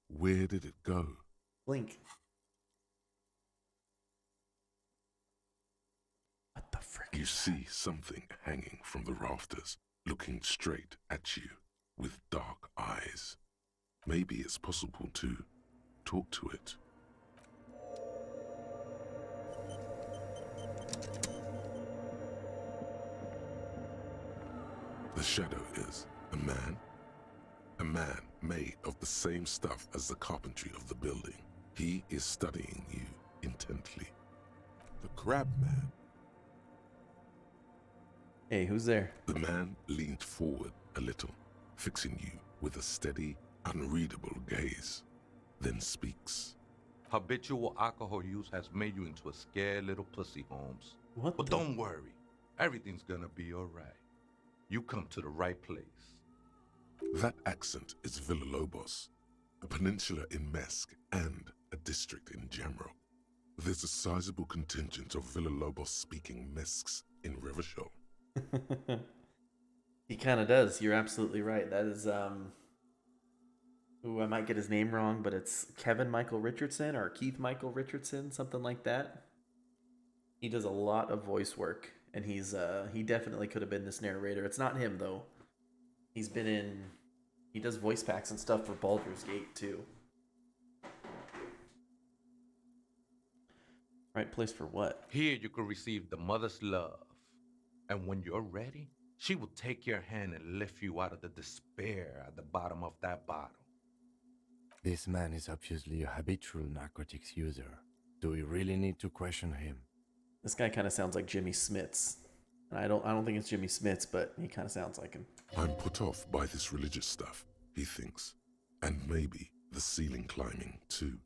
Where did it go? Blink. What the frick? You see something hanging from the rafters, looking straight at you with dark eyes. Maybe it's possible to talk to it. The shadow is a man made of the same stuff as the carpentry of the building. He is studying you intently. The crab man. Hey, who's there? The man leaned forward a little, fixing you with a steady, unreadable gaze, then speaks. Habitual alcohol use has made you into a scared little pussy, Holmes. What But the? don't worry. Everything's gonna be alright. You come to the right place. That accent is Villalobos, a peninsula in Mesk and a district in Jamrock. There's a sizable contingent of Villalobos-speaking Mesks in Rivershaw. He kind of does. You're absolutely right. That is, ooh, I might get his name wrong, but it's Kevin Michael Richardson or Keith Michael Richardson, something like that. He does a lot of voice work, and he definitely could have been this narrator. It's not him, though. He does voice packs and stuff for Baldur's Gate, too. Right place for what? Here you can receive the mother's love. And when you're ready, she will take your hand and lift you out of the despair at the bottom of that bottle. This man is obviously a habitual narcotics user. Do we really need to question him? This guy kind of sounds like Jimmy Smits. And I don't think it's Jimmy Smits, but he kind of sounds like him. I'm put off by this religious stuff. he thinks. And maybe the ceiling climbing, too.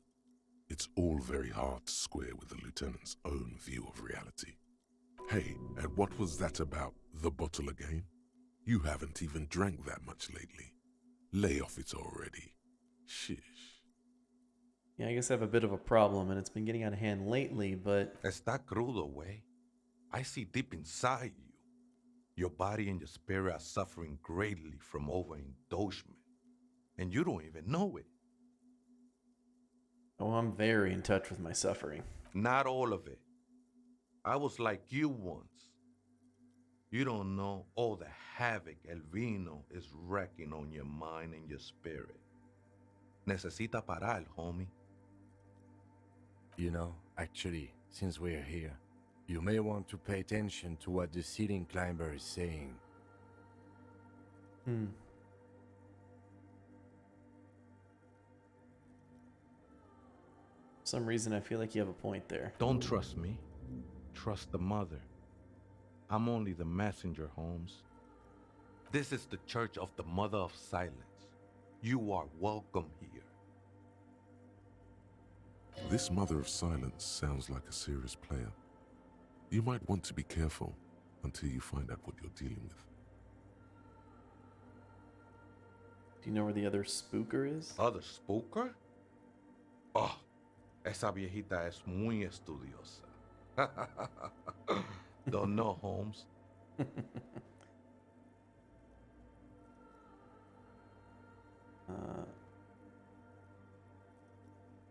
It's all very hard to square with the lieutenant's own view of reality. Hey, and what was that about the bottle again? You haven't even drank that much lately. Lay off it already. Shish. Yeah, I guess I have a bit of a problem, and it's been getting out of hand lately, but... Está crudo, way. I see deep inside you. Your body and your spirit are suffering greatly from overindulgence, and you don't even know it. Oh, I'm very in touch with my suffering. Not all of it. I was like you once. You don't know all the havoc El Vino is wrecking on your mind and your spirit. Necesita parar, homie. You know, actually, since we're here, you may want to pay attention to what the ceiling climber is saying. For some reason, I feel like you have a point there. Don't trust me. Trust the mother. I'm only the messenger, Holmes. This is the Church of the Mother of Silence. You are welcome here. This Mother of Silence sounds like a serious player. You might want to be careful until you find out what you're dealing with. Do you know where the other spooker is? Other spooker? Oh, esa viejita es muy estudiosa. Don't know, Holmes.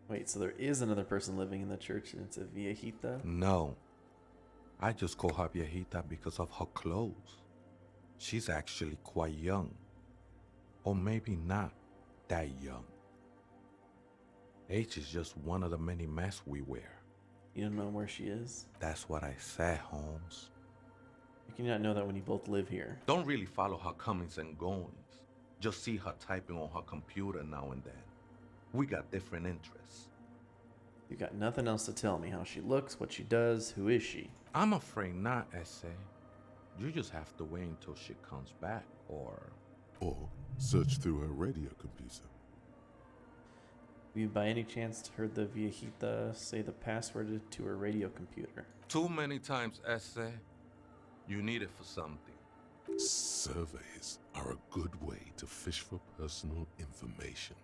Wait, so there is another person living in the church and it's a viejita? No. I just call her viejita because of her clothes. She's actually quite young. Or maybe not that young. Age is just one of the many masks we wear. You don't know where she is? That's what I said, Holmes. You can not know that when you both live here. Don't really follow her comings and goings. Just see her typing on her computer now and then. We got different interests. You got nothing else to tell me. How she looks, what she does, who is she? I'm afraid not, Essay. You just have to wait until she comes back, or search through her radio computer. Have you by any chance heard the viejita say the password to her radio computer? Too many times, Essay. You need it for something. Surveys are a good way to fish for personal information,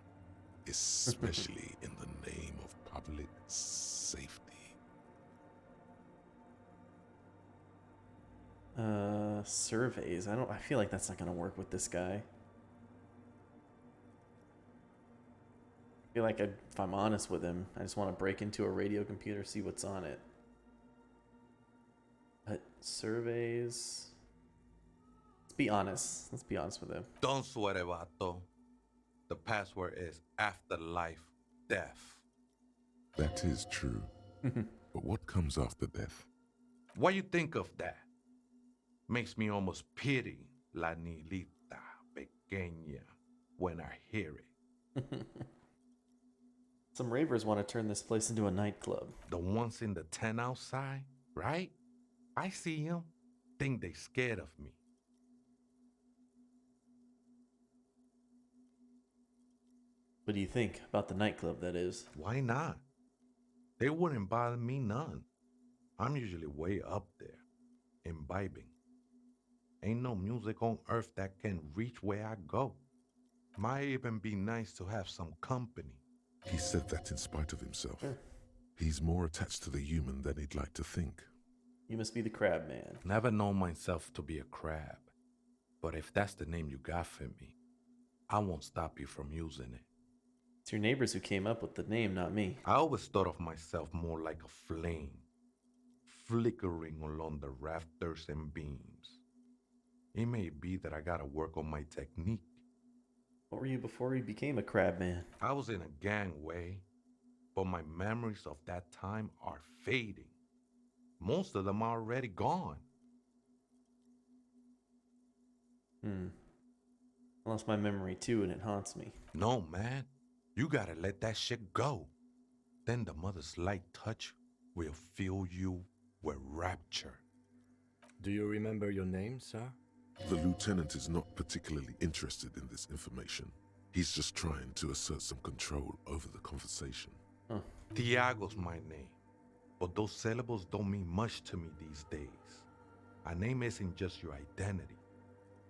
especially in the name of public safety. Surveys. I feel like that's not gonna work with this guy. I feel like if I'm honest with him, I just want to break into a radio computer, see what's on it. But surveys... Let's be honest. Let's be honest with him. Don't sweat it, vato. The password is afterlife death. That is true. But what comes after death? What you think of that? Makes me almost pity La Nilita Pequeña when I hear it. Some ravers want to turn this place into a nightclub. The ones in the tent outside, right? I see them. Think they scared of me. What do you think about the nightclub, that is? Why not? They wouldn't bother me none. I'm usually way up there, imbibing. Ain't no music on earth that can reach where I go. Might even be nice to have some company. He said that in spite of himself. Sure. He's more attached to the human than he'd like to think. You must be the crab man. Never known myself to be a crab. But if that's the name you got for me, I won't stop you from using it. It's your neighbors who came up with the name, not me. I always thought of myself more like a flame, flickering along the rafters and beams. It may be that I gotta work on my technique. What were you before you became a crab man? I was in a gangway, but my memories of that time are fading. Most of them are already gone. I lost my memory too, and it haunts me. No, man. You gotta let that shit go. Then the mother's light touch will fill you with rapture. Do you remember your name, sir? The lieutenant is not particularly interested in this information. He's just trying to assert some control over the conversation. Huh. Tiago's my name, but those syllables don't mean much to me these days. A name isn't just your identity,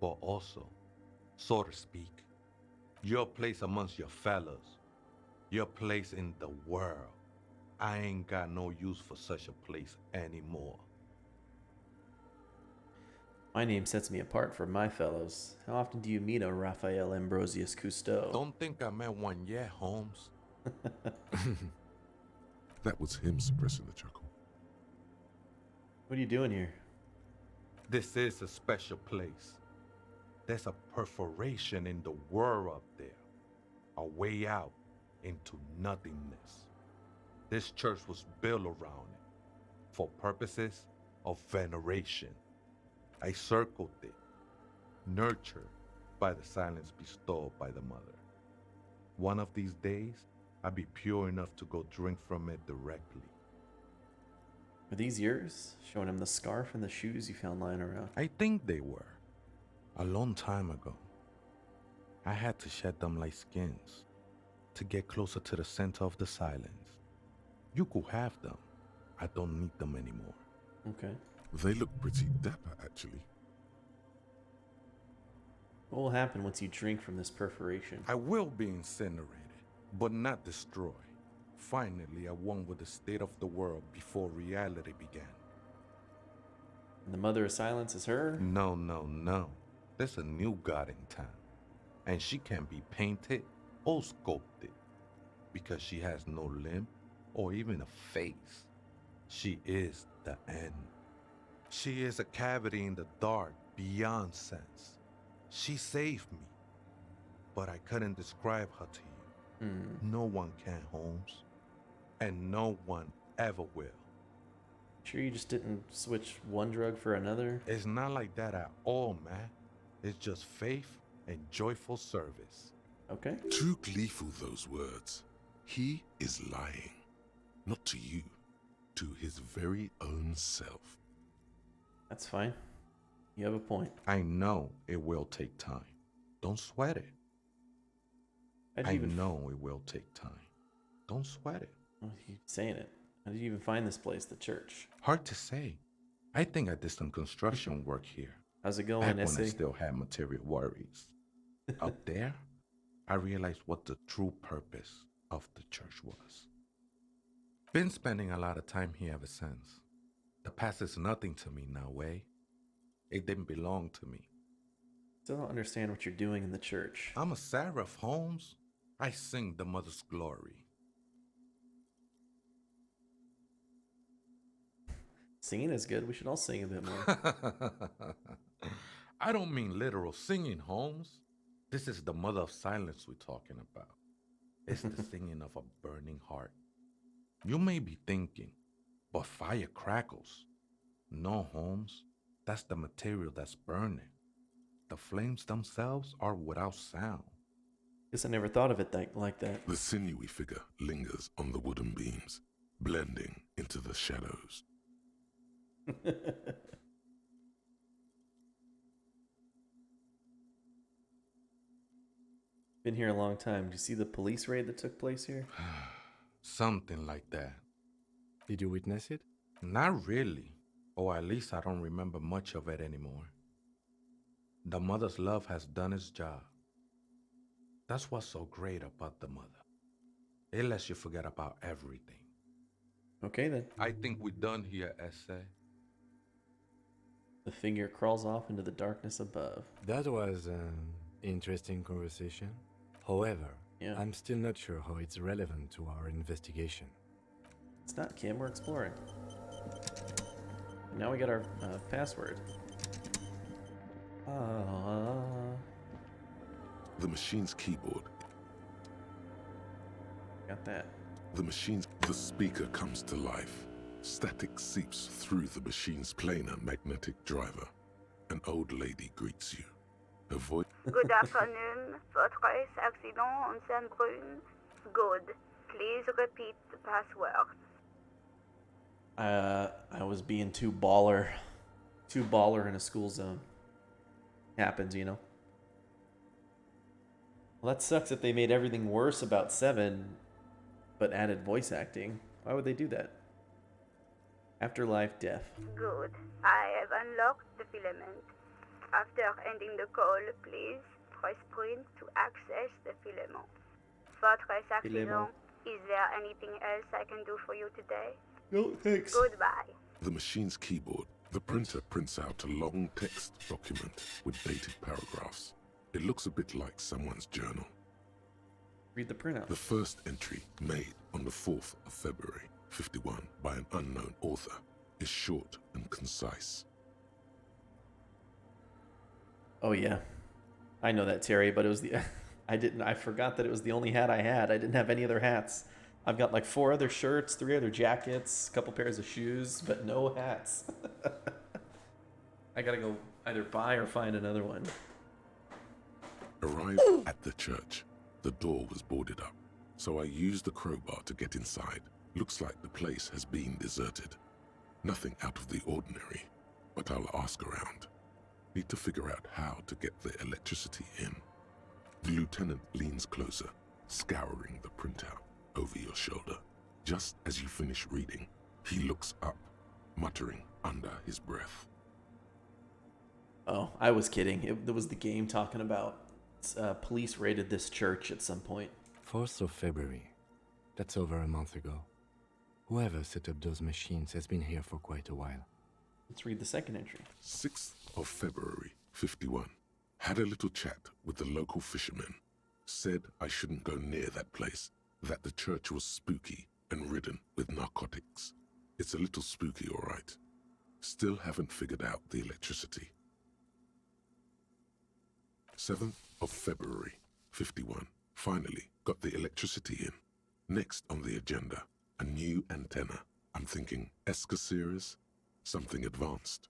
but also, so to speak, your place amongst your fellows, your place in the world. I ain't got no use for such a place anymore. My name sets me apart from my fellows. How often do you meet a Raphael Ambrosius Cousteau? Don't think I met one yet, Holmes. That was him suppressing the chuckle. What are you doing here? This is a special place. There's a perforation in the world up there, a way out into nothingness. This church was built around it for purposes of veneration. I circled it, nurtured by the silence bestowed by the mother. One of these days, I'll be pure enough to go drink from it directly. Are these yours? Showing him the scarf and the shoes you found lying around. I think they were. A long time ago. I had to shed them like skins to get closer to the center of the silence. You could have them. I don't need them anymore. Okay. They look pretty dapper, actually. What will happen once you drink from this perforation? I will be incinerated, but not destroyed. Finally, I won with the state of the world before reality began. And the mother of silence is her? No, no, no. There's a new god in town, and she can be painted or sculpted because she has no limb or even a face. She is the end. She is a cavity in the dark beyond sense. She saved me, but I couldn't describe her to you. No one can, Holmes, and no one ever will. Sure you just didn't switch one drug for another? It's not like that at all, man. It's just faith and joyful service. Okay. Too gleeful, those words. He is lying. Not to you, to his very own self. That's fine. You have a point. I know it will take time. Don't sweat it. I know it will take time. Don't sweat it. Oh, you saying it. How did you even find this place, the church? Hard to say. I think I did some construction work here. How's it going, Back when I Essay? still had material worries. Up there, I realized what the true purpose of the church was. Been spending a lot of time here ever since. The past is nothing to me now, eh? It didn't belong to me. Still don't understand what you're doing in the church. I'm a seraph, Holmes. I sing the mother's glory. Singing is good. We should all sing a bit more. I don't mean literal singing, Holmes. This is the mother of silence we're talking about. It's the singing of a burning heart. You may be thinking, but fire crackles. No, Holmes. That's the material that's burning. The flames themselves are without sound. Guess I never thought of it like that. The sinewy figure lingers on the wooden beams, blending into the shadows. Been here a long time. Did you see the police raid that took place here? Something like that. Did you witness it? Not really. Or at least I don't remember much of it anymore. The mother's love has done its job. That's what's so great about the mother. It lets you forget about everything. Okay then. I think we're done here, Essay. The figure crawls off into the darkness above. That was an interesting conversation. However, I'm still not sure how it's relevant to our investigation. It's not, Kim. We're exploring. Now we got our password. The machine's keyboard. Got that. The speaker comes to life. Static seeps through the machine's planar magnetic driver. An old lady greets you. Her voice. Good afternoon. Fortress, accident on Saint-Brune. Good. Please repeat the password. I was being too baller in a school zone. Happens, you know. Well, that sucks that they made everything worse about 7, but added voice acting. Why would they do that? Afterlife Death. Good. I have unlocked the filament. After ending the call, please press print to access the filament. Fortress Accident, is there anything else I can do for you today? No, thanks. Goodbye. The machine's keyboard, the printer prints out a long text document with dated paragraphs. It looks a bit like someone's journal. Read the printout. The first entry, made on the 4th of February, 51, by an unknown author, is short and concise. Oh yeah, I know that, Terry, but it was the I forgot that it was the only hat I had. I didn't have any other hats. I've got like 4 other shirts, 3 other jackets, a couple pairs of shoes, but no hats. I gotta go either buy or find another one. Arrived at the church. The door was boarded up, so I used the crowbar to get inside. Looks like the place has been deserted. Nothing out of the ordinary, but I'll ask around. Need to figure out how to get the electricity in. The lieutenant leans closer, scouring the printout over your shoulder. Just as you finish reading, he looks up, muttering under his breath. Oh, I was kidding. It was the game talking about police raided this church at some point. 4th of February. That's over a month ago. Whoever set up those machines has been here for quite a while. Let's read the second entry. 6th of February, 51. Had a little chat with the local fishermen. Said I shouldn't go near that place, that the church was spooky and ridden with narcotics. It's a little spooky, all right. Still haven't figured out the electricity. 7th of February, 51. Finally got the electricity in. Next on the agenda, a new antenna. I'm thinking ESCA series, something advanced.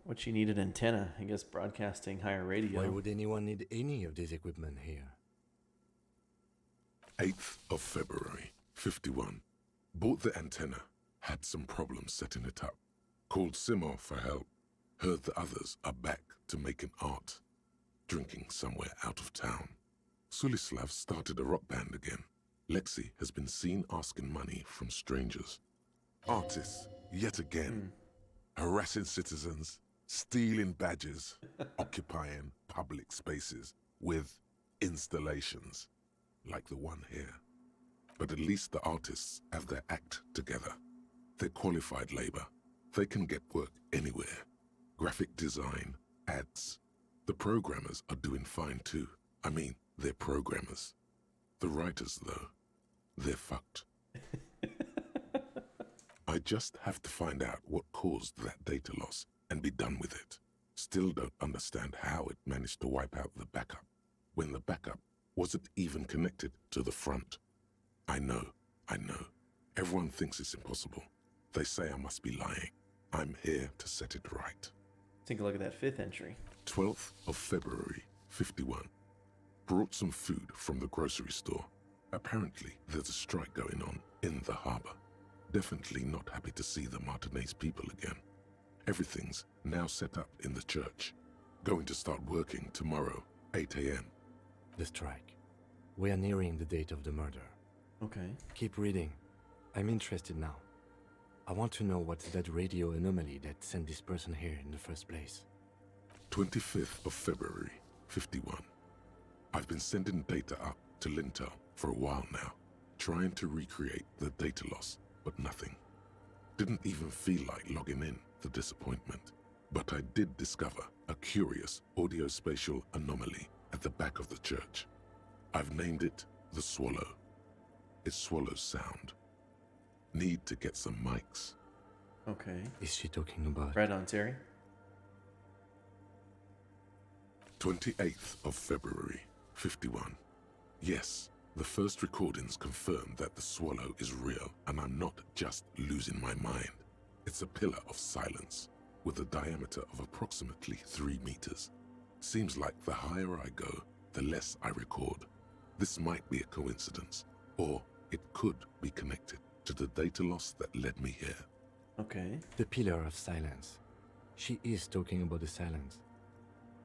What she needed antenna, I guess broadcasting higher radio. Why would anyone need any of this equipment here? 8th of February, 51. Bought the antenna, had some problems setting it up. Called Simon for help. Heard the others are back to making art. Drinking somewhere out of town. Sulislav started a rock band again. Lexi has been seen asking money from strangers. Artists, yet again, harassing citizens, stealing badges, occupying public spaces with installations, like the one here. But at least the artists have their act together. They're qualified labor. They can get work anywhere. Graphic design, ads. The programmers are doing fine too. I mean, they're programmers. The writers, though, they're fucked. I just have to find out what caused that data loss and be done with it. Still don't understand how it managed to wipe out the backup, when the backup wasn't even connected to the front. I know. Everyone thinks it's impossible. They say I must be lying. I'm here to set it right. Take a look at that 5th entry. 12th of February, 51. Brought some food from the grocery store. Apparently, there's a strike going on in the harbor. Definitely not happy to see the Martinez people again. Everything's now set up in the church. Going to start working tomorrow, 8 a.m. The strike. We are nearing the date of the murder. Okay. Keep reading. I'm interested now. I want to know what's that radio anomaly that sent this person here in the first place. 25th of February, 51. I've been sending data up to Lintel for a while now, trying to recreate the data loss, but nothing. Didn't even feel like logging in, the disappointment. But I did discover a curious audio-spatial anomaly at the back of the church. I've named it the Swallow. It swallows sound. Need to get some mics. Okay. Is she talking about... Right on, Terry. 28th of February, 51. Yes, the first recordings confirm that the swallow is real and I'm not just losing my mind. It's a pillar of silence with a diameter of approximately 3 meters. Seems like the higher I go, the less I record. This might be a coincidence, or it could be connected to the data loss that led me here. Okay. The pillar of silence. She is talking about the silence.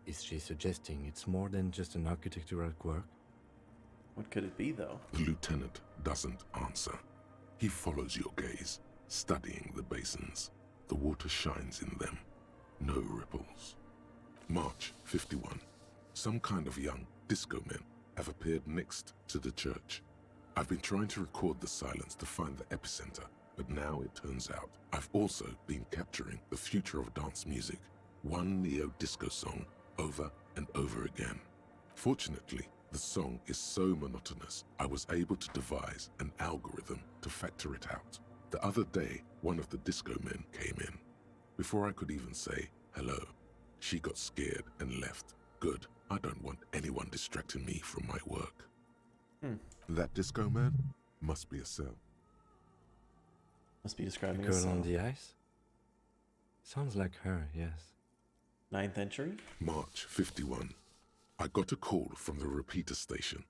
Is she suggesting it's more than just an architectural quirk? What could it be, though? The lieutenant doesn't answer. He follows your gaze, studying the basins. The water shines in them. No ripples. March 51. Some kind of young disco men have appeared next to the church. I've been trying to record the silence to find the epicenter, but now it turns out I've also been capturing the future of dance music, one neo-disco song over and over again. Fortunately, the song is so monotonous, I was able to devise an algorithm to factor it out. The other day, one of the disco men came in. Before I could even say hello, she got scared and left. Good, I don't want anyone distracting me from my work. That disco man must be a cell. Must be describing The a girl cell. on the ice? Sounds like her, yes. 9th entry? March 51. I got a call from the repeater station.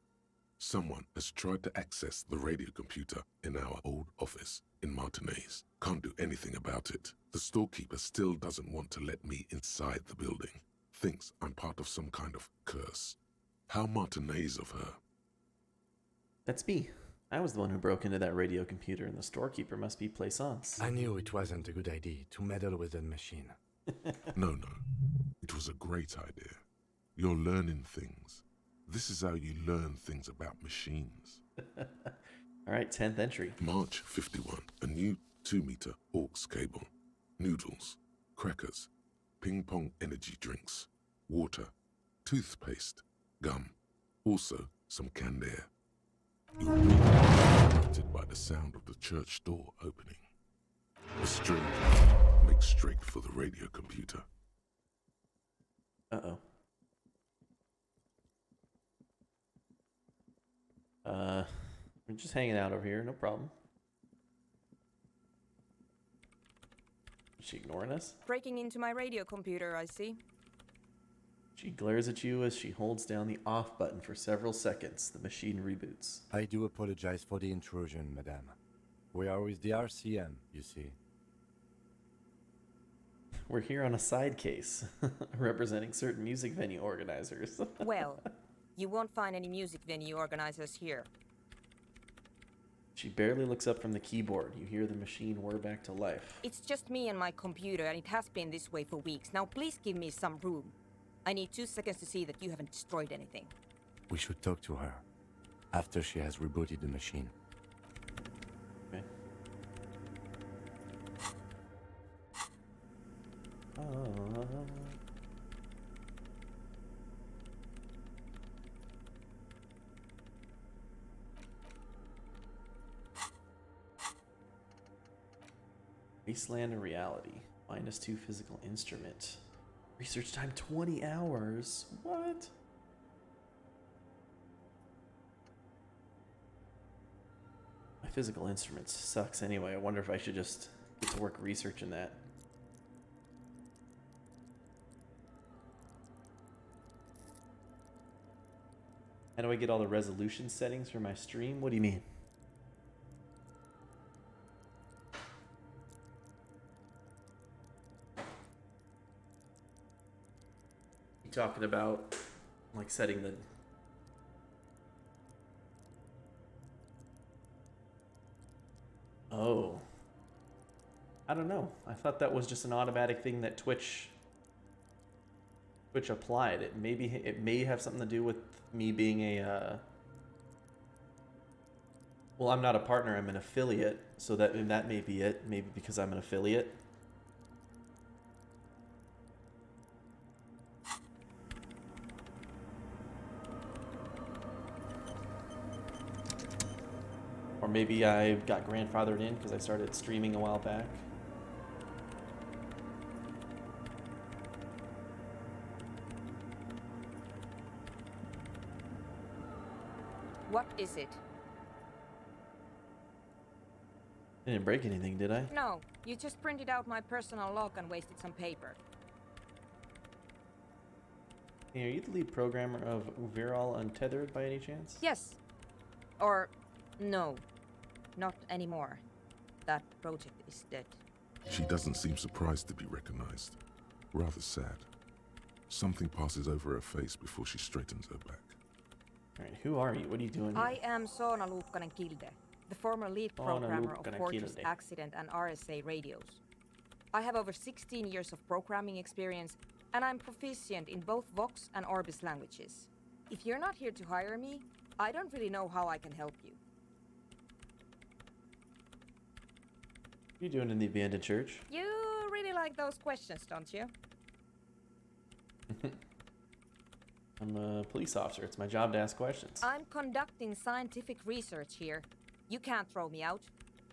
Someone has tried to access the radio computer in our old office in Martinez. Can't do anything about it. The storekeeper still doesn't want to let me inside the building. Thinks I'm part of some kind of curse. How Martinez of her. That's me. I was the one who broke into that radio computer, and the storekeeper must be Plaisance. I knew it wasn't a good idea to meddle with the machine. No. It was a great idea. You're learning things. This is how you learn things about machines. All right, 10th entry. March 51. A new 2-meter aux cable. Noodles. Crackers. Ping pong energy drinks. Water. Toothpaste. Gum. Also some canned air. You will be interrupted by the sound of the church door opening. A stranger makes straight for the radio computer. Uh-oh. We're just hanging out over here, no problem. Is she ignoring us? Breaking into my radio computer, I see. She glares at you as she holds down the off button for several seconds. The machine reboots. I do apologize for the intrusion, madame. We are with the RCM, you see. We're here on a side case, representing certain music venue organizers. Well, you won't find any music venue organizers here. She barely looks up from the keyboard. You hear the machine whir back to life. It's just me and my computer, and it has been this way for weeks. Now please give me some room. I need 2 seconds to see that you haven't destroyed anything. We should talk to her after she has rebooted the machine. Okay. Wasteland and reality. -2 physical instrument. Research time 20 hours. What? My physical instruments sucks anyway. I wonder if I should just get to work researching that. How do I get all the resolution settings for my stream? What do you mean? You talking about like setting the Oh. I don't know. I thought that was just an automatic thing that Twitch applied. It may have something to do with me being a well, I'm not a partner, I'm an affiliate, so that may be it. Maybe because I'm an affiliate. Or maybe I got grandfathered in because I started streaming a while back. What is it? I didn't break anything, did I? No, you just printed out my personal log and wasted some paper. Hey, are you the lead programmer of Viral Untethered by any chance? Yes. Or no, not anymore. That project is dead. She doesn't seem surprised to be recognized. Rather sad. Something passes over her face before she straightens her back. Alright, who are you? What are you doing I here? am Soona Luukkanen-Kilde, the former lead Soona programmer of Luukkanen-Kilde. Fortress Accident and RSA radios. I have over 16 years of programming experience, and I'm proficient in both Vox and Orbis languages. If you're not here to hire me, I don't really know how I can help you. What are you doing in the abandoned church? You really like those questions, don't you? I'm a police officer. It's my job to ask questions. I'm conducting scientific research here. You can't throw me out.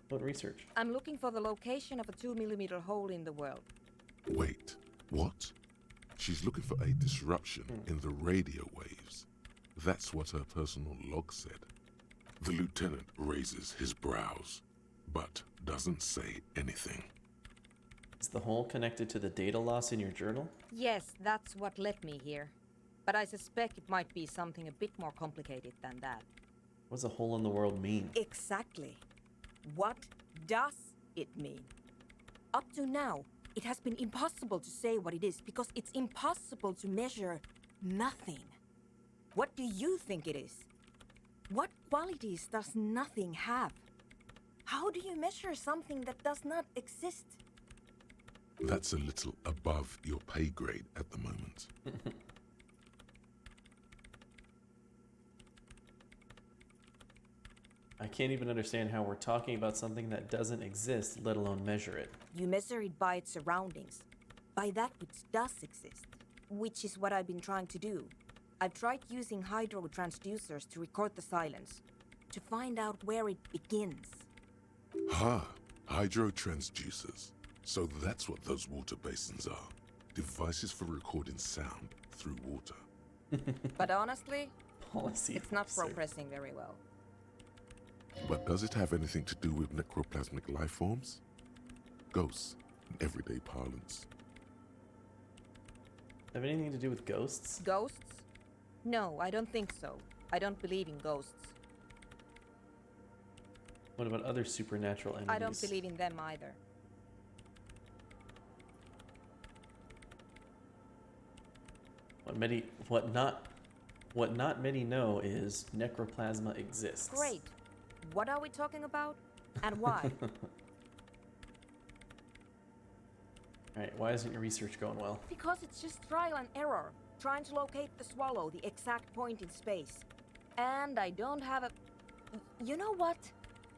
What research? I'm looking for the location of a 2mm hole in the world. Wait, what? She's looking for a disruption in the radio waves. That's what her personal log said. The lieutenant raises his brows, but doesn't say anything. Is the hole connected to the data loss in your journal? Yes, that's what led me here. But I suspect it might be something a bit more complicated than that. What does a hole in the world mean? Exactly. What does it mean? Up to now, it has been impossible to say what it is because it's impossible to measure nothing. What do you think it is? What qualities does nothing have? How do you measure something that does not exist? That's a little above your pay grade at the moment. I can't even understand how we're talking about something that doesn't exist, let alone measure it. You measure it by its surroundings, by that which does exist, which is what I've been trying to do. I've tried using hydro transducers to record the silence, to find out where it begins. Hydro transducers. So that's what those water basins are. Devices for recording sound through water. But honestly, Policy it's not officer. progressing very well. But does it have anything to do with necroplasmic life forms? Ghosts, in everyday parlance. Have anything to do with ghosts? Ghosts? No, I don't think so. I don't believe in ghosts. What about other supernatural entities? I don't believe in them either. What not many know is necroplasma exists. Great. What are we talking about? And why? Alright, why isn't your research going well? Because it's just trial and error, trying to locate the swallow, the exact point in space. And I don't have a... You know what?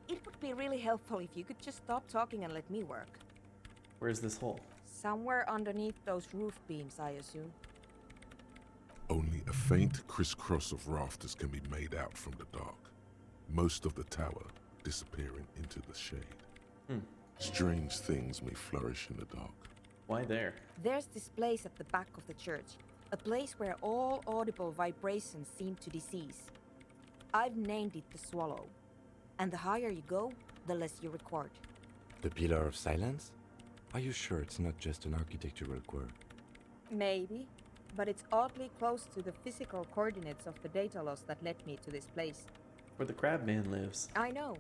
It would be really helpful if you could just stop talking and let me work. Where's this hole? Somewhere underneath those roof beams, I assume. Only a faint crisscross of rafters can be made out from the dark. Most of the tower disappearing into the shade. Strange things may flourish in the dark. Why there? There's this place at the back of the church. A place where all audible vibrations seem to decease. I've named it the Swallow. And the higher you go, the less you record. The Pillar of Silence? Are you sure it's not just an architectural quirk? Maybe, but it's oddly close to the physical coordinates of the data loss that led me to this place. Where the crab man lives. I know.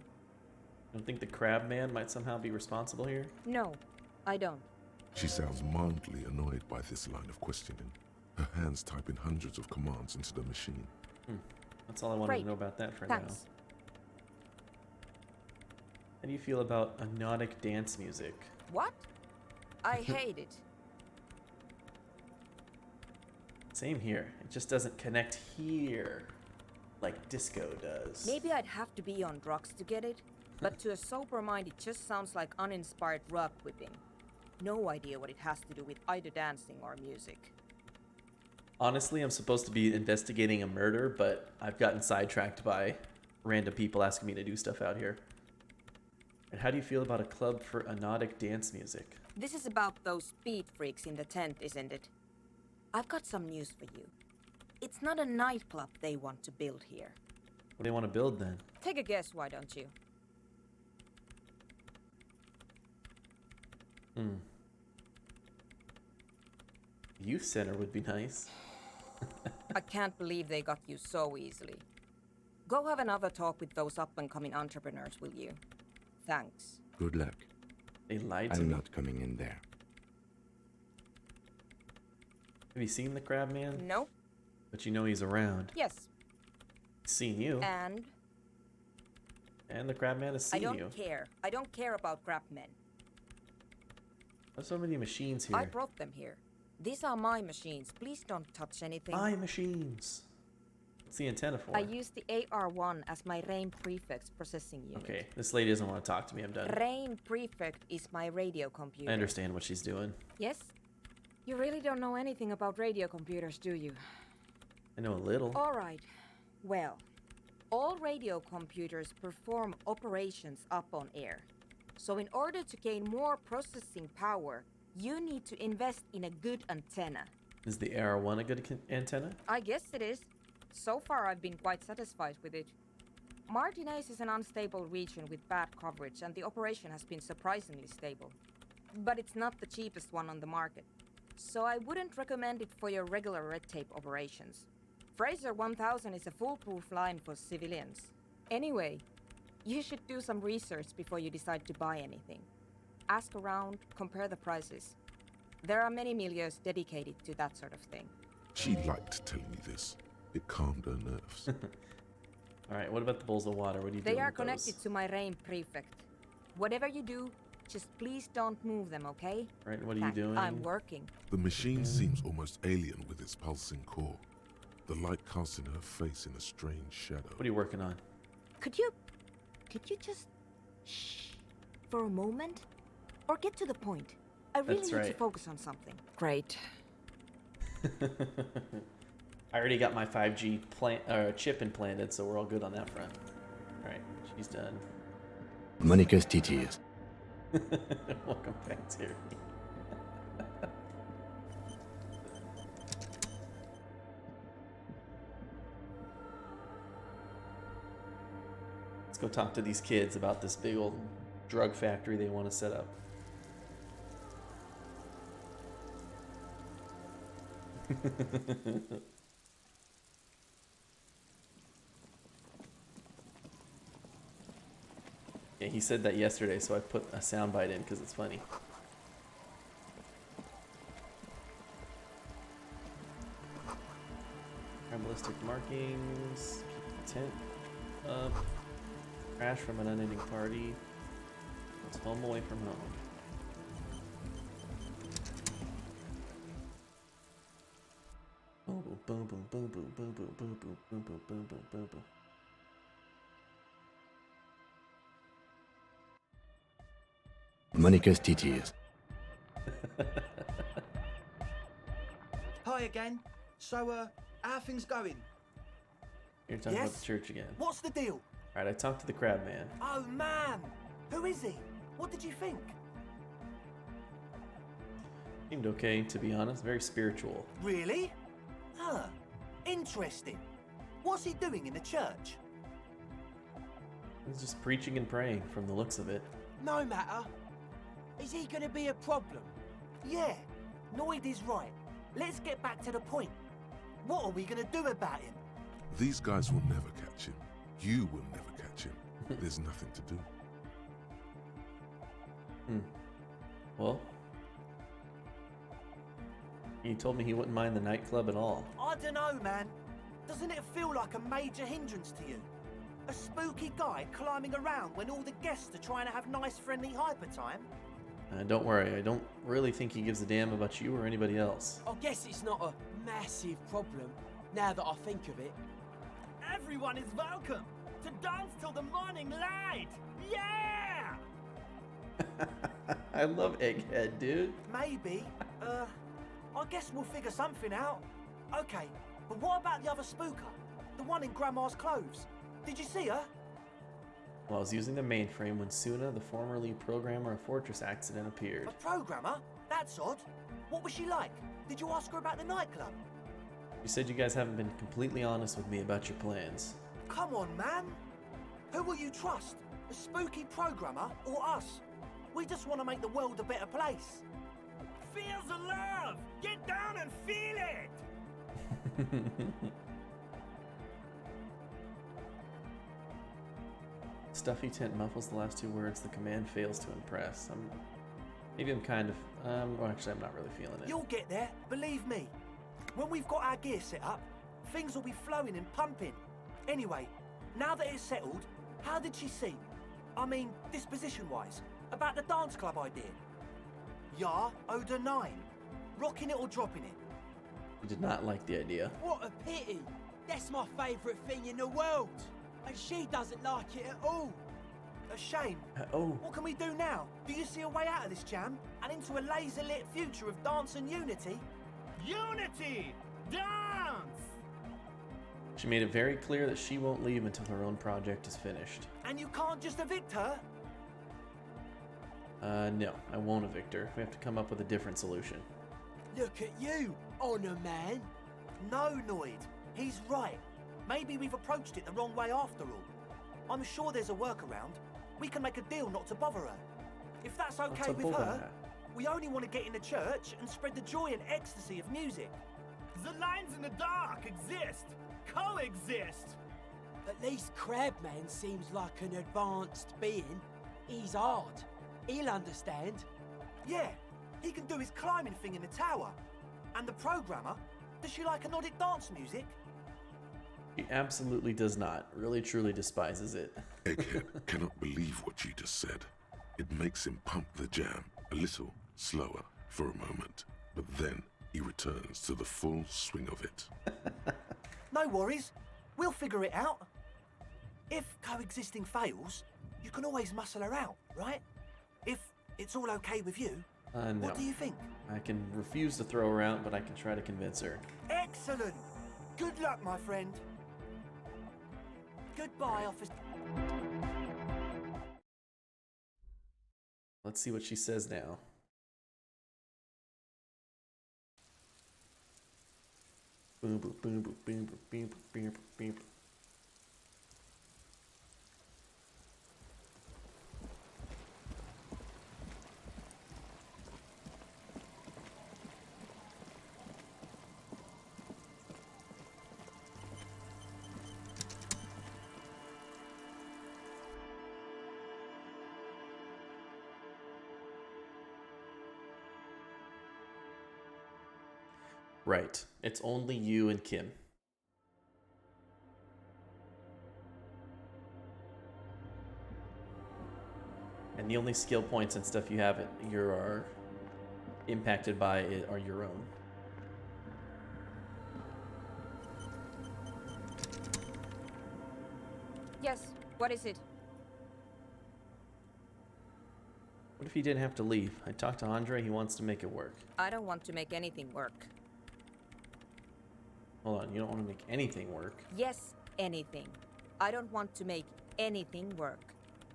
Don't think the crab man might somehow be responsible here? No, I don't. She sounds mildly annoyed by this line of questioning. Her hands typing hundreds of commands into the machine. That's all I wanted to know about that for now. Thanks. How do you feel about hypnotic dance music? What? I hate it. Same here. It just doesn't connect here like disco does. Maybe I'd have to be on drugs to get it, but to a sober mind it just sounds like uninspired rug whipping. No idea what it has to do with either dancing or music. Honestly, I'm supposed to be investigating a murder, but I've gotten sidetracked by random people asking me to do stuff out here. And how do you feel about a club for hypnotic dance music? This is about those speed freaks in the tent, isn't it? I've got some news for you. It's not a nightclub they want to build here. What do they want to build then? Take a guess, why don't you? Youth center would be nice. I can't believe they got you so easily. Go have another talk with those up-and-coming entrepreneurs, will you? Thanks. Good luck. They lied to I'm me. not coming in there. Have you seen the crab man? No. But you know he's around. Yes. He's seen you. And the crab man has seen you. I don't care. I don't care about crabmen. There's so many machines here. I brought them here. These are my machines. Please don't touch anything. My machines. What's the antenna for? I use the AR1 as my RAIN prefix processing unit. Okay, this lady doesn't want to talk to me. I'm done. RAIN prefect is my radio computer. I understand what she's doing. Yes? You really don't know anything about radio computers, do you? I know a little. All right. Well, all radio computers perform operations up on air. So in order to gain more processing power, you need to invest in a good antenna. Is the AR1 a good antenna? I guess it is. So far, I've been quite satisfied with it. Martinez is an unstable region with bad coverage, and the operation has been surprisingly stable. But it's not the cheapest one on the market. So I wouldn't recommend it for your regular red tape operations. Fraser 1000 is a foolproof line for civilians. Anyway, you should do some research before you decide to buy anything. Ask around, compare the prices. There are many milieus dedicated to that sort of thing. She liked telling me this. It calmed her nerves. Alright, what about the bowls of water? What are you doing They are with connected those? to my RAIN prefect. Whatever you do, just please don't move them, okay? Right, what are you doing? I'm working. The machine seems almost alien with its pulsing core. The light casting her face in a strange shadow. What are you working on? Could you just shh for a moment? Or get to the point. I really That's need to right. focus on something. Great. I already got my 5G chip implanted, so we're all good on that front. Alright, she's done. Monica's TTs. Welcome back, Terry. Let's go talk to these kids about this big old drug factory they want to set up. Yeah, he said that yesterday, so I put a soundbite in because it's funny. Ballistic markings. Keep the tent up. Crash from an unending party. It's home away from home. Boom boom boom boom boom boom boom boom boom boom boom boom boom boom boom. Monica's TTs. Hi again. So, how are things going? You're talking about Yes? the church again. What's the deal? Alright, I talked to the crab man. Oh, man. Who is he? What did you think? Seemed okay, to be honest. Very spiritual. Really? Huh. Interesting. What's he doing in the church? He's just preaching and praying from the looks of it. No matter. Is he gonna be a problem? Yeah. Noid is right. Let's get back to the point. What are we gonna do about him? These guys will never catch him. You will never catch him. There's nothing to do. Well, he told me he wouldn't mind the nightclub at all. I don't know, man. Doesn't it feel like a major hindrance to you? A spooky guy climbing around when all the guests are trying to have nice, friendly hyper time? Don't worry, I don't really think he gives a damn about you or anybody else. I guess it's not a massive problem, now that I think of it. Everyone is welcome to dance till the morning light. Yeah! I love Egghead, dude. Maybe. I guess we'll figure something out. Okay, but what about the other spooker? The one in Grandma's clothes? Did you see her? Well, I was using the mainframe when Suna, the former lead programmer of Fortress Accident, appeared. A programmer? That's odd. What was she like? Did you ask her about the nightclub? You said you guys haven't been completely honest with me about your plans. Come on, man. Who will you trust? The spooky programmer or us? We just want to make the world a better place. Feel the love! Get down and feel it! Stuffy tent muffles the last two words. The command fails to impress. Maybe I'm kind of, well, actually, I'm not really feeling it. You'll get there, believe me. When we've got our gear set up, things will be flowing and pumping. Anyway, now that it's settled, how did she seem? I mean, disposition-wise, about the dance club idea. Ja oder nein? Rocking it or dropping it? He did not like the idea. What a pity! That's my favourite thing in the world! And she doesn't like it at all! A shame. Oh. What can we do now? Do you see a way out of this jam? And into a laser-lit future of dance and unity? Unity! Dance! She made it very clear that she won't leave until her own project is finished. And you can't just evict her? No, I won't evict her. We have to come up with a different solution. Look at you, honour man! No, Noid. He's right. Maybe we've approached it the wrong way after all. I'm sure there's a workaround. We can make a deal not to bother her. If that's okay with her, we only want to get in the church and spread the joy and ecstasy of music. The lines in the dark exist! Coexist! At least Crabman seems like an advanced being. He's hard. He'll understand. Yeah, he can do his climbing thing in the tower. And the programmer, does she like anodic dance music? He absolutely does not. Really, truly despises it. Egghead cannot believe what you just said. It makes him pump the jam a little slower for a moment, but then he returns to the full swing of it. No worries. We'll figure it out. If coexisting fails, you can always muscle her out, right? If it's all okay with you, No. what do you think? I can refuse to throw her out, but I can try to convince her. Excellent! Good luck, my friend. Goodbye, officer. Let's see what she says now. Boom, boom, boom, boom, boom, boom, boom, boom, boom. Right. It's only you and Kim. And the only skill points and stuff you have you are impacted by it are your own. Yes, what is it? What if he didn't have to leave? I talked to Andre, he wants to make it work. I don't want to make anything work. Hold on, you don't want to make anything work? Yes, anything. I don't want to make anything work.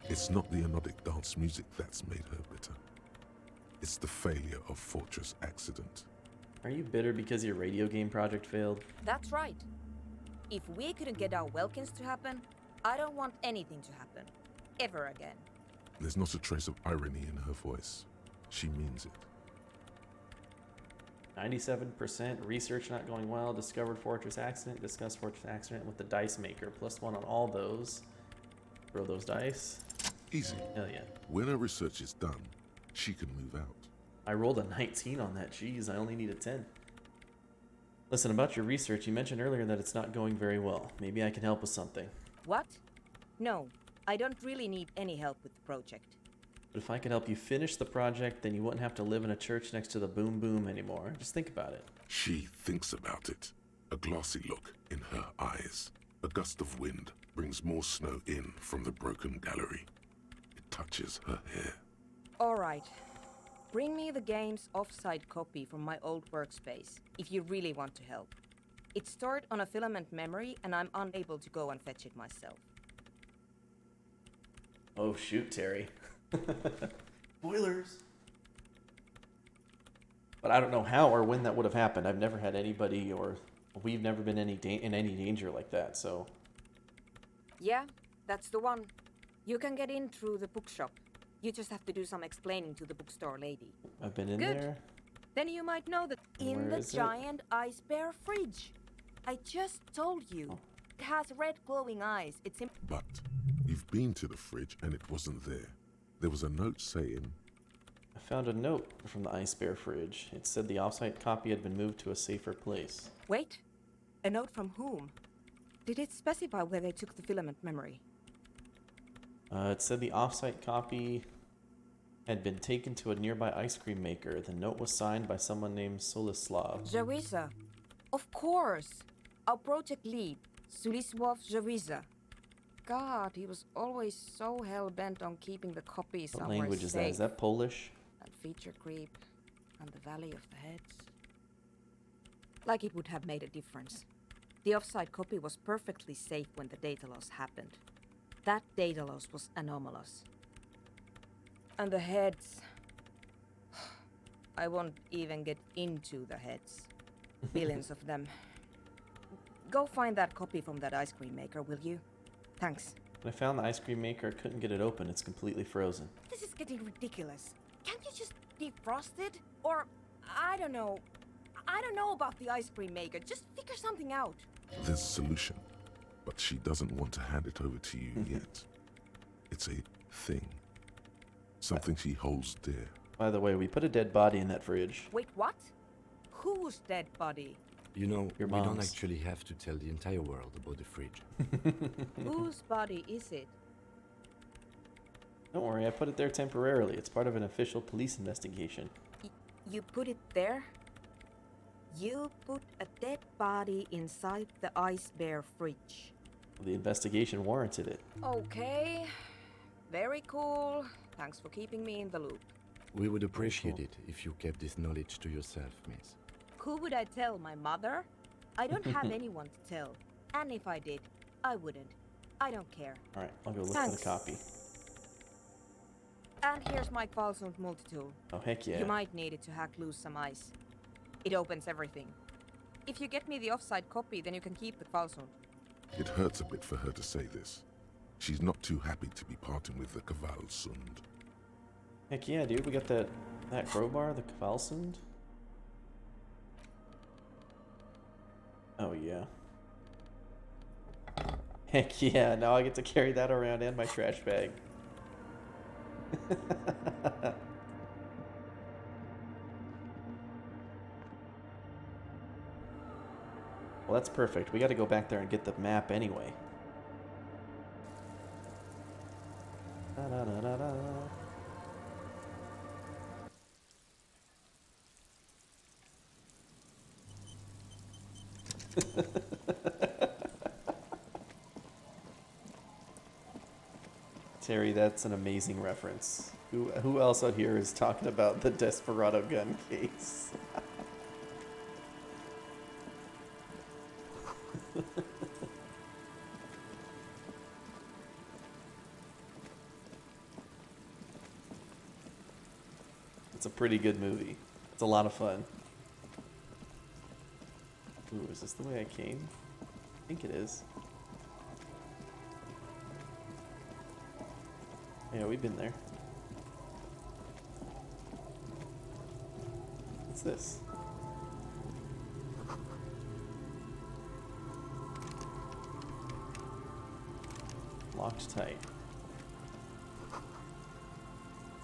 It's not the anodic dance music that's made her bitter. It's the failure of Fortress Accident. Are you bitter because your radio game project failed? That's right. If we couldn't get our Welkins to happen, I don't want anything to happen. Ever again. There's not a trace of irony in her voice. She means it. 97%, research not going well, discovered Fortress Accident, discuss Fortress Accident with the dice maker, +1 on all those. Throw those dice. Easy. Hell yeah. When her research is done, she can move out. I rolled a 19 on that, jeez, I only need a 10. Listen, about your research, you mentioned earlier that it's not going very well. Maybe I can help with something. What? No, I don't really need any help with the project. But if I could help you finish the project, then you wouldn't have to live in a church next to the boom boom anymore. Just think about it. She thinks about it. A glassy look in her eyes. A gust of wind brings more snow in from the broken gallery. It touches her hair. All right. Bring me the game's off-site copy from my old workspace, if you really want to help. It's stored on a filament memory, and I'm unable to go and fetch it myself. Oh shoot, Terry. Spoilers. But I don't know how or when that would have happened. I've never had anybody, or we've never been in any danger like that, so... Yeah, that's the one. You can get in through the bookshop. You just have to do some explaining to the bookstore lady. I've been in Good. there. Then you might know that in Where the is it? giant ice bear fridge. I just told you. It has red glowing eyes. It's But you've been to the fridge and it wasn't there. There was a note saying... I found a note from the Ice Bear fridge. It said the offsite copy had been moved to a safer place. Wait, a note from whom? Did it specify where they took the filament memory? It said the offsite copy had been taken to a nearby ice cream maker. The note was signed by someone named Solislav. Zawiza. Of course. Our project lead, Sulisław Zawiza. God, he was always so hell-bent on keeping the copy What somewhere language is that? safe. Is that Polish? And feature creep, and the Valley of the Heads. Like it would have made a difference. The offsite copy was perfectly safe when the data loss happened. That data loss was anomalous. And the heads... I won't even get into the heads. Billions of them. Go find that copy from that ice cream maker, will you? Thanks. When I found the ice cream maker, I couldn't get it open. It's completely frozen. This is getting ridiculous. Can't you just defrost it? Or, I don't know. I don't know about the ice cream maker. Just figure something out. There's a solution, but she doesn't want to hand it over to you yet. It's a thing. Something she holds dear. By the way, we put a dead body in that fridge. Wait, what? Whose dead body? You know, Your we don't mom's. actually have to tell the entire world about the fridge. Whose body is it? Don't worry, I put it there temporarily. It's part of an official police investigation. You put it there? You put a dead body inside the Ice Bear fridge. The investigation warranted it. Okay. Very cool. Thanks for keeping me in the loop. We would appreciate it if you kept this knowledge to yourself, miss. Who would I tell? My mother? I don't have anyone to tell. And if I did, I wouldn't. I don't care. Alright, I'll go look Thanks. for the copy. And here's my Qualsund multi-tool. Oh, heck yeah. You might need it to hack loose some ice. It opens everything. If you get me the offsite copy, then you can keep the Qualsund. It hurts a bit for her to say this. She's not too happy to be parting with the Kvalsund. Heck yeah, dude. We got that crowbar, the Kvalsund. Oh, yeah. Heck yeah, now I get to carry that around and my trash bag. Well, that's perfect. We got to go back there and get the map anyway. Da-da-da-da-da. Terry, that's an amazing reference. Who else out here is talking about the Desperado gun case? It's a pretty good movie. It's a lot of fun. Ooh, is this the way I came? I think it is. Yeah, we've been there. What's this? Locked tight.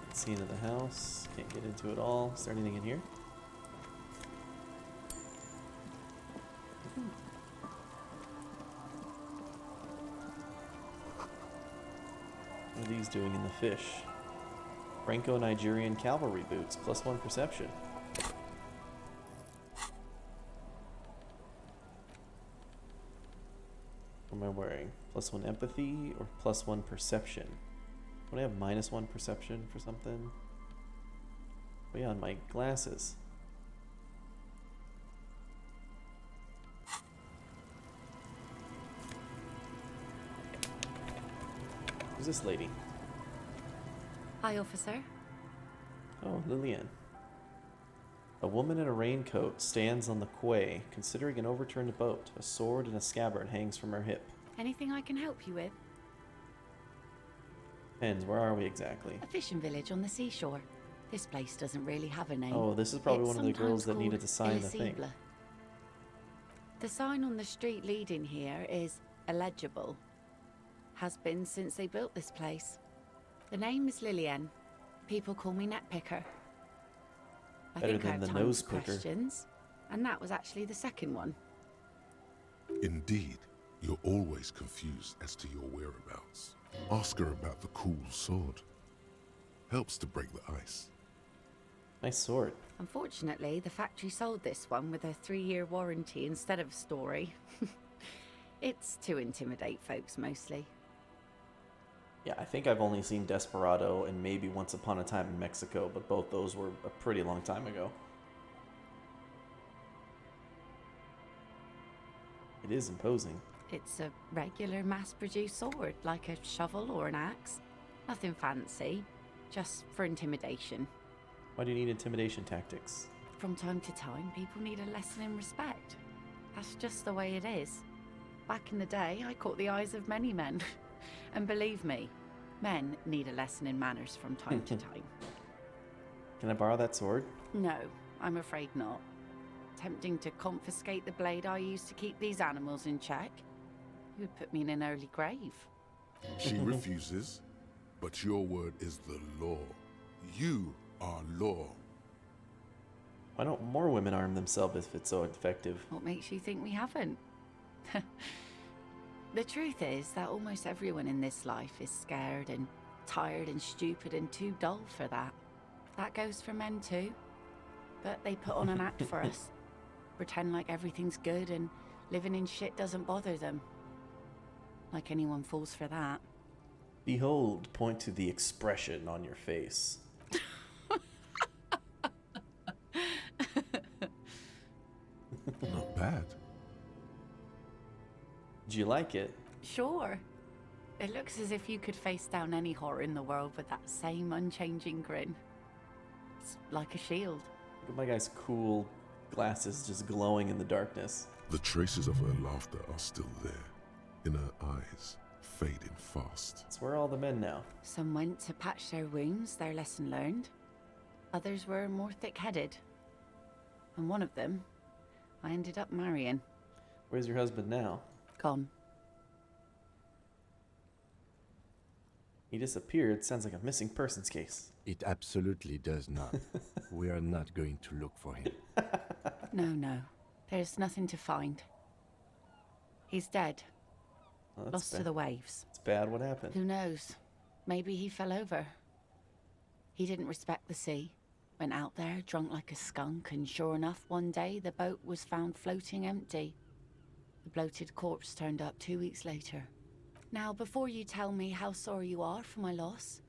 Can't see into the house. Can't get into it all. Is there anything in here? What are these doing in the fish? Franco-Nigerian cavalry boots, +1 perception. What am I wearing? +1 empathy or +1 perception? Don't I have -1 perception for something? Oh yeah, on my glasses. Who's this lady? Hi, officer. Oh, Lillian. A woman in a raincoat stands on the quay, considering an overturned boat. A sword and a scabbard hangs from her hip. Anything I can help you with? Depends, where are we exactly? A fishing village on the seashore. This place doesn't really have a name. Oh, this is probably It's one of the girls that sometimes needed to sign the thing. Elysium. The sign on the street leading here is illegible. Has been since they built this place. The name is Lillian. People call me Netpicker. I Better think I than have the time nose for picker. questions. And that was actually the second one. Indeed, you're always confused as to your whereabouts. Ask her about the cool sword. Helps to break the ice. Nice sword. Unfortunately, the factory sold this one with a 3-year warranty instead of a story. It's to intimidate folks mostly. Yeah, I think I've only seen Desperado and maybe Once Upon a Time in Mexico, but both those were a pretty long time ago. It is imposing. It's a regular mass-produced sword, like a shovel or an axe. Nothing fancy, just for intimidation. Why do you need intimidation tactics? From time to time, people need a lesson in respect. That's just the way it is. Back in the day, I caught the eyes of many men. And believe me, men need a lesson in manners from time to time. Can I borrow that sword? No, I'm afraid not. Tempting to confiscate the blade I used to keep these animals in check. You would put me in an early grave. She refuses, but your word is the law. You are law. Why don't more women arm themselves if it's so effective? What makes you think we haven't? The truth is that almost everyone in this life is scared and tired and stupid and too dull for that. That goes for men too. But they put on an act for us. Pretend like everything's good and living in shit doesn't bother them. Like anyone falls for that. Behold, point to the expression on your face. Not bad. Do you like it? Sure. It looks as if you could face down any horror in the world with that same unchanging grin. It's like a shield. Look at my guy's cool glasses just glowing in the darkness. The traces of her laughter are still there, in her eyes, fading fast. So where are all the men now? Some went to patch their wounds, their lesson learned. Others were more thick-headed. And one of them, I ended up marrying. Where's your husband now? Gone. He disappeared. Sounds like a missing persons case. It absolutely does not. We are not going to look for him. No. There's nothing to find. He's dead. Well, Lost to the waves. It's bad. What happened? Who knows? Maybe he fell over. He didn't respect the sea. Went out there, drunk like a skunk, and sure enough, one day the boat was found floating empty. The bloated corpse turned up 2 weeks later. Now, before you tell me how sorry you are for my loss,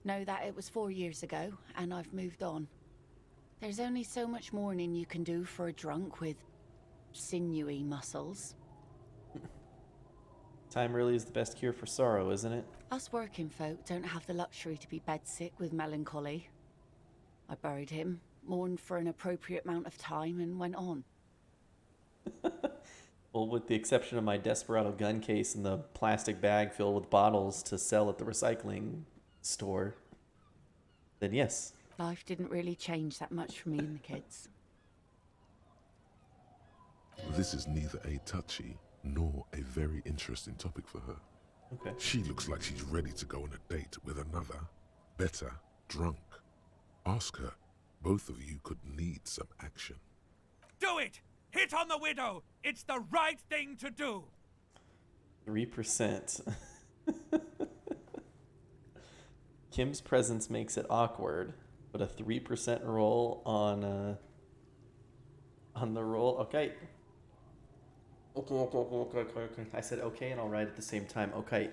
know that it was 4 years ago, and I've moved on. There's only so much mourning you can do for a drunk with sinewy muscles. Time really is the best cure for sorrow, isn't it? Us working folk don't have the luxury to be bedsick with melancholy. I buried him, mourned for an appropriate amount of time, and went on. Well, with the exception of my Desperado gun case and the plastic bag filled with bottles to sell at the recycling store, then yes. Life didn't really change that much for me and the kids. This is neither a touchy nor a very interesting topic for her. Okay. She looks like she's ready to go on a date with another, better, drunk. Ask her. Both of you could need some action. Do it! Hit on the widow! It's the right thing to do! 3%. Kim's presence makes it awkward, but a 3% roll on the roll. Okay. Okay. I said okay, and I'll write at the same time. Okay.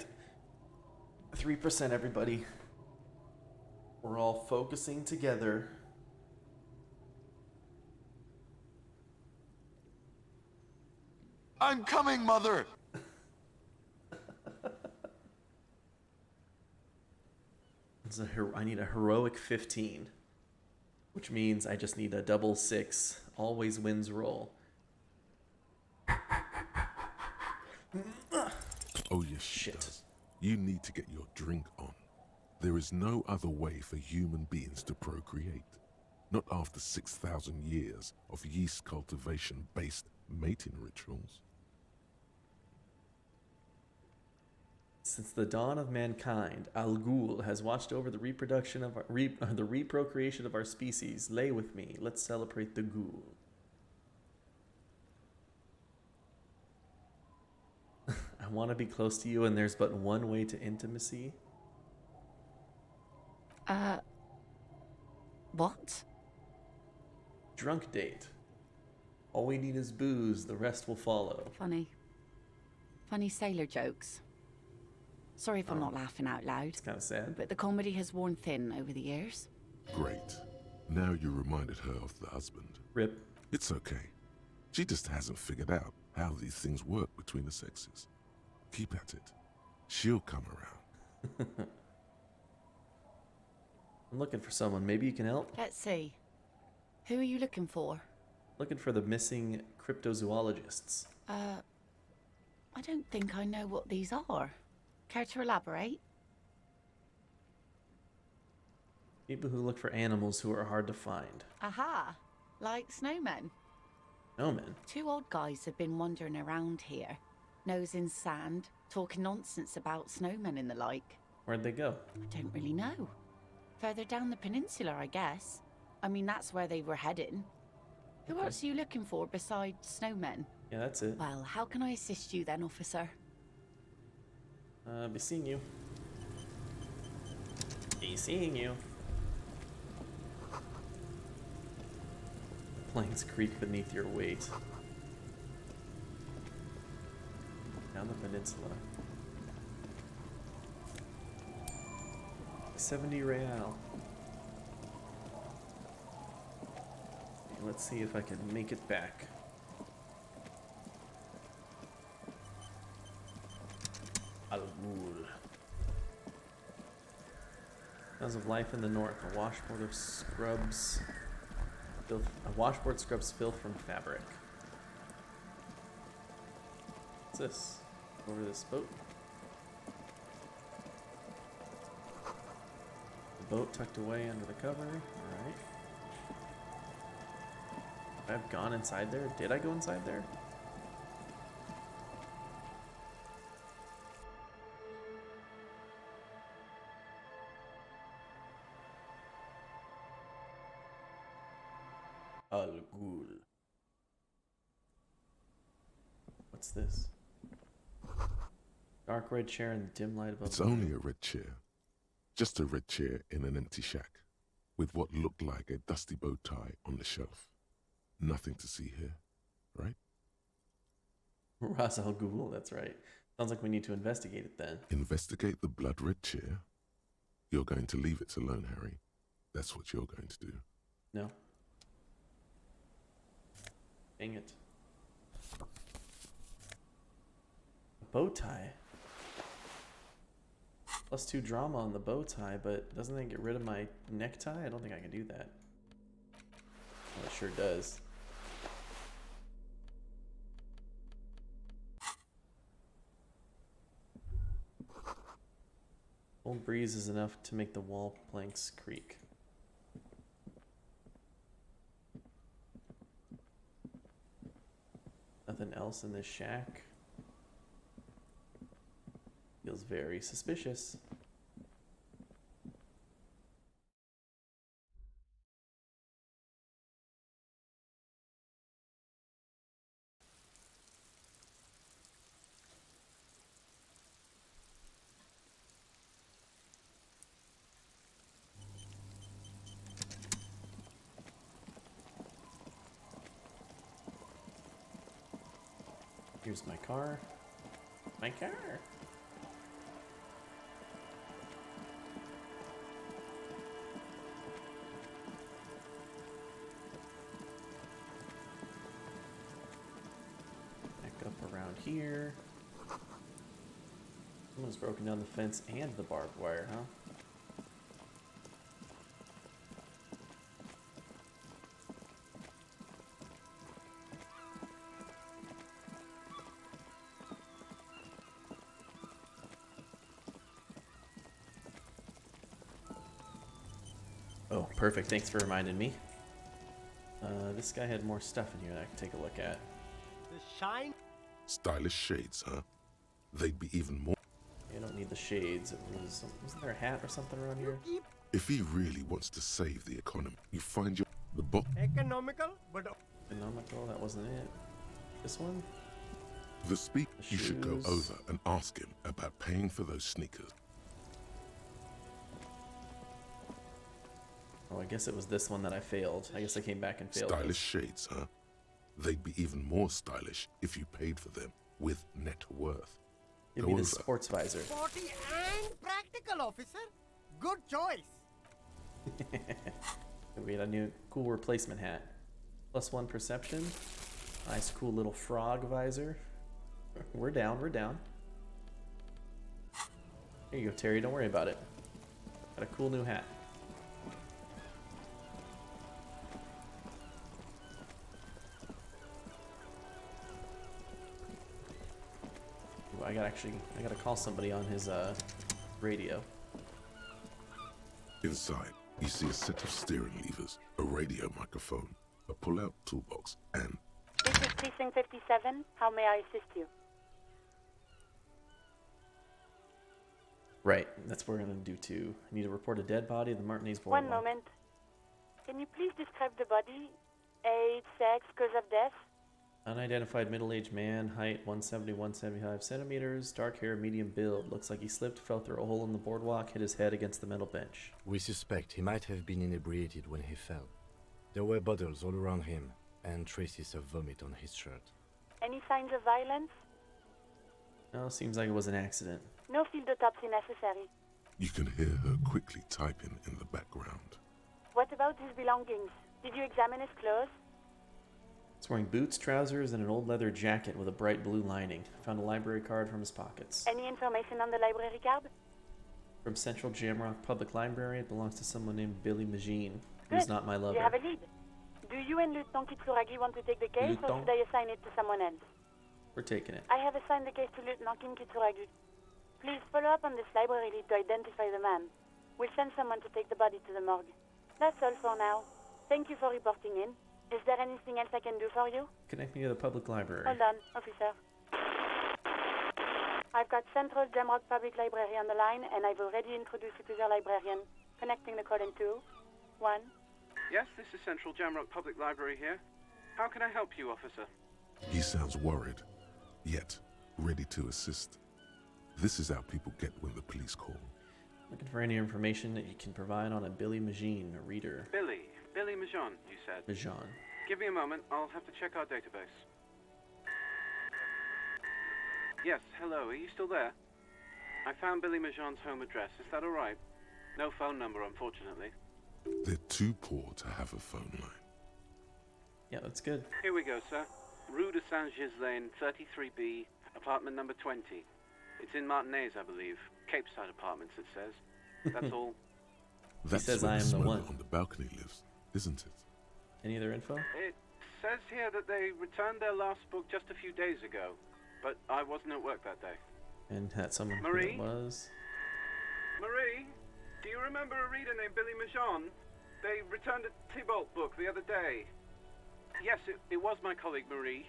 3%, everybody. We're all focusing together. I'm coming, Mother! I need a heroic 15, which means I just need a double 6. Always wins roll. Oh yes, she does. You need to get your drink on. There is no other way for human beings to procreate. Not after 6,000 years of yeast cultivation-based mating rituals. Since the dawn of mankind, Al Ghul has watched over the reproduction of the reprocreation of our species. Lay with me. Let's celebrate the Ghoul. I want to be close to you, and there's but one way to intimacy. What? Drunk date. All we need is booze. The rest will follow. Funny. Funny sailor jokes. Sorry if I'm not laughing out loud. It's kind of sad. But the comedy has worn thin over the years. Great. Now you reminded her of the husband. Rip. It's okay. She just hasn't figured out how these things work between the sexes. Keep at it. She'll come around. I'm looking for someone. Maybe you can help? Let's see. Who are you looking for? Looking for the missing cryptozoologists. I don't think I know what these are. Care to elaborate? People who look for animals who are hard to find. Aha! Like snowmen. Snowmen? 2 old guys have been wandering around here, nose in sand, talking nonsense about snowmen and the like. Where'd they go? I don't really know. Further down the peninsula, I guess. I mean, that's where they were heading. Who else are you looking for besides snowmen? Yeah, that's it. Well, how can I assist you then, officer? Be seeing you. Be seeing you. Planes creak beneath your weight. Down the peninsula. 70 real. Let's see if I can make it back. Al Ghul. Sounds of life in the north. A washboard of scrubs. A washboard scrubs filth from fabric. What's this? Over this boat. The boat tucked away under the cover. Alright. I've gone inside there. Did I go inside there? Al Ghul. What's this? Dark red chair in the dim light above. It's only a red chair. Just a red chair in an empty shack, with what looked like a dusty bow tie on the shelf. Nothing to see here, right? Ras Al Ghul, that's right. Sounds like we need to investigate it then. Investigate the blood red chair? You're going to leave it alone, Harry. That's what you're going to do. No. Dang it. A bow tie. +2 drama on the bow tie, but doesn't that get rid of my necktie? I don't think I can do that. Well, it sure does. Cold breeze is enough to make the wall planks creak. Nothing else in this shack. Feels very suspicious. Here's my car. My car. Back up around here. Someone's broken down the fence and the barbed wire, huh? Oh, perfect. Thanks for reminding me. This guy had more stuff in here that I could take a look at. The shine? Stylish shades, huh? They'd be even more. You don't need the shades. Wasn't there a hat or something around here? If he really wants to save the economy, you find the box. Economical, but Economical, that wasn't it. This one? The speak. You should go shoes. over and ask him about paying for those sneakers. Oh, I guess it was this one that I failed. I guess I came back and failed. Stylish shades, huh? They'd be even more stylish if you paid for them with net worth. Give Go me the over. sports visor. sporty and practical, officer. Good choice. We got a new cool replacement hat. +1 perception. Nice cool little frog visor. We're down, we're down. Here you go, Terry, don't worry about it. Got a cool new hat. Ooh, I gotta call somebody on his radio. Inside, you see a set of steering levers, a radio microphone, a pull-out toolbox, and This is Precinct 57. How may I assist you? Right, that's what we're gonna do too. I need to report a dead body at the Martinez One Boardwalk. moment. Can you please describe the body? Age, sex, cause of death? Unidentified middle-aged man, height 170, 175 centimeters, dark hair, medium build. Looks like he slipped, fell through a hole in the boardwalk, hit his head against the metal bench. We suspect he might have been inebriated when he fell. There were bottles all around him, and traces of vomit on his shirt. Any signs of violence? No, seems like it was an accident. No field autopsy necessary. you can hear her quickly typing in the background. What about his belongings? Did you examine his clothes? He's wearing boots, trousers, and an old leather jacket with a bright blue lining. Found a library card from his pockets. Any information on the library card? From Central Jamrock Public Library, it belongs to someone named Billy Magine, who's Good. not my lover. You have a lead. Do you and Lieutenant Kitsuragi want to take the case, or Lieutenant? should I assign it to someone else? We're taking it. I have assigned the case to Lieutenant Kim Kitsuragi. Please follow up on this library lead to identify the man. We'll send someone to take the body to the morgue. That's all for now. Thank you for reporting in. Is there anything else I can do for you? Connect me to the public library. Hold on, officer. I've got Central Jamrock Public Library on the line, and I've already introduced you to their librarian. Connecting the call in 2, 1. Yes, this is Central Jamrock Public Library here. How can I help you, officer? He sounds worried, yet ready to assist. This is how people get when the police call. Looking for any information that you can provide on a Billy Magine, a reader. Billy Majon, you said. Majon. Give me a moment, I'll have to check our database. Yes, hello, are you still there? I found Billy Majon's home address, is that alright? No phone number, unfortunately. They're too poor to have a phone line. Yeah, that's good. Here we go, sir. Rue de Saint-Ghislain, 33B, apartment number 20. It's in Martinez, I believe. Cape Side Apartments, it says. That's all. That's says where I the am the smoker one. on the balcony lives, isn't it? Any other info? It says here that they returned their last book just a few days ago, but I wasn't at work that day. And had someone who Marie? it was. Marie, do you remember a reader named Billy Majon? They returned a Tybalt book the other day. Yes, it was my colleague Marie.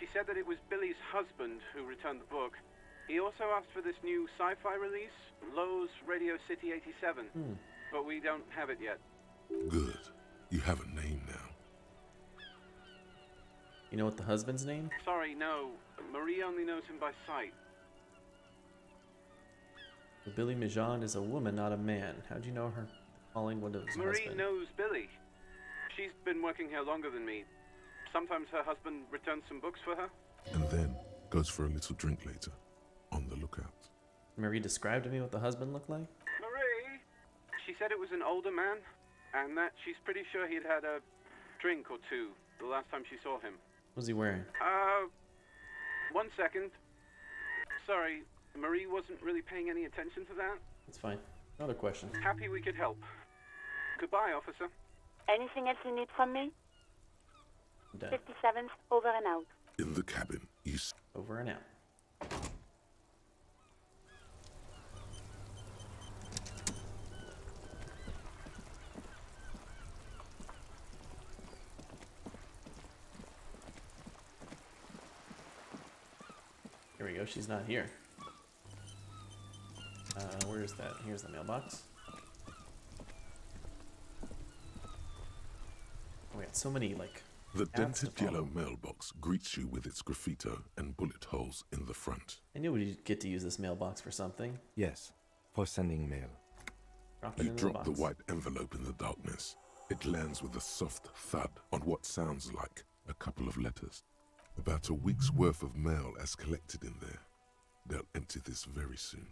She said that it was Billy's husband who returned the book. He also asked for this new sci-fi release, Lowe's Radio City 87, but we don't have it yet. Good. You have a name now. You know what the husband's name? Sorry, no. Marie only knows him by sight. Well, Billy Majon is a woman, not a man. How'd you know her calling was his Marie husband? knows Billy. She's been working here longer than me. Sometimes her husband returns some books for her. And then goes for a little drink later. On the lookout. Marie described to me what the husband looked like? Marie! She said it was an older man, and that she's pretty sure he'd had a drink or two the last time she saw him. What was he wearing? 1 second. Sorry, Marie wasn't really paying any attention to that. That's fine. Another question. Happy we could help. Goodbye, officer. Anything else you need from me? I'm done. 57th, over and out. In the cabin, you Over and out. Here we go, she's not here. Where's that? Here's the mailbox. Oh, we got so many, like, The ads to dented yellow follow. mailbox greets you with its graffito and bullet holes in the front. I knew we'd get to use this mailbox for something. Yes, for sending mail. Drop it You in drop the box. white envelope in the darkness. It lands with a soft thud on what sounds like a couple of letters. About a week's worth of mail as collected in there. They'll empty this very soon.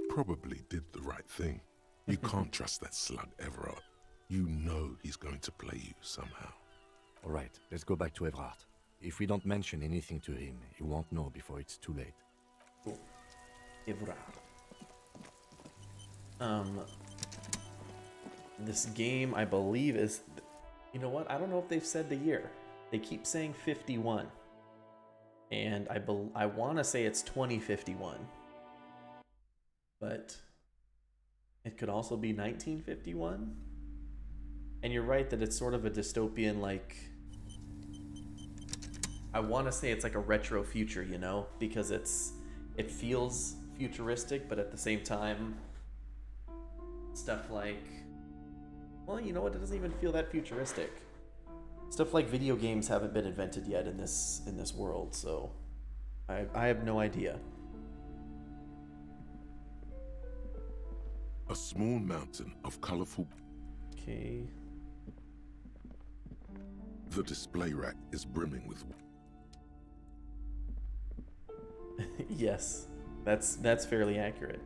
Probably did the right thing. You can't trust that slug, Everard. You know he's going to play you somehow. All right, let's go back to Everard. If we don't mention anything to him, he won't know before it's too late. Cool. Everard. This game, I believe, is... You know what? I don't know if they've said the year. They keep saying 51. And I want to say it's 2051. But it could also be 1951. And you're right that it's sort of a dystopian, like... I want to say it's like a retro future, you know? Because it feels futuristic, but at the same time, stuff like... Well, you know what? It doesn't even feel that futuristic. Stuff like video games haven't been invented yet in this world, so I have no idea. A small mountain of colorful... Okay. The display rack is brimming with... Yes, that's fairly accurate.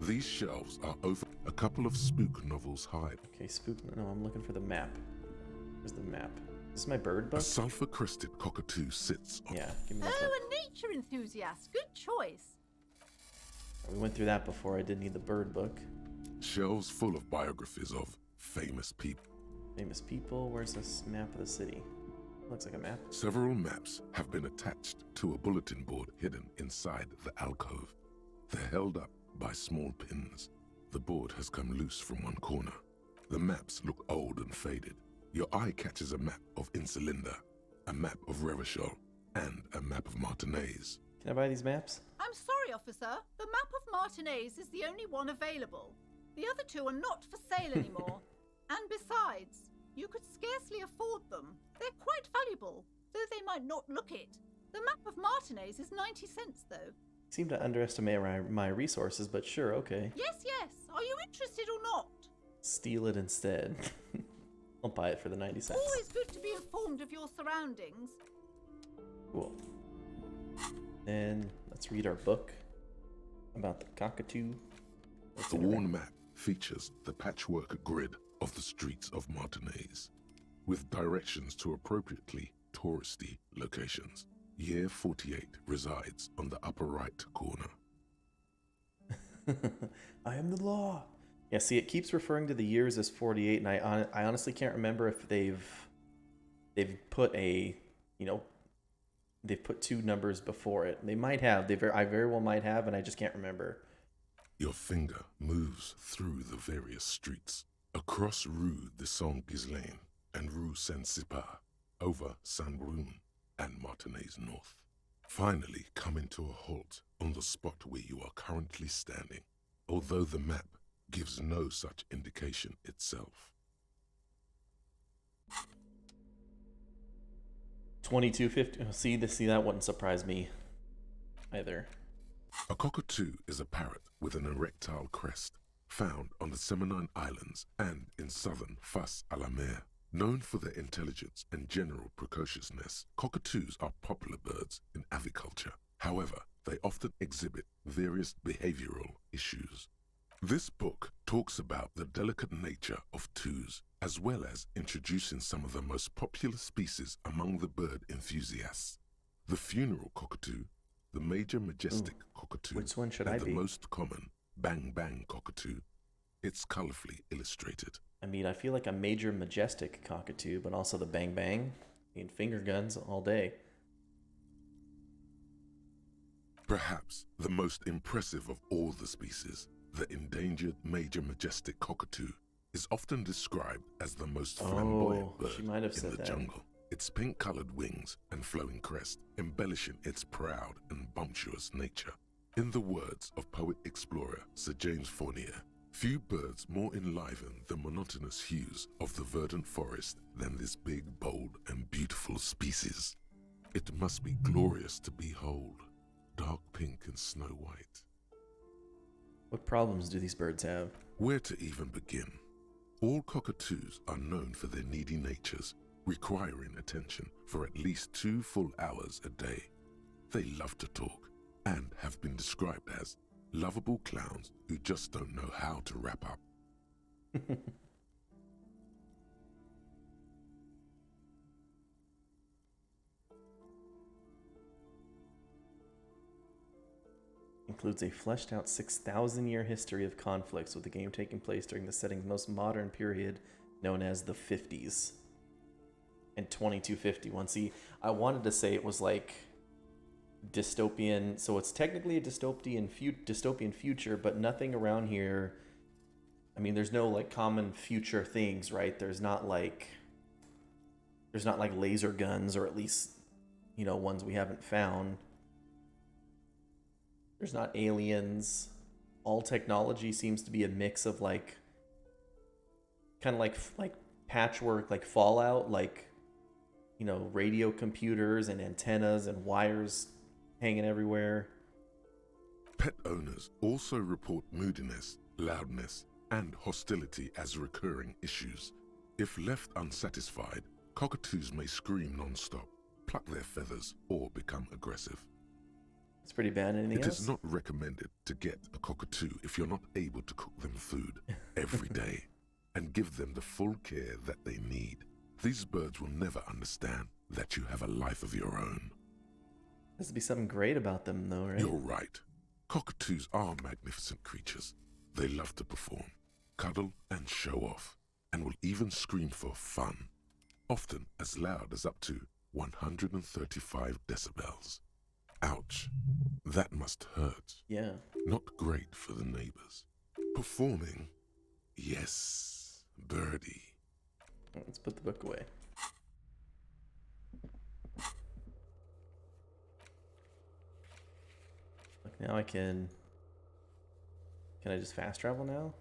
These shelves are over a couple of spook novels hide. Okay, spook... No, I'm looking for the map. Where's the map? Is this my bird book? A sulfur-crested cockatoo sits on... Yeah, give me Oh, that book. a nature enthusiast. Good choice. We went through that before. I did need the bird book. Shelves full of biographies of famous people. Famous people? Where's this map of the city? Looks like a map. Several maps have been attached to a bulletin board hidden inside the alcove. They're held up by small pins. The board has come loose from one corner. The maps look old and faded. Your eye catches a map of Insulinda, a map of Revachol, and a map of Martinez. Can I buy these maps? I'm sorry, officer. The map of Martinez is the only one available. The other two are not for sale anymore. And besides, you could scarcely afford them. They're quite valuable, though they might not look it. The map of Martinez is 90 cents, though. Seem to underestimate my resources, but sure, okay. Yes, yes. Are you interested or not? Steal it instead. I'll buy it for the 90 cents. Always good to be informed of your surroundings. Cool. Then let's read our book about the cockatoo. The worn map features the patchwork grid of the streets of Martinez, with directions to appropriately touristy locations. Year 48 resides on the upper right corner. I am the law. Yeah, see, it keeps referring to the years as 48, and I honestly can't remember if they've put a, you know, they've put two numbers before it. They might have. I very well might have, and I just can't remember. Your finger moves through the various streets, across Rue de Saint-Ghislain and Rue Saint-Sipar, over Saint-Brun and Martinez North. Finally coming to a halt on the spot where you are currently standing, although the map gives no such indication itself. 2250. See, that wouldn't surprise me either. A cockatoo is a parrot with an erectile crest, found on the Seminole Islands and in southern Fas a la Mer. Known for their intelligence and general precociousness, cockatoos are popular birds in aviculture. However, they often exhibit various behavioral issues. This book talks about the delicate nature of twos, as well as introducing some of the most popular species among the bird enthusiasts. The funeral cockatoo, the major majestic cockatoo, which one should and I the be? most common bang bang cockatoo. It's colorfully illustrated. I mean, I feel like a major majestic cockatoo, but also the bang bang. I mean, finger guns all day. Perhaps the most impressive of all the species, the endangered major majestic cockatoo, is often described as the most flamboyant bird she might have in said the that. jungle. Its pink-colored wings and flowing crest embellishing its proud and bumptious nature. In the words of poet-explorer Sir James Fournier, few birds more enliven the monotonous hues of the verdant forest than this big, bold, and beautiful species. It must be glorious to behold, dark pink and snow white. What problems do these birds have? Where to even begin? All cockatoos are known for their needy natures, requiring attention for at least 2 full hours a day. They love to talk and have been described as lovable clowns who just don't know how to wrap up. Includes a fleshed out 6,000-year history of conflicts, with the game taking place during the setting's most modern period known as the 50s. And 2251. See, I wanted to say it was like dystopian, so it's technically a dystopian future, but nothing around here. I mean, there's no like common future things, right? There's not like laser guns, or at least, you know, ones we haven't found. There's not aliens. All technology seems to be a mix of like kind of like patchwork, like Fallout, like, you know, radio computers and antennas and wires hanging everywhere. Pet owners also report moodiness, loudness, and hostility as recurring issues. If left unsatisfied, cockatoos may scream non-stop, pluck their feathers, or become aggressive. It's pretty bad. Anything else? It is not recommended to get a cockatoo if you're not able to cook them food every day and give them the full care that they need. These birds will never understand that you have a life of your own. Has to be something great about them, though, right? You're right. Cockatoos are magnificent creatures. They love to perform, cuddle, and show off, and will even scream for fun, often as loud as up to 135 decibels. Ouch. That must hurt. Yeah. Not great for the neighbors. Performing? Yes, birdie. Let's put the book away. Look, now I can I just fast travel now?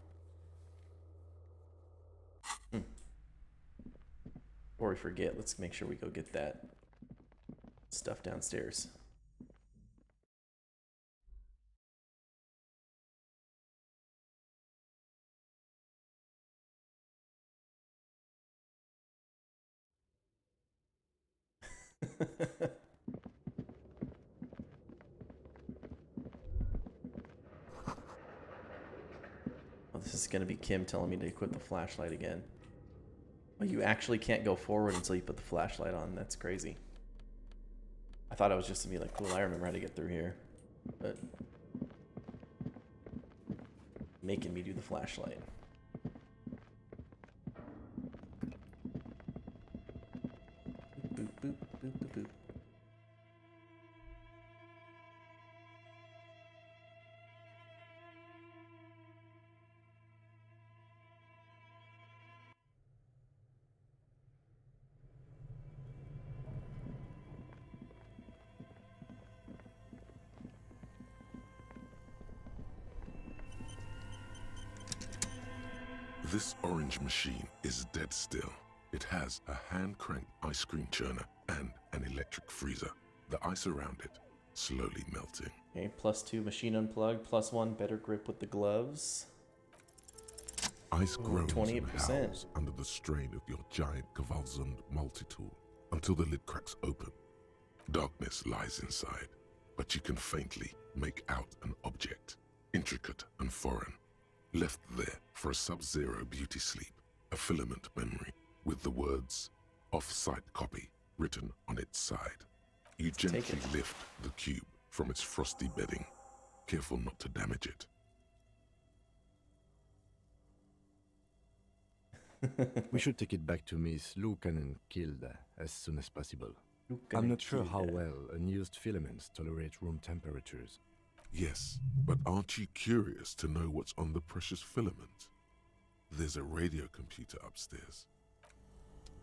Before we forget, let's make sure we go get that stuff downstairs. Well, this is going to be Kim telling me to equip the flashlight again. Well, you actually can't go forward until you put the flashlight on. That's crazy. I thought it was just to be like, cool, I remember how to get through here. But making me do the flashlight. Boop, boop, boop, boop, boop. This orange machine is dead still. It has a hand-cranked ice cream churner and an electric freezer. The ice around it slowly melting. Okay, +2 machine unplugged, +1 better grip with the gloves. Ice groans and 28%. howls under the strain of your giant Kvalsund multi-tool until the lid cracks open. Darkness lies inside, but you can faintly make out an object, intricate and foreign, left there for a sub-zero beauty sleep, a filament memory with the words "off-site copy" written on its side. You gently lift the cube from its frosty bedding, careful not to damage it. We should take it back to Miss Lucan killed as soon as possible. I'm not sure how well unused filaments tolerate room temperatures. Yes, but aren't you curious to know what's on the precious filament? There's a radio computer upstairs.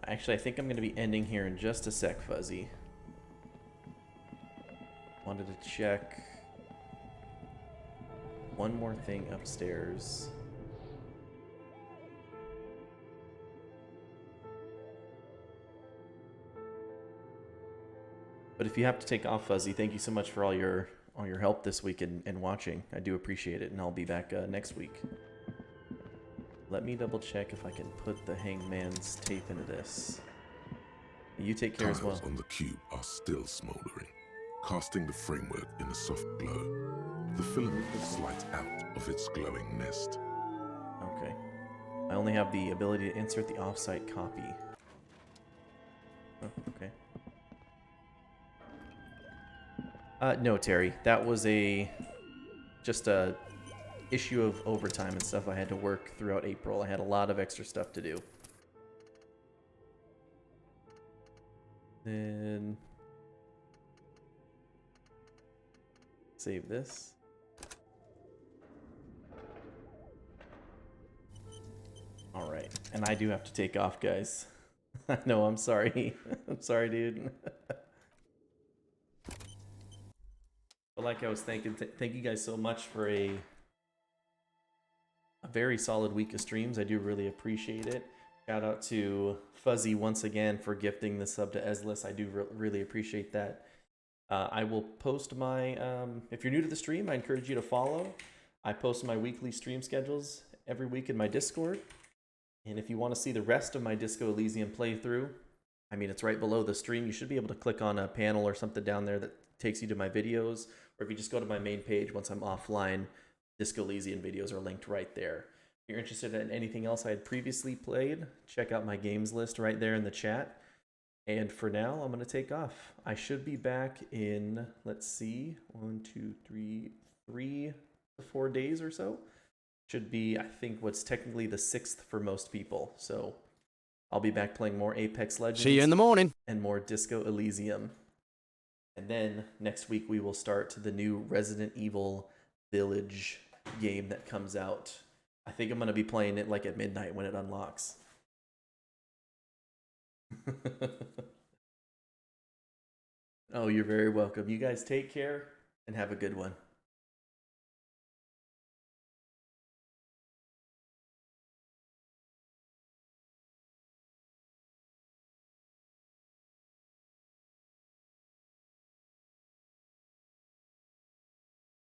Actually, I think I'm going to be ending here in just a sec, Fuzzy. Wanted to check one more thing upstairs. But if you have to take off, Fuzzy, thank you so much for all your help this week and watching. I do appreciate it, and I'll be back next week. Let me double check if I can put the hangman's tape into this. You take care as well. Tiles on the cube are still smoldering, casting the framework in a soft glow. The filament slides out of its glowing nest. Okay. I only have the ability to insert the offsite copy. Oh, okay. No, Terry. That was just a issue of overtime and stuff I had to work throughout April. I had a lot of extra stuff to do. Then save this. All right, and I do have to take off, guys. No, I'm sorry. I'm sorry, dude. But like I was thinking, thank you guys so much for a very solid week of streams. I do really appreciate it. Shout out to Fuzzy once again for gifting the sub to Ezlis. I do really appreciate that. I will post my, if you're new to the stream, I encourage you to follow. I post my weekly stream schedules every week in my Discord. And if you want to see the rest of my Disco Elysium playthrough, I mean, it's right below the stream. You should be able to click on a panel or something down there that takes you to my videos. Or if you just go to my main page once I'm offline, Disco Elysium videos are linked right there. If you're interested in anything else I had previously played, check out my games list right there in the chat. And for now, I'm going to take off. I should be back in, let's see, 3 to 4 days or so. Should be, I think, what's technically the 6th for most people. So I'll be back playing more Apex Legends. See you in the morning. And more Disco Elysium. And then next week we will start the new Resident Evil Village game that comes out. I think I'm going to be playing it like at midnight when it unlocks. Oh, you're very welcome. You guys take care and have a good one.